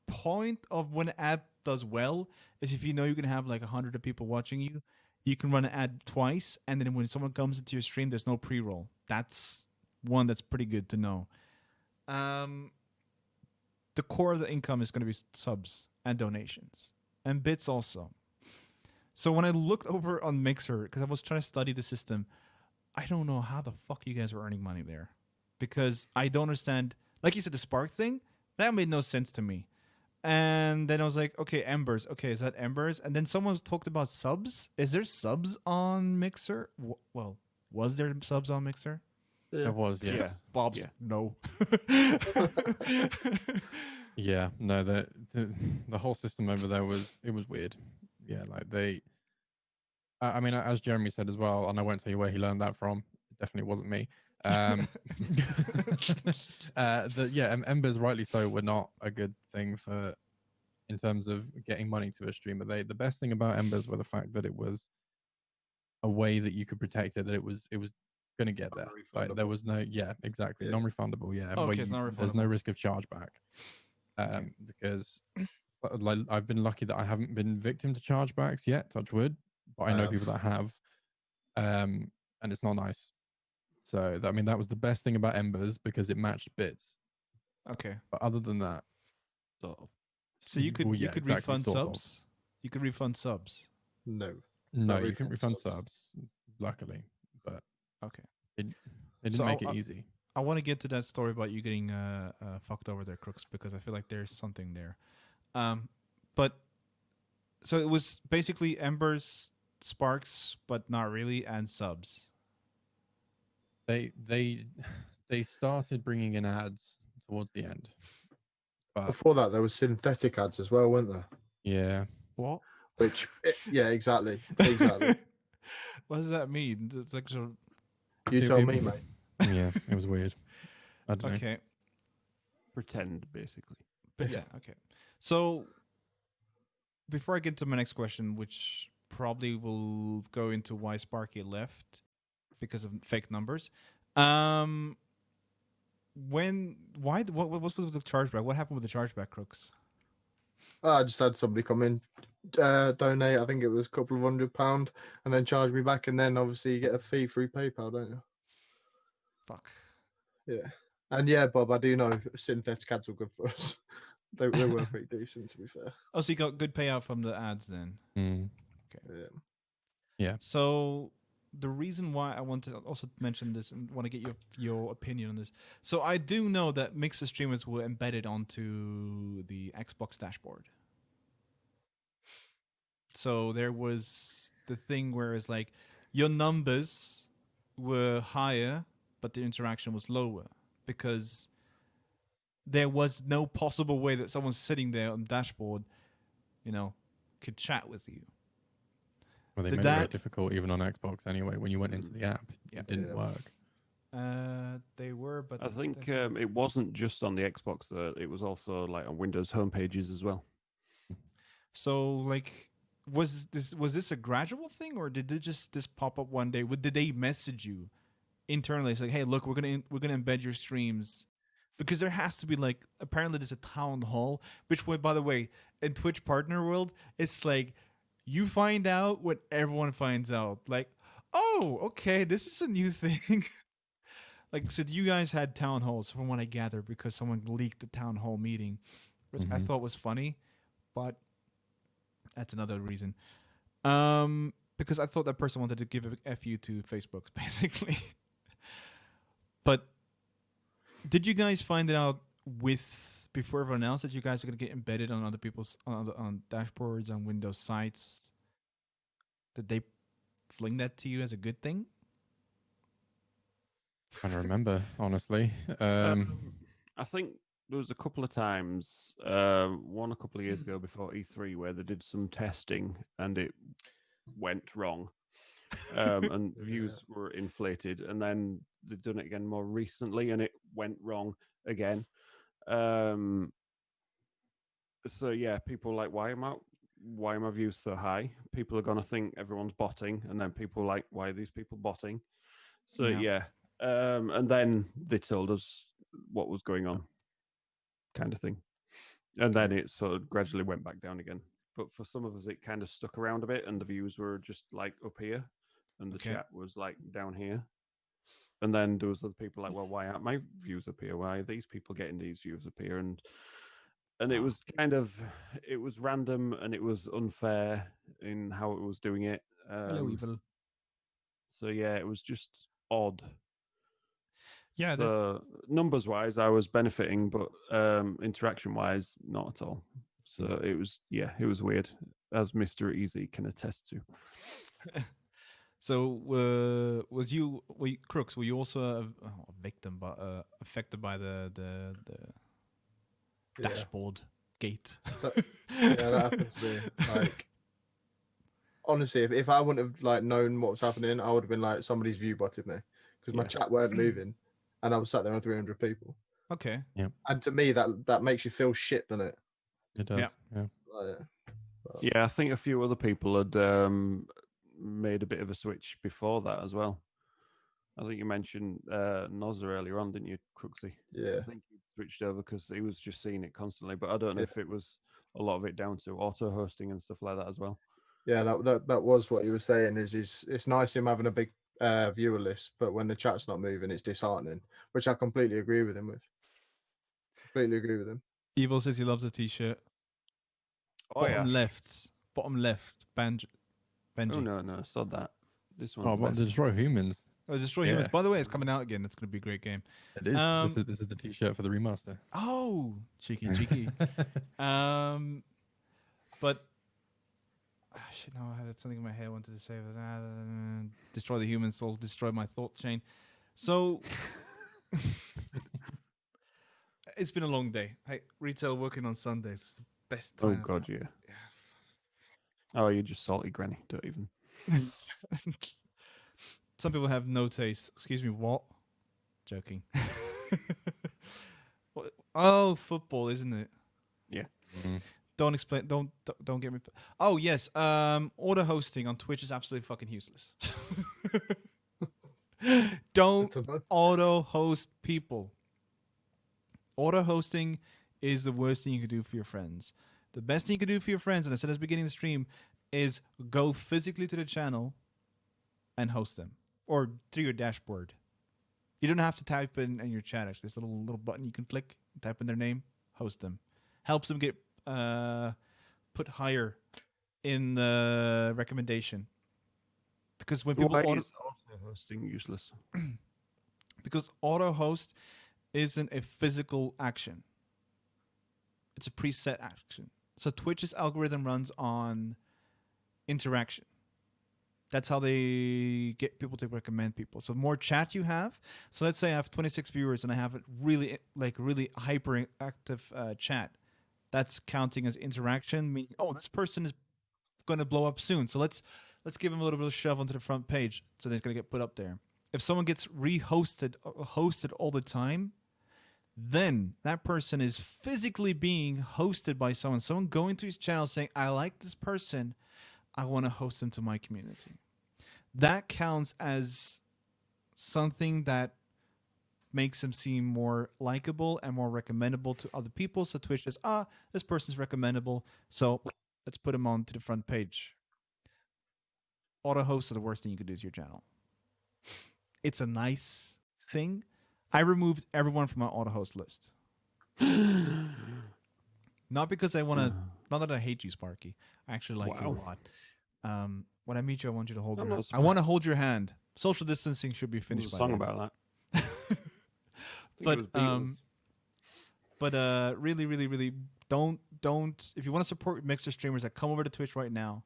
point of when an ad does well is if you know you can have like 100 people watching you, you can run an ad twice, and then when someone comes into your stream, there's no pre-roll. That's one that's pretty good to know. The core of the income is going to be subs and donations and bits also. So when I looked over on Mixer, because I was trying to study the system, I don't know how the fuck you guys are earning money there, because I don't understand. Like you said, the Spark thing, that made no sense to me. And then I was like, okay, Embers. Okay, is that Embers? And then someone talked about subs. Is there subs on Mixer? Well, was there subs on Mixer? There was, yes. Yeah. Bob's Yeah. no. Yeah, no, the whole system over there was weird. Yeah, like I mean, as Jeremy said as well, and I won't tell you where he learned that from. It definitely wasn't me. Embers, rightly so, were not a good thing in terms of getting money to a streamer. The best thing about Embers were the fact that it was a way that you could protect it, that it was going to get there. Like there was no, exactly, non-refundable. Yeah, Okay, where it's not there's no refundable. risk of chargeback. Because like I've been lucky that I haven't been victim to chargebacks yet, touch wood, but I know people that have, and it's not nice. So I mean, that was the best thing about Embers because it matched bits. Okay. But other than that, Sort of. So you could well, yeah, you could exactly, refund sort of. subs. You could refund subs. No. No, Not you can refund refund subs, luckily, but Okay. it didn't So make it easy. I want to get to that story about you getting fucked over there, Crooks, because I feel like there's something there. But so it was basically Embers, Sparks, but not really, and subs. They started bringing in ads towards the end, but Before that, there was synthetic ads as well, weren't there? yeah, What? Which, yeah, exactly. Exactly. What does that mean? It's like so. You It- tell it- me, mate. yeah, it was weird. I don't know. Okay. Pretend, basically. But yeah. Okay. So before I get to my next question, which probably will go into why Sparky left because of fake numbers. What was with the chargeback? What happened with the chargeback, Crooks? I just had somebody come in, donate. I think it was a couple of £100, and then charge me back, and then obviously you get a fee through PayPal, don't you? Fuck. Yeah. And yeah, Bob, I do know synthetic ads were good for us. They were pretty decent, to be fair. Oh, so you got good payout from the ads then. Mm. Yeah. So the reason why I want to also mention this and want to get your opinion on this. So I do know that Mixer streamers were embedded onto the Xbox dashboard. So there was the thing where it's like your numbers were higher, but the interaction was lower because there was no possible way that someone sitting there on the dashboard, could chat with you. Well, they Did made it very that- difficult even on Xbox anyway. When you went into the app, it didn't work. They were, but I think it wasn't just on the Xbox. It was also like on Windows homepages as well. so. Like, was this a gradual thing, or did it just this pop up one day? Did they message you internally? It's like, hey, look, we're gonna embed your streams, because there has to be like apparently there's a town hall, which way, by the way, in Twitch partner world, it's like you find out what everyone finds out. Like, oh, okay, this is a new thing. Like, so you guys had town halls, from what I gather, because someone leaked the town hall meeting, which I thought was funny, but that's another reason. Because I thought that person wanted to give a FU to Facebook, basically. But did you guys find it out before everyone else that you guys are gonna get embedded on other people's on dashboards on Windows sites? Did they fling that to you as a good thing? Trying to remember, honestly. I think there was a couple of times, one a couple of years ago before E3, where they did some testing and it went wrong, and views were inflated, and then they've done it again more recently, and it went wrong again. So yeah, people are like, why are my views so high? People are gonna think everyone's botting, and then people are like, why are these people botting? So yeah. And then they told us what was going on, kind of thing. And then it sort of gradually went back down again. But for some of us, it kind of stuck around a bit, and the views were just like up here, and the chat was like down here. And then there was other people like, well, why aren't my views up here? Why are these people getting these views up here? And it was kind of, it was random, and it was unfair in how it was doing it. Hello, evil. So yeah, it was just odd. Yeah. So numbers wise, I was benefiting, but interaction wise, not at all. So it was weird, as Mr. Easy can attest to. So Crooks? Were you also a victim, but affected by the dashboard gate? That happened to me. Like, honestly, if I wouldn't have like known what was happening, I would have been like, somebody's view botted me, because my chat weren't moving, and I was sat there on 300 people. Okay. Yeah. And to me, that makes you feel shit, doesn't it? It does. Yeah. Yeah, I think a few other people had made a bit of a switch before that as well. I think you mentioned Nozza earlier on, didn't you, Crooksy? Yeah. I think he switched over because he was just seeing it constantly, but I don't know if it was a lot of it down to auto hosting and stuff like that as well. Yeah, that was what you were saying. Is it's nice him having a big viewer list, but when the chat's not moving, it's disheartening. Which I completely agree with him with. Completely agree with him. Evil says he loves a t-shirt. Oh, Bottom left, Benji. Oh no, sod that. This one's Oh, what, best. the Destroy Humans? Oh, Destroy Humans. By the way, it's coming out again. It's going to be a great game. It is. This is the t-shirt for the remaster. Oh, cheeky. But shit, no, I had something in my head I wanted to say. But, destroy the human soul, destroy my thought chain. So it's been a long day. Hey, retail working on Sundays is the best Oh time. god, yeah. Oh, you're just salty granny. Don't even. Some people have no taste. Excuse me, what? Joking. Oh, football, isn't it? Yeah. Don't explain. Don't get me. Oh yes. Auto hosting on Twitch is absolutely fucking useless. Don't auto host people. Auto hosting is the worst thing you can do for your friends. The best thing you can do for your friends, and I said at the beginning of the stream, is go physically to the channel and host them, or through your dashboard. You don't have to type in your chat. Actually, there's a little button you can click, type in their name, host them. Helps them get put higher in the recommendation. Because when people is also hosting useless. Because auto host isn't a physical action. It's a preset action. So Twitch's algorithm runs on interaction. That's how they get people to recommend people. So the more chat you have. So let's say I have 26 viewers and I have a really hyperactive chat. That's counting as interaction. Meaning, this person is going to blow up soon. So let's give him a little bit of shove onto the front page. So they're going to get put up there. If someone gets hosted all the time, then that person is physically being hosted by someone. Someone going to his channel saying, I like this person. I want to host them to my community. That counts as something that makes him seem more likable and more recommendable to other people. So Twitch says, this person's recommendable. So let's put him onto the front page. Auto host is the worst thing you could do to your channel. It's a nice thing. I removed everyone from my auto host list. Not because I want to, not that I hate you, Sparky. I actually like you a lot. When I meet you, I want you to hold your hand. I want to hold your hand. Social distancing should be finished by There's a song then. about that. But really, really, really don't. If you want to support Mixer streamers that come over to Twitch right now,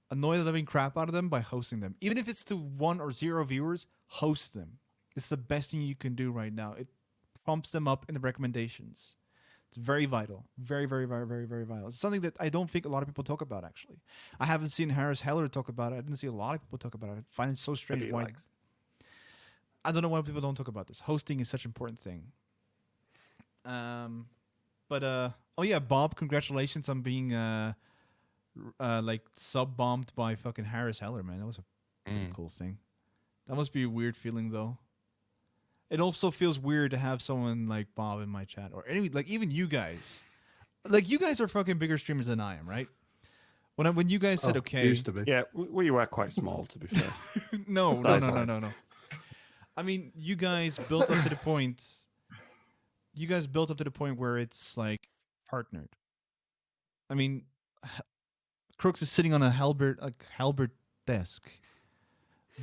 annoy the living crap out of them by hosting them. Even if it's to 1 or 0 viewers, host them. It's the best thing you can do right now. It pumps them up in the recommendations. It's very vital. Very, very, very, very, very vital. It's something that I don't think a lot of people talk about, actually. I haven't seen Harris Heller talk about it. I didn't see a lot of people talk about it. I find it so strange. Why? I don't know why people don't talk about this. Hosting is such an important thing. Bob, congratulations on being sub-bombed by fucking Harris Heller, man. That was a pretty cool thing. That must be a weird feeling, though. It also feels weird to have someone like Bob in my chat, or even you guys. Like, you guys are fucking bigger streamers than I am, right? When you guys said okay, used to be. Yeah, we were quite small, to be fair. No. I mean, you guys built up to the point. You guys built up to the point where it's like partnered. I mean, Crooks is sitting on a halberd desk.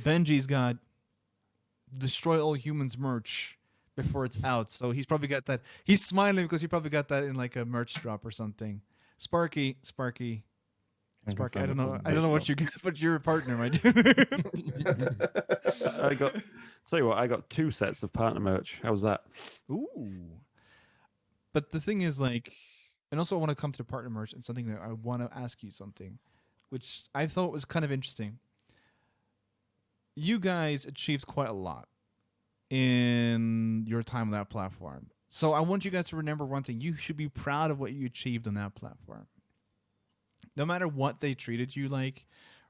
Benji's got Destroy All Humans merch before it's out, so he's probably got that. He's smiling because he probably got that in like a merch drop or something. Sparky. I don't know what you get, but you're a partner, my dude. Tell you what, I got 2 sets of partner merch. How's that? Ooh. But the thing is, like, and also I want to come to the partner merch and something that I want to ask you something, which I thought was kind of interesting. You guys achieved quite a lot in your time on that platform. So I want you guys to remember one thing. You should be proud of what you achieved on that platform. No matter what they treated you like,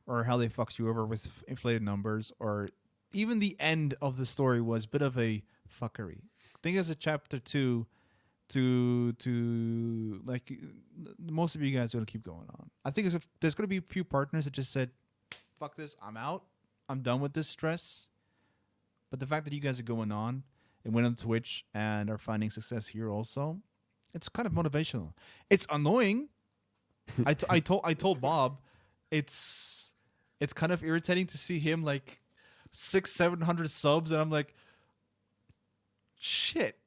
or how they fucked you over with inflated numbers, or even the end of the story was a bit of a fuckery. I think as a chapter 2 to like, most of you guys are going to keep going on. I think there's going to be a few partners that just said, fuck this, I'm out. I'm done with this stress. But the fact that you guys are going on and went on Twitch and are finding success here also, it's kind of motivational. It's annoying. I told Bob, it's kind of irritating to see him like 600-700 subs, and I'm like, shit.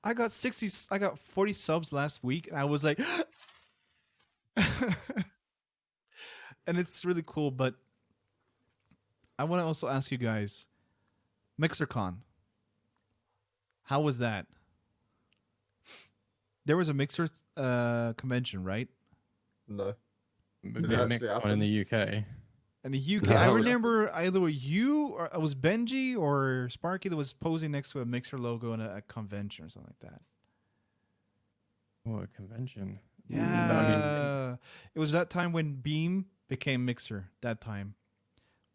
I got 40 subs last week, and I was like, and it's really cool. But I want to also ask you guys, MixerCon, how was that? There was a Mixer convention, right? No. Maybe a mixed one in the UK. In the UK, No. I remember either you or it was Benji or Sparky that was posing next to a Mixer logo in a convention or something like that. Oh, a convention. Yeah. It was that time when Beam became Mixer. That time.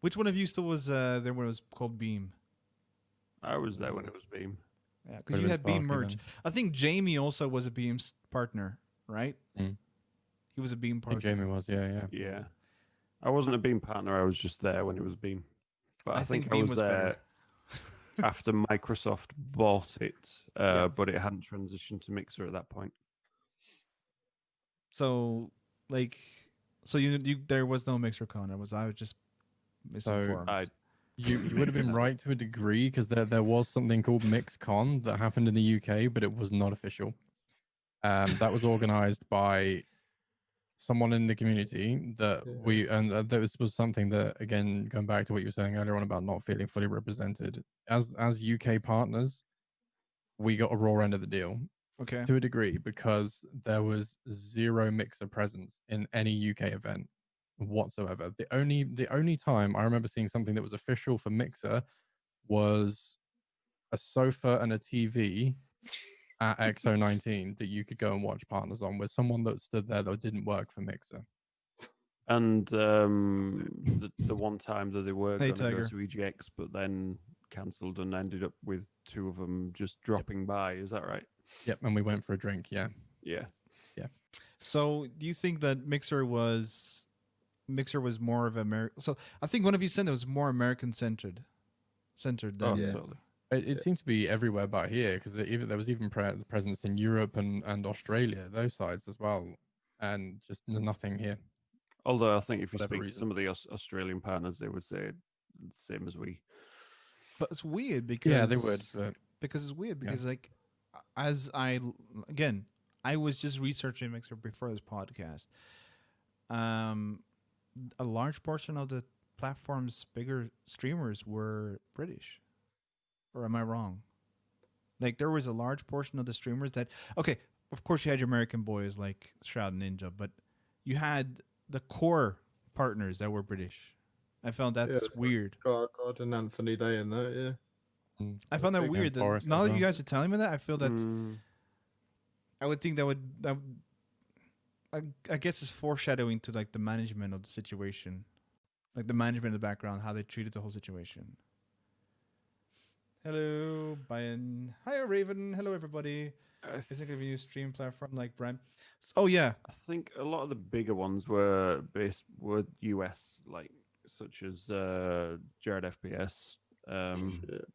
Which one of you still was there when it was called Beam? I was there when it was Beam. Yeah, because Could've you been had Beam Sparky merge. then. I think Jamie also was a Beam's partner, right? Mm. He was a Beam I think partner. Jamie was, yeah. Yeah. I wasn't a Beam partner. I was just there when it was Beam. But I think I Beam was was there better. after Microsoft bought it, Yeah. but it hadn't transitioned to Mixer at that point. So, like, so you there was no MixerCon. I was just misinformed. I You would have been No. right to a degree because there was something called MixCon that happened in the UK, but it was not official. That was organized by someone in the community that this was something that, again, going back to what you were saying earlier on about not feeling fully represented as UK partners, we got a raw end of the deal Okay. to a degree because there was zero Mixer presence in any UK event whatsoever. The only time I remember seeing something that was official for Mixer was a sofa and a TV at XO19 that you could go and watch partners on with someone that stood there that didn't work for Mixer. And the one time that they were Hey, going to go Tiger. to EGX, but then cancelled and ended up with two of them just dropping by. Is that right? Yep, and we went for a drink. Yeah. Yeah. So, do you think that Mixer was more of American? So, I think one of you said it was more American centered Oh, than. Yeah. totally. It seems to be everywhere but here because there was even presence in Europe and Australia, those sides as well, and just nothing here. Although I think if you Whatever speak to reason. some of the Australian partners, they would say the same as we. But it's weird because Yeah, they would. But because it's weird Yeah. because like as again I was just researching Mixer before this podcast. A large portion of the platform's bigger streamers were British, or am I wrong? Like there was a large portion of the streamers that okay, of course you had your American boys like Shroud and Ninja, but you had the core partners that were British. I found that's it's like weird. God and Anthony Day in there, yeah. I found that big weird. That Forest now as that you well. guys are telling me that, I feel that Mm, I would think that would I guess it's foreshadowing to like the management of the situation, like the management in the background, how they treated the whole situation. Hello, Brian. Hi, Raven. Hello, everybody. I, Is it gonna be a new stream platform like Brand? Oh yeah, I think a lot of the bigger ones were US, like such as Jared FPS, Shit.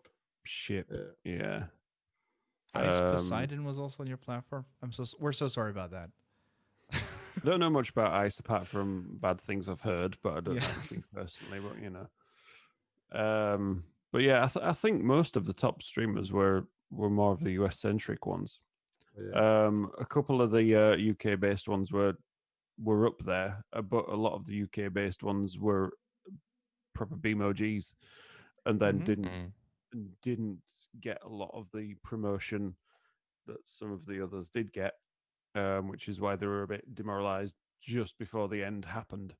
Ship, Yeah. yeah. Ice Um, Poseidon was also on your platform. We're so sorry about that. I don't know much about Ice apart from bad things I've heard, but I don't know Yeah. anything personally. But you know, but yeah, I think most of the top streamers were more of the US centric ones. Yeah. A couple of the UK based ones were up there, but a lot of the UK based ones were proper BMOGs, and then Mhm. didn't get a lot of the promotion that some of the others did get, which is why they were a bit demoralized just before the end happened.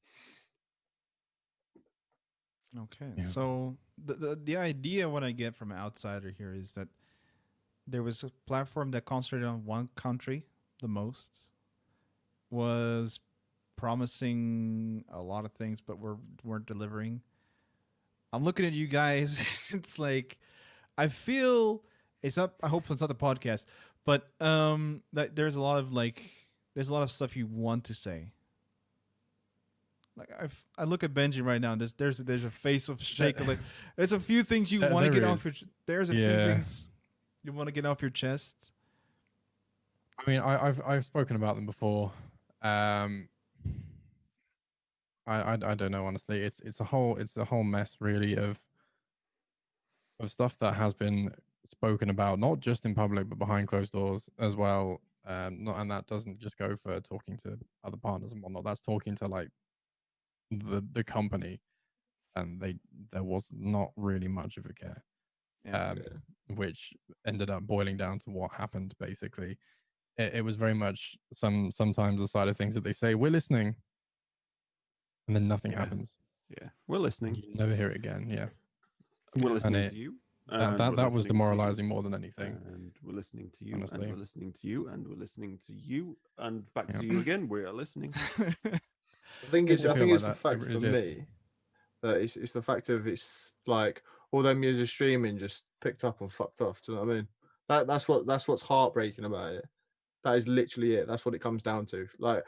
Okay, Yeah. so the idea what I get from an outsider here is that there was a platform that concentrated on one country the most, was promising a lot of things but weren't delivering. I'm looking at you guys. It's like I feel it's not. I hope it's not the podcast, but that there's a lot of stuff you want to say. Like I look at Benji right now. And there's a face of shake. Like there's a few things you want to there get off your. is. There's a few Yeah. things you want to get off your chest. I mean, I've spoken about them before. I don't know, honestly. It's a whole mess really of stuff that has been spoken about, not just in public but behind closed doors as well. And that doesn't just go for talking to other partners and whatnot. That's talking to like the company, and there was not really much of a care. Yeah. Which ended up boiling down to what happened basically. It was very much sometimes the side of things that they say we're listening, and then nothing Yeah. happens. Yeah, we're listening. You never hear it again. Yeah, We're and listening it to you. and That we're that was listening to you, demoralizing more than anything. And we're listening to you, honestly. and we're listening to you, and we're listening to you, and back Yeah. to you again. We are listening. I think Did it's you I feel think like it's the that? It fact really for did. me that it's the fact of it's like all them years of streaming just picked up and fucked off. Do you know what I mean? That's what's heartbreaking about it. That is literally it. That's what it comes down to. Like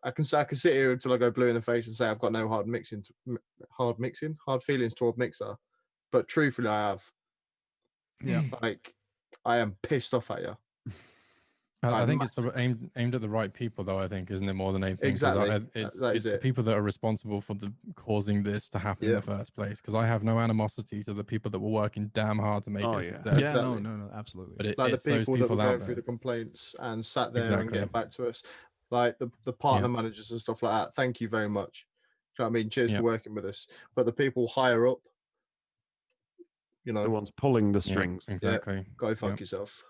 I can sit here until I go blue in the face and say I've got no hard feelings toward Mixer, but truthfully I have. Yeah. Like I am pissed off at you. I Like, think it's aimed at the right people, though. I think, isn't it, more than anything? 'Cause Exactly. it's That is the it. people that are responsible for causing this to happen in Yeah. the first place. Because I have no animosity to the people that were working damn hard to make Oh, it a yeah. success. Yeah, Exactly. no, absolutely. But Like the it's those people that were people going out through there. the complaints and sat there and Exactly. getting back to us, like the partner managers and stuff like that. Thank you very much. Do you know what I mean? Cheers Yeah. for working with us. But the people higher up, you The know, ones pulling the Yeah, strings. exactly. go fuck Yep. yourself.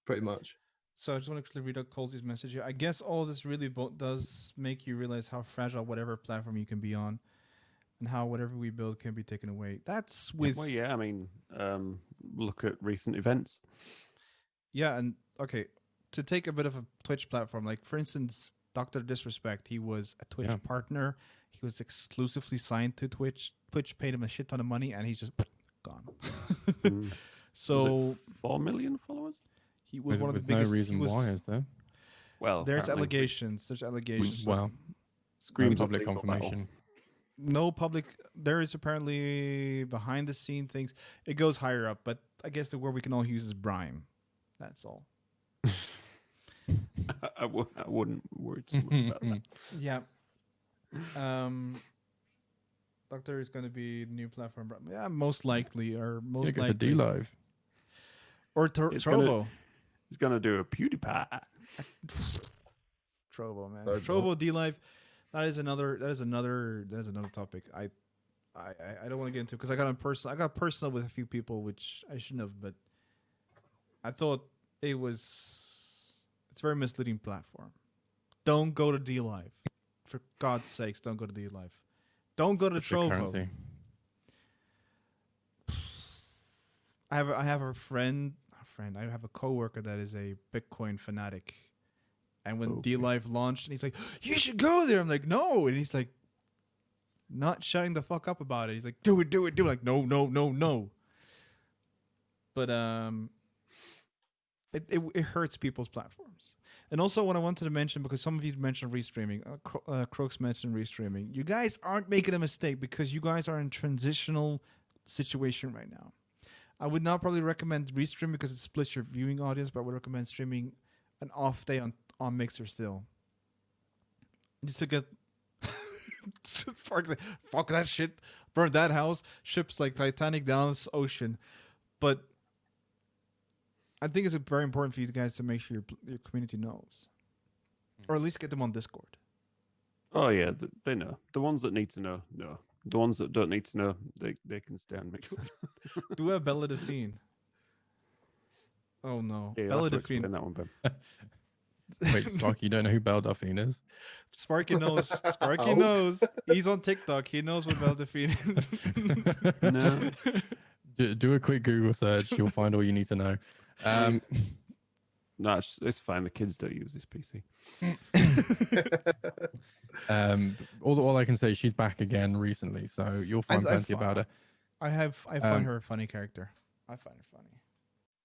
Pretty much. So I just want to quickly read out Colty's message here. I guess all this really does make you realize how fragile whatever platform you can be on, and how whatever we build can be taken away. That's with Well, yeah. I mean, look at recent events. yeah, and okay, to take a bit of a Twitch platform, like for instance, Dr. Disrespect, he was a Twitch Yeah. partner. He was exclusively signed to Twitch. Twitch paid him a shit ton of money, and he's just gone. Mm. Was So it 4 million followers? he was With, one of the with no biggest. reason he was, why, is there? Well, There's apparently. allegations. There's allegations. Well, no Screams of public legal battle. confirmation. No public. There is apparently behind the scene things. It goes higher up, but I guess the word we can all use is brime. That's all. I wouldn't worry too much about that. Yeah. Doctor is going to be the new platform. Yeah, most likely, or Yeah, most go for likely, D Live. or It's gonna- Trovo. He's gonna do a PewDiePie. Trovo, man. Trovo. Trovo D Live. That is another topic. I don't want to get into because I got personal with a few people, which I shouldn't have, but I thought it's a very misleading platform. Don't go to D Live. For God's sakes, don't go to D Live. Don't go to Trovo. Cryptocurrency. I have a friend. I have a coworker that is a Bitcoin fanatic, and when Okay. D Live launched, and he's like, "You should go there." I'm like, "No," and he's like, not shutting the fuck up about it. He's like, "Do it." Like, no. But it hurts people's platforms. And also, what I wanted to mention, because some of you mentioned restreaming, Crooks mentioned restreaming. You guys aren't making a mistake because you guys are in transitional situation right now. I would not probably recommend restreaming because it splits your viewing audience, but I would recommend streaming an off day on Mixer still. Just to get Sparks like, fuck that shit, burn that house, ships like Titanic down this ocean. But I think it's very important for you guys to make sure your community knows, or at least get them on Discord. Oh yeah, they know. The ones that need to know, know. The ones that don't need to know, they can stay on Mixer. Do we have Bella Delphine? Oh no, Yeah, Bella Bella explain Delphine. that one, Ben. Wait, Sparky, you don't know who Belle Delphine is? Sparky knows. Sparky Oh. knows. He's on TikTok. He knows what Bella Delphine is. No. Do a quick Google search. You'll find all you need to know. No, it's fine. The kids don't use this PC. All I can say, she's back again recently, so you'll find plenty about her. I find her a funny character. I find her funny.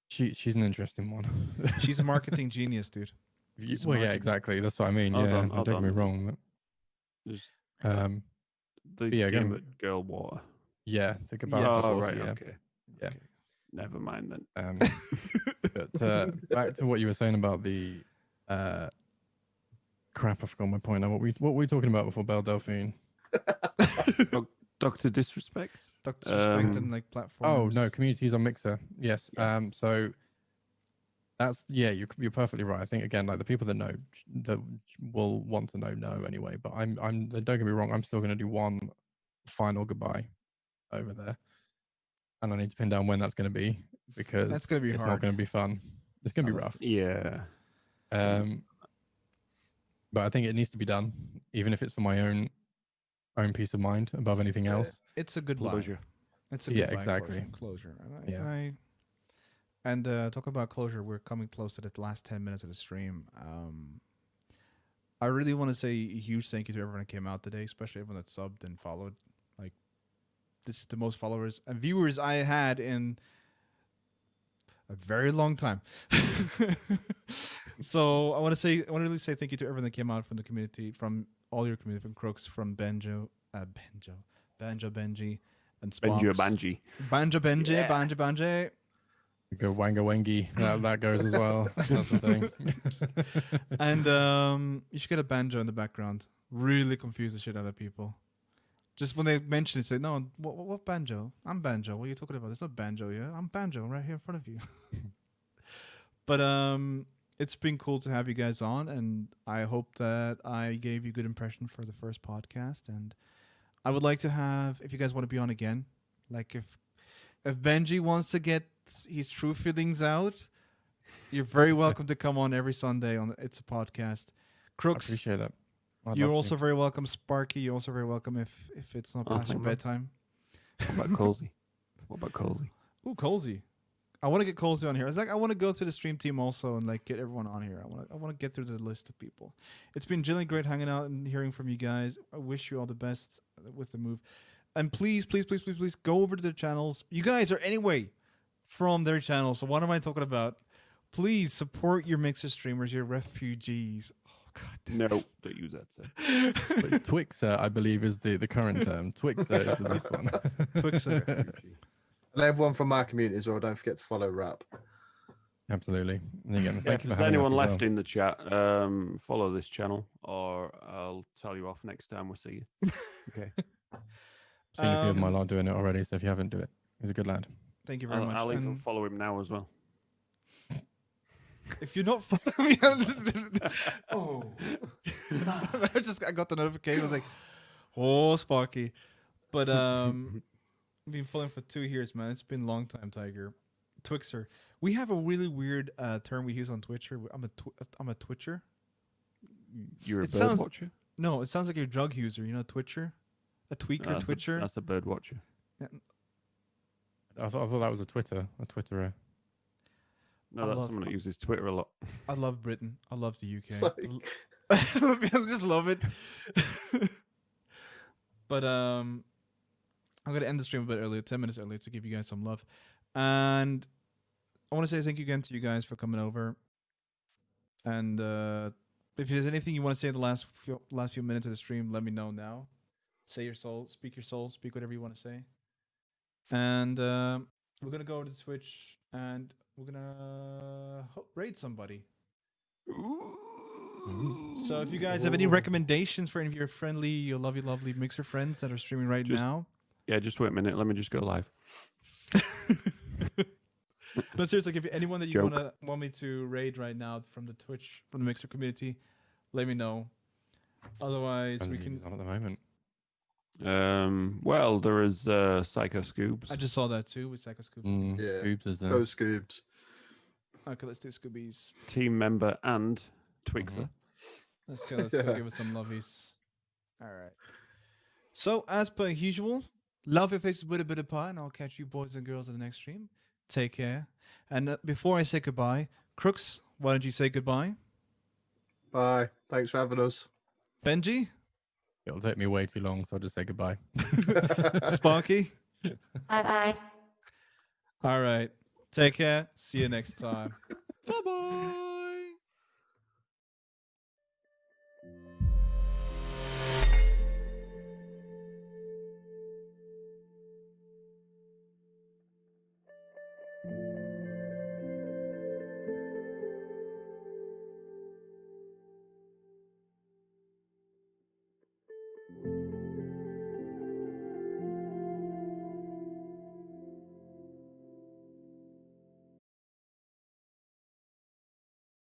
She's an interesting one. She's a marketing genius, dude. She's a Well, yeah, marketing- exactly. That's what I mean. Hold Yeah, on, don't hold get me on. wrong. There's Um, the yeah, go game on. at Girl Water. yeah, think about Yes. Oh, it. right. Yeah. Okay. Yeah. Okay. Never mind then. But back to what you were saying about the crap. I forgot my point now. What were we talking about before Belle Delphine? Dr. Disrespect. Dr. Respect and Um, like Oh platforms. no, communities on Mixer. Yes. Yeah. So that's you're perfectly right. I think again, like the people that know that will want to know anyway. But I'm don't get me wrong. I'm still going to do one final goodbye over there, and I need to pin down when that's going to be because That's gonna be it's hard. not going to be fun. It's going to be Oh, rough. Yeah. But I think it needs to be done, even if it's for my own peace of mind above anything Yeah. else. It's a goodbye. Closure. It's a Yeah, goodbye exactly. closure. Yeah. And talk about closure. We're coming close to the last 10 minutes of the stream. I really want to say a huge thank you to everyone that came out today, especially everyone that subbed and followed. Like, this is the most followers and viewers I had in a very long time. So I want to really say thank you to everyone that came out from the community, from all your community, from Crooks, from Banjo, Benji, and Benji or Spomps. Banji. Banjo, Yeah. Banjo. Go wanga wangy. That goes as well. That's the thing. And you should get a banjo in the background. Really confuse the shit out of people. Just when they mention it, say, no, what banjo? I'm banjo. What are you talking about? There's no banjo here. I'm banjo right here in front of you. But it's been cool to have you guys on, and I hope that I gave you a good impression for the first podcast. And I would like to have, if you guys want to be on again, like if Benji wants to get his true feelings out, you're very welcome to come on every Sunday on It's a Podcast. I Crooks, appreciate it. you're also very welcome. Sparky, you're also very welcome if it's not Oh, past your thank you. bedtime. What about Cozy? What about Cozy? Ooh, Colsey. I want to get Colsey on here. It's like I want to go to the stream team also and like get everyone on here. I want to get through the list of people. It's been really great hanging out and hearing from you guys. I wish you all the best with the move. And please go over to their channels. You guys are anyway from their channel. So what am I talking about? Please support your Mixer streamers, your refugees. Oh God. No, don't use that. Sir. But Twixer, I believe, is the current term. Twixer is the least one. Twixer. And everyone from my community as well. Don't forget to follow Rap. Absolutely. And again, Yeah, thank if you for there's having anyone us as left well. in the chat, follow this channel, or I'll tell you off next time we see you. Okay. I've seen a few of my lot doing it already, so if you haven't, do it. He's a good lad. Thank you very much. I'll even And follow him now as well. if you're not following me, oh, I got the notification. I was like, oh, Sparky. But I've been following for 2 years, man. It's been a long time, Tiger. Twixer. We have a really weird term we use on Twitcher. I'm a Twitcher. You're a It bird sounds- watcher? No, it sounds like you're a drug user. You know, Twitcher, a tweaker, Twitcher. That's a bird watcher. I thought that was a Twitterer. No, I that's love- someone that uses Twitter a lot. I love Britain. I love the UK. It's like- I just love it. But I'm gonna end the stream a bit earlier, 10 minutes earlier, to give you guys some love. And I want to say thank you again to you guys for coming over. And if there's anything you want to say in the last few minutes of the stream, let me know now. Say your soul, speak whatever you want to say. And we're gonna go to Twitch and we're gonna raid somebody. So if you guys have any recommendations for any of your your lovely Mixer friends that are streaming right Just- now, Yeah, just wait a minute. Let me just go live. no, seriously, if anyone that you Joke. want me to raid right now from the Twitch, from the Mixer community, let me know. Otherwise, we can. on at the moment. Well, there is Psycho Scoobs. I just saw that too with Psycho Scoop. Yeah. Scoobs is Go Scoobs. Okay, let's do Scoobies. Team member and Twixer. Let's go give it some lovies. All right. So as per usual, love your faces with a bit of pie, and I'll catch you boys and girls in the next stream. Take care. And before I say goodbye, Crooks, why don't you say goodbye? Bye. Thanks for having us. Benji, It'll take me way too long, so I'll just say goodbye. Sparky. Bye-bye. All right. Take care. See you next time. Bye bye.